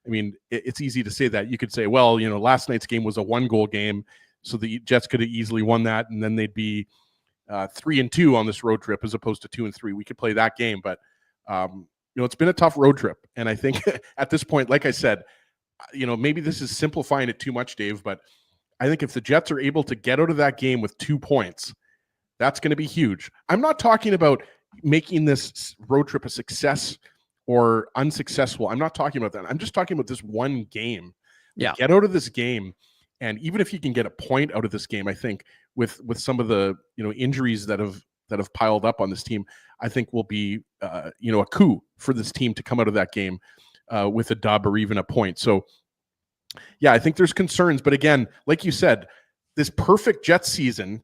I mean, it's easy to say that. You could say, well, you know, last night's game was a 1-goal game, so the Jets could have easily won that, and then they'd be 3-2 on this road trip as opposed to 2-3. We could play that game, but you know, it's been a tough road trip, and I think at this point, like I said, you know, maybe this is simplifying it too much, Dave, but I think if the Jets are able to get out of that game with 2 points, that's going to be huge. I'm not talking about making this road trip a success or unsuccessful. I'm not talking about that. I'm just talking about this one game. Yeah. Get out of this game. And even if you can get a point out of this game, I think with some of the, you know, injuries that have piled up on this team, I think will be, you know, a coup for this team to come out of that game with a dub or even a point. So, yeah, I think there's concerns. But again, like you said, this perfect Jets season,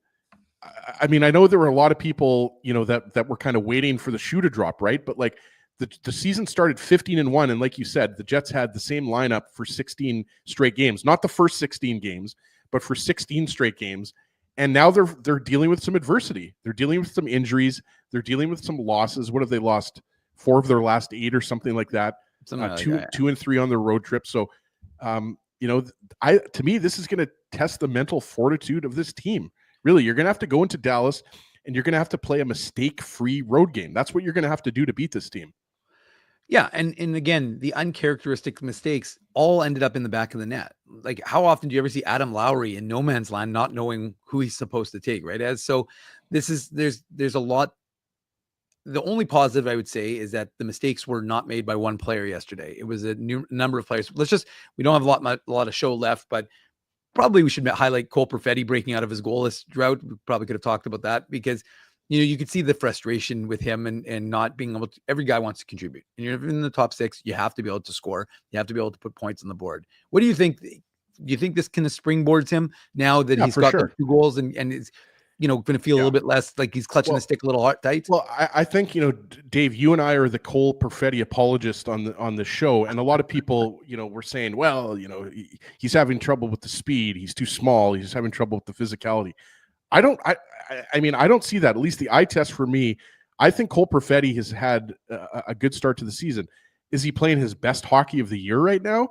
I mean, I know there were a lot of people, you know, that were kind of waiting for the shoe to drop, right? But like the season started 15-1, and like you said, the Jets had the same lineup for 16 straight games, not the first 16 games, but for 16 straight games. And now they're dealing with some adversity. They're dealing with some injuries. They're dealing with some losses. What have they lost? 4 of their last 8 or something like that. Two and 3 on their road trip. So, you know, to me, this is going to test the mental fortitude of this team. Really, you're going to have to go into Dallas and you're going to have to play a mistake-free road game. That's what you're going to have to do to beat this team. Yeah, and again, the uncharacteristic mistakes all ended up in the back of the net. Like, how often do you ever see Adam Lowry in no man's land not knowing who he's supposed to take, right? So there's a lot. The only positive I would say is that the mistakes were not made by one player yesterday. It was a number of players. We don't have a lot of show left, but probably we should highlight Cole Perfetti breaking out of his goalless drought. We probably could have talked about that because, you know, you could see the frustration with him and not being able to. Every guy wants to contribute, and you're in the top 6. You have to be able to score. You have to be able to put points on the board. What do you think? Do you think this kind of springboards him now that he's got the 2 goals and is, you know, going to feel a little bit less like he's clutching the stick a little tight? Well, I think, you know, Dave, you and I are the Cole Perfetti apologists on the show, and a lot of people, you know, were saying, well, you know, he's having trouble with the speed. He's too small. He's having trouble with the physicality. I mean, I don't see that. At least the eye test for me, I think Cole Perfetti has had a good start to the season. Is he playing his best hockey of the year right now?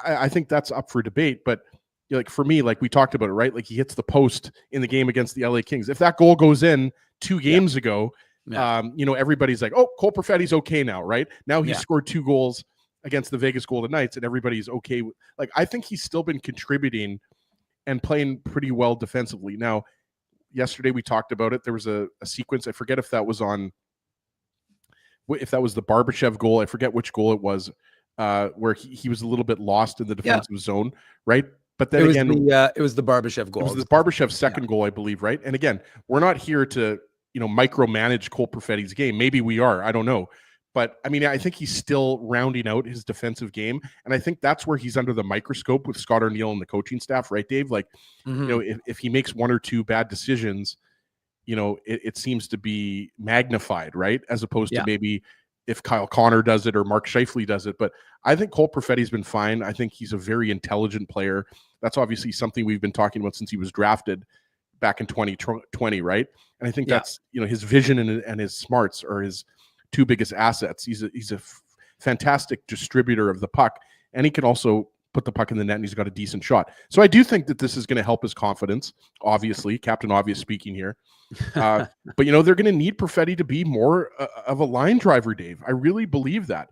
I think that's up for debate. But you know, like for me, like we talked about it, right? Like he hits the post in the game against the LA Kings. If that goal goes in 2 games ago, you know, everybody's like, oh, Cole Perfetti's okay now, right? Now he's scored 2 goals against the Vegas Golden Knights, and everybody's okay. Like I think he's still been contributing and playing pretty well defensively. Now, yesterday we talked about it. There was a sequence. I forget if that was the Barbashev goal. I forget which goal it was, where he was a little bit lost in the defensive zone, right? But then it was the Barbashev goal. It was the Barbashev second goal, I believe, right? And again, we're not here to, you know, micromanage Cole Perfetti's game. Maybe we are. I don't know. But I mean, I think he's still rounding out his defensive game. And I think that's where he's under the microscope with Scott O'Neill and the coaching staff, right, Dave? Like, you know, if he makes 1 or 2 bad decisions, you know, it seems to be magnified, right? As opposed to maybe if Kyle Connor does it or Mark Scheifele does it. But I think Cole Perfetti's been fine. I think he's a very intelligent player. That's obviously something we've been talking about since he was drafted back in 2020, right? And I think that's, you know, his vision and his smarts are his 2 biggest assets. He's a fantastic distributor of the puck, and he can also put the puck in the net, and he's got a decent shot. So I do think that this is going to help his confidence, obviously, Captain Obvious speaking here. But, they're going to need Perfetti to be more of a line driver, Dave. I really believe that.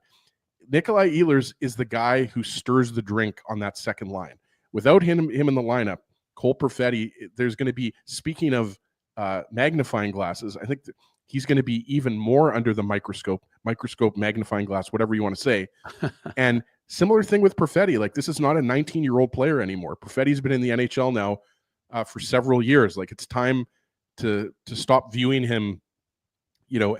Nikolaj Ehlers is the guy who stirs the drink on that second line. Without him in the lineup, Cole Perfetti, there's going to be, speaking of magnifying glasses, I think he's going to be even more under the microscope, magnifying glass, whatever you want to say. And similar thing with Perfetti. Like, this is not a 19-year-old player anymore. Perfetti's been in the NHL now for several years. Like, it's time to stop viewing him,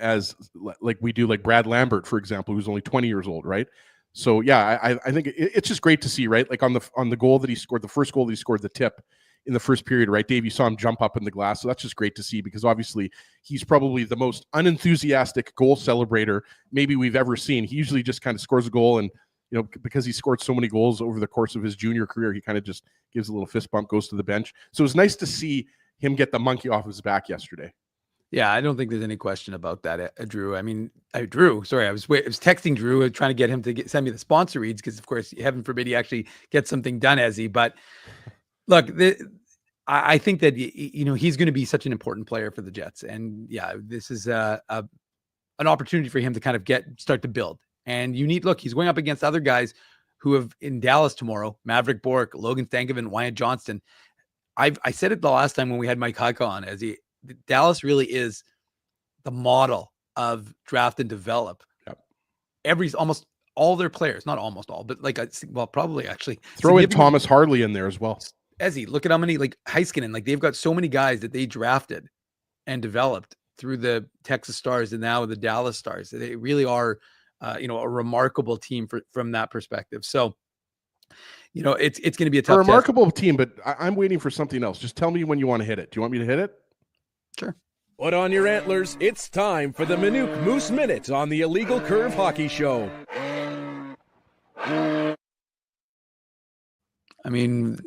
as like we do, like Brad Lambert, for example, who's only 20 years old, right? So yeah, I think it's just great to see, right? Like on the goal that he scored, the first goal that he scored, the tip in the first period, right? Dave, you saw him jump up in the glass. So that's just great to see, because obviously he's probably the most unenthusiastic goal celebrator maybe we've ever seen. He usually just kind of scores a goal, and because he scored so many goals over the course of his junior career, he kind of just gives a little fist bump, goes to the bench. So it was nice to see him get the monkey off his back yesterday. Yeah, I don't think there's any question about that, Drew. I mean, Drew, sorry, I was texting Drew, trying to get him to send me the sponsor reads, because, of course, heaven forbid he actually gets something done, as he. But look, I think that he's going to be such an important player for the Jets, and yeah, this is an opportunity for him to kind of start to build. And he's going up against other guys who have in Dallas tomorrow: Maverick Bourque, Logan Stankoven, Wyatt Johnston. I said it the last time when we had Mike Huck on, Dallas really is the model of draft and develop. Yep. Almost all their players, not almost all, but probably actually throw in Thomas Harley in there as well. Ezzy, look at how many, like Heiskanen, they've got so many guys that they drafted and developed through the Texas Stars and now the Dallas Stars. They really are, a remarkable team from that perspective. So, it's going to be a tough, remarkable team, but I'm waiting for something else. Just tell me when you want to hit it. Do you want me to hit it? Sure. Put on your antlers. It's time for the Minuk Moose Minute on the Illegal Curve Hockey Show. I mean,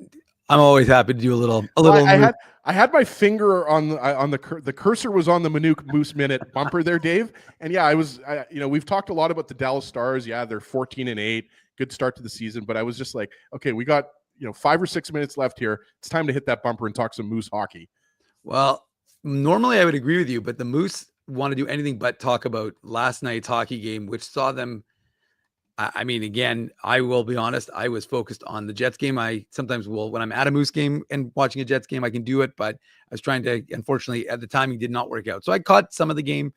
I'm always happy to do a little. I had my finger on the cursor was on the Minuk Moose Minute bumper there, Dave. And yeah, we've talked a lot about the Dallas Stars. Yeah, they're 14-8, good start to the season. But I was just like, okay, we got 5 or 6 minutes left here. It's time to hit that bumper and talk some Moose hockey. Well, normally I would agree with you, but the Moose want to do anything but talk about last night's hockey game, which saw them. I mean, again, I will be honest, I was focused on the Jets game. I sometimes will, when I'm at a Moose game and watching a Jets game, I can do it, but I was trying to, unfortunately, at the timing did not work out. So I caught some of the game,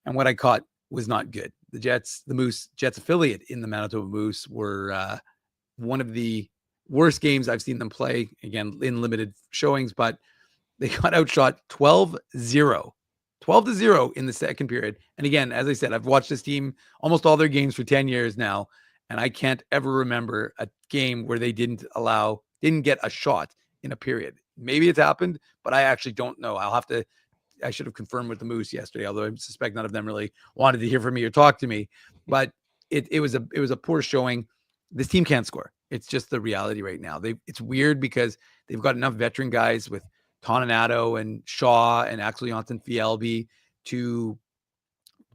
and what I caught was not good. The Moose Jets affiliate in the Manitoba Moose were one of the worst games I've seen them play, again, in limited showings, but they got outshot 12-0 in the second period. And again, as I said, I've watched this team almost all their games for 10 years now, and I can't ever remember a game where they didn't get a shot in a period. Maybe it's happened, but I actually don't know. I should have confirmed with the Moose yesterday, although I suspect none of them really wanted to hear from me or talk to me. But it was a poor showing. This team can't score. It's just the reality right now. It's weird because they've got enough veteran guys with Toninato and Shaw and Axel Jonsson Fjällby to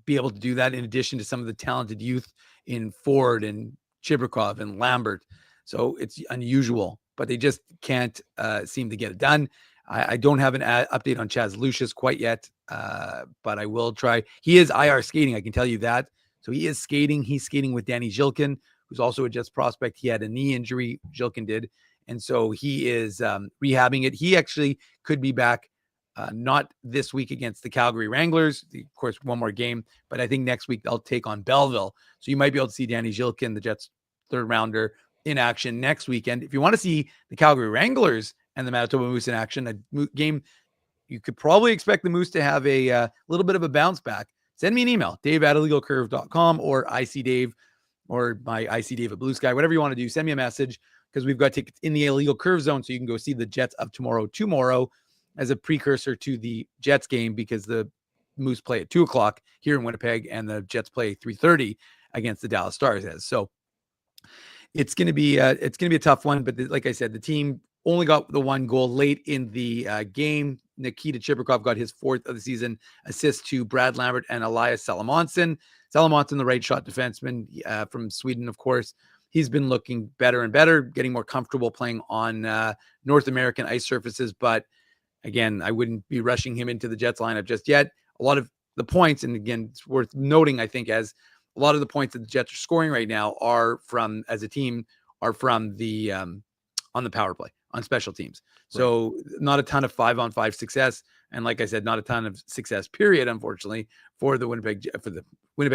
be able to do that, in addition to some of the talented youth in Ford and Chibrikov and Lambert. So it's unusual, but they just can't seem to get it done. I don't have an update on Chaz Lucius quite yet, but I will try. He is IR skating, I can tell you that. So he is skating. He's skating with Danny Zhilkin, who's also a Jets prospect. He had a knee injury, Zhilkin did. And so he is rehabbing it. He actually could be back, not this week against the Calgary Wranglers, of course, one more game, but I think next week they'll take on Belleville. So you might be able to see Danny Zhilkin, the Jets third rounder, in action next weekend. If you want to see the Calgary Wranglers and the Manitoba Moose in action, a game you could probably expect the Moose to have a little bit of a bounce back. Send me an email, dave@illegalcurve.com, or ICDave, or my ICDave at Blue Sky, whatever you want to do. Send me a message, because we've got tickets in the Illegal Curve Zone, so you can go see the Jets of tomorrow as a precursor to the Jets game, because the Moose play at 2:00 here in Winnipeg, and the Jets play 3:30 against the Dallas Stars. So it's going to be a tough one. But like I said, the team only got the one goal late in the game. Nikita Chibrikov got his 4th of the season assist to Brad Lambert and Elias Salamonson. Salamonson, the right shot defenseman from Sweden, of course. He's been looking better and better, getting more comfortable playing on North American ice surfaces. But again, I wouldn't be rushing him into the Jets lineup just yet. A lot of the points, and again, it's worth noting, I think, as a lot of the points that the Jets are scoring right now are from, as a team, are from the on the power play, on special teams. So not a ton of 5-on-5 success. And like I said, not a ton of success, period, unfortunately, for the Winnipeg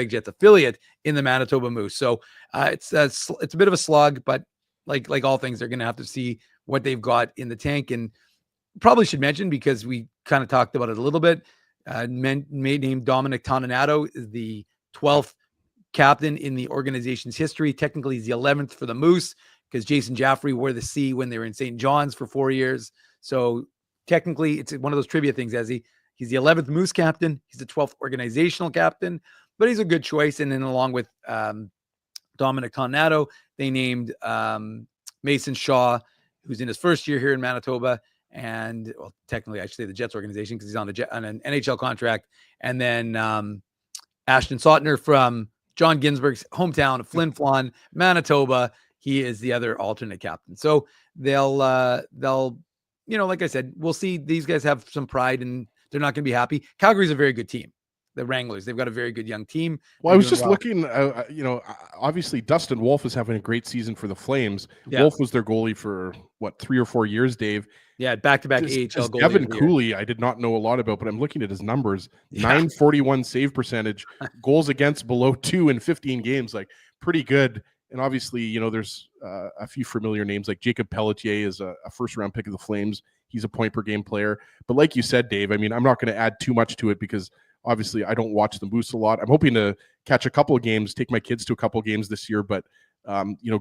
Jets affiliate in the Manitoba Moose. So it's a bit of a slug, but like all things, they're going to have to see what they've got in the tank. And probably should mention, because we kind of talked about it a little bit, named Dominic Toninato is the 12th captain in the organization's history. Technically, he's the 11th for the Moose, because Jason Jaffrey wore the C when they were in St. John's for 4 years. So technically, it's one of those trivia things, as he's the 11th Moose captain. He's the 12th organizational captain, but he's a good choice. And then along with Dominic Toninato, they named Mason Shaw, who's in his first year here in Manitoba. And well, technically, I should say the Jets organization, because he's on an NHL contract. And then Ashton Sautner from John Ginsberg's hometown of Flin Flon, Manitoba. He is the other alternate captain. So they'll, like I said, we'll see. These guys have some pride, and they're not going to be happy. Calgary's a very good team. The Wranglers, they've got a very good young team. Well, I was just looking, obviously Dustin Wolf is having a great season for the Flames. Yeah. Wolf was their goalie for 3 or 4 years, Dave. Yeah, back-to-back AHL goalie. Devin Cooley, I did not know a lot about, but I'm looking at his numbers. 941 save percentage, goals against below 2 in 15 games, like pretty good. And obviously, there's a few familiar names, like Jacob Pelletier is a first-round pick of the Flames. He's a point-per-game player. But like you said, Dave, I mean, I'm not going to add too much to it, because obviously I don't watch the Moose a lot. I'm hoping to catch a couple of games, take my kids to a couple of games this year. But,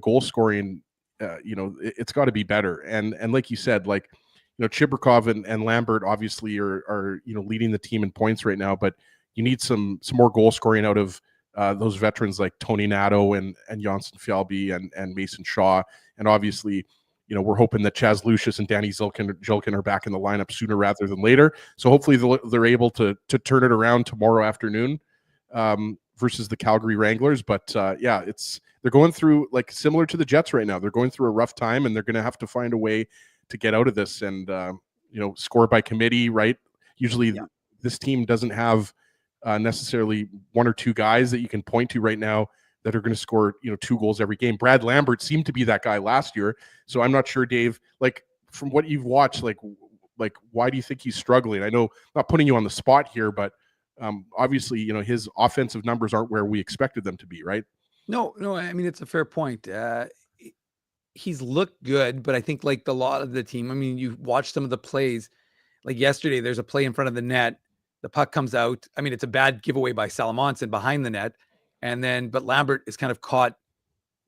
goal scoring, it's got to be better. And like you said, like, Chibrikov and Lambert obviously are leading the team in points right now, but you need some more goal scoring out of those veterans like Toninato and Janssen Fjallby and Mason Shaw. And obviously, we're hoping that Chaz Lucius and Danny Zilkin are back in the lineup sooner rather than later. So hopefully they're able to turn it around tomorrow afternoon versus the Calgary Wranglers. But they're going through, like, similar to the Jets right now. They're going through a rough time, and they're going to have to find a way to get out of this and, score by committee, right? Usually this team doesn't have necessarily 1 or 2 guys that you can point to right now that are going to score, 2 goals every game. Brad Lambert seemed to be that guy last year. So I'm not sure, Dave, like, from what you've watched, like why do you think he's struggling? I know I'm not putting you on the spot here, but obviously, his offensive numbers aren't where we expected them to be, right? No, I mean, it's a fair point. He's looked good, but I think, like a lot of the team, I mean, you watch some of the plays, like yesterday, there's a play in front of the net. The puck comes out. I mean, it's a bad giveaway by Salamonson behind the net. But Lambert is kind of caught,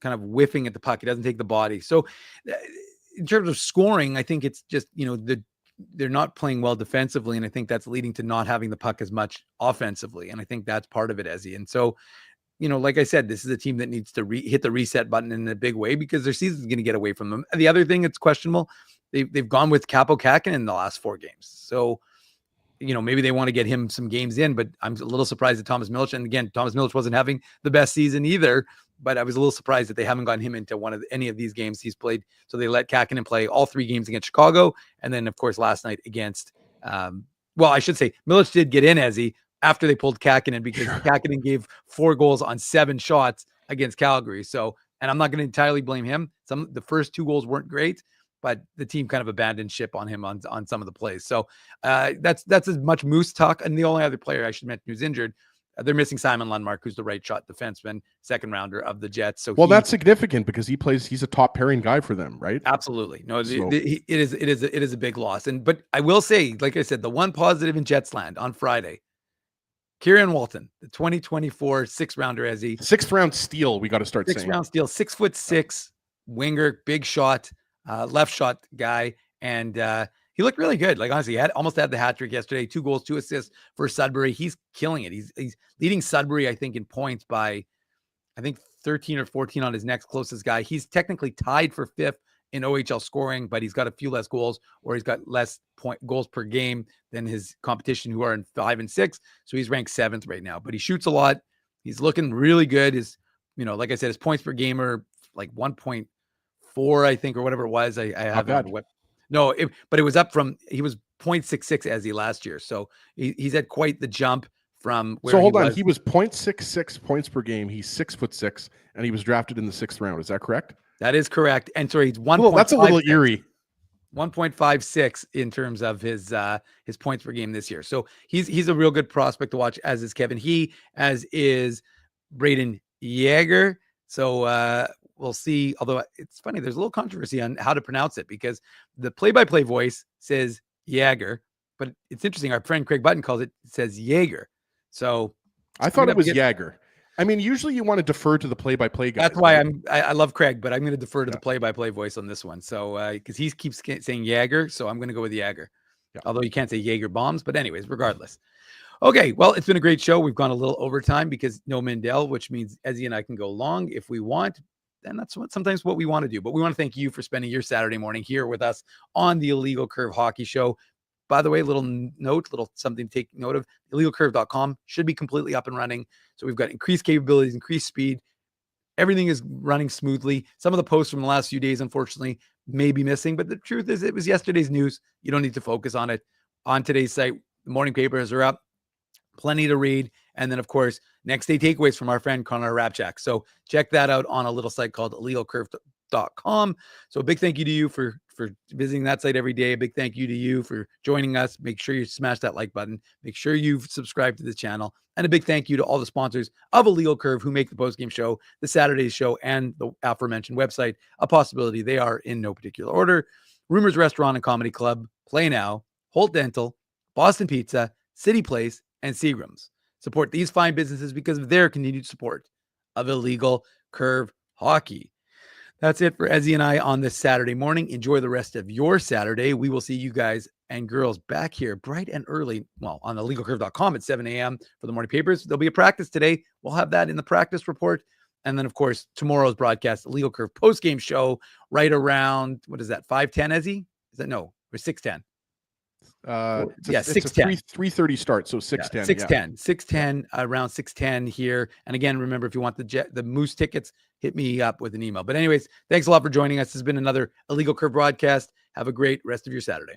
kind of whiffing at the puck. He doesn't take the body. So in terms of scoring, I think it's just, they're not playing well defensively. And I think that's leading to not having the puck as much offensively. And I think that's part of it, Ezzy. And so, like I said, this is a team that needs to hit the reset button in a big way, because their season's going to get away from them. And the other thing that's questionable, they've gone with Capo Kakin in the last 4 games. So, maybe they want to get him some games in, but I'm a little surprised that Thomas Milic, and again, Thomas Milic wasn't having the best season either, but I was a little surprised that they haven't gotten him into any of these games he's played. So they let Kakinen play all 3 games against Chicago. And then, of course, last night against, I should say Milic did get in, Ezzy, after they pulled Kakinen, because Kakinen gave 4 goals on 7 shots against Calgary. So, and I'm not going to entirely blame him. The first 2 goals weren't great, but the team kind of abandoned ship on him on some of the plays. So that's as much Moose talk. And the only other player I should mention who's injured, they're missing Simon Lundmark, who's the right shot defenseman, 2nd rounder of the Jets. So that's significant, because he's a top pairing guy for them, right? Absolutely. No, it is a big loss. But I will say, like I said, the one positive in Jets land on Friday, Kieran Walton, the 2024 6th rounder, as he 6th round steal. We got to start saying 6th round steal, 6'6" winger, big shot, left shot guy. And he looked really good. Like, honestly, he almost had the hat trick yesterday, 2 goals, 2 assists for Sudbury. He's killing it. He's leading Sudbury, I think, in points by, 13 or 14 on his next closest guy. He's technically tied for 5th in OHL scoring, but he's got a few less goals, or he's got less goals per game than his competition, who are in 5 and 6. So he's ranked 7th right now, but he shoots a lot. He's looking really good. His, like I said, his points per game are like 1.4, I think, or whatever it was. I have it. No, but it was up from, he was 0.66 as he last year. So he's had quite the jump from where. So hold on, he was 0.66 points per game. He's 6'6", and he was drafted in the 6th round. Is that correct? That is correct. And sorry, he's 1. Well, that's a little eerie. 1.56 in terms of his points per game this year. So he's a real good prospect to watch, as is Kevin He, as is Braden Yager. So we'll see. Although it's funny, there's a little controversy on how to pronounce it, because the play-by-play voice says Yager, but it's interesting. Our friend Craig Button says Jaeger. So I thought it was Yager. I mean, usually you want to defer to the play-by-play guy. That's why I love Craig, but I'm going to defer to the play-by-play voice on this one. So because he keeps saying Jaeger, so I'm going to go with Jaeger. Yeah. Although you can't say Jaeger bombs, but anyways, regardless. Okay, well, it's been a great show. We've gone a little overtime because no Mindell, which means Ezzy and I can go long if we want. And that's sometimes what we want to do. But we want to thank you for spending your Saturday morning here with us on the Illegal Curve Hockey Show. By the way, little something to take note of. IllegalCurve.com should be completely up and running. So we've got increased capabilities, increased speed. Everything is running smoothly. Some of the posts from the last few days, unfortunately, may be missing. But the truth is, it was yesterday's news. You don't need to focus on it. On today's site, the morning papers are up. Plenty to read. And then, of course, next day takeaways from our friend Connor Rapchak. So check that out on a little site called IllegalCurve.com. So a big thank you to you for visiting that site every day. A big thank you to you for joining us. Make sure you smash that like button. Make sure you've subscribed to the channel. And a big thank you to all the sponsors of Illegal Curve who make the postgame show, the Saturday show, and the aforementioned website a possibility. They are in no particular order: Rumors Restaurant and Comedy Club, Play Now, Holt Dental, Boston Pizza, City Place, and Seagram's. Support these fine businesses because of their continued support of Illegal Curve Hockey. That's it for Ezzy and I on this Saturday morning. Enjoy the rest of your Saturday. We will see you guys and girls back here bright and early, well, on IllegalCurve.com at 7 a.m. for the morning papers. There'll be a practice today. We'll have that in the practice report. And then, of course, tomorrow's broadcast, Illegal Curve postgame show, right around, what is that, 5:10, Ezzy? Is that, no, or 6:10? It's 6:10. 3:30 start, so 6:10. 6:10, around 6:10 here. And again, remember, if you want the Moose tickets, hit me up with an email. But anyways, thanks a lot for joining us. This has been another Illegal Curve broadcast. Have a great rest of your Saturday.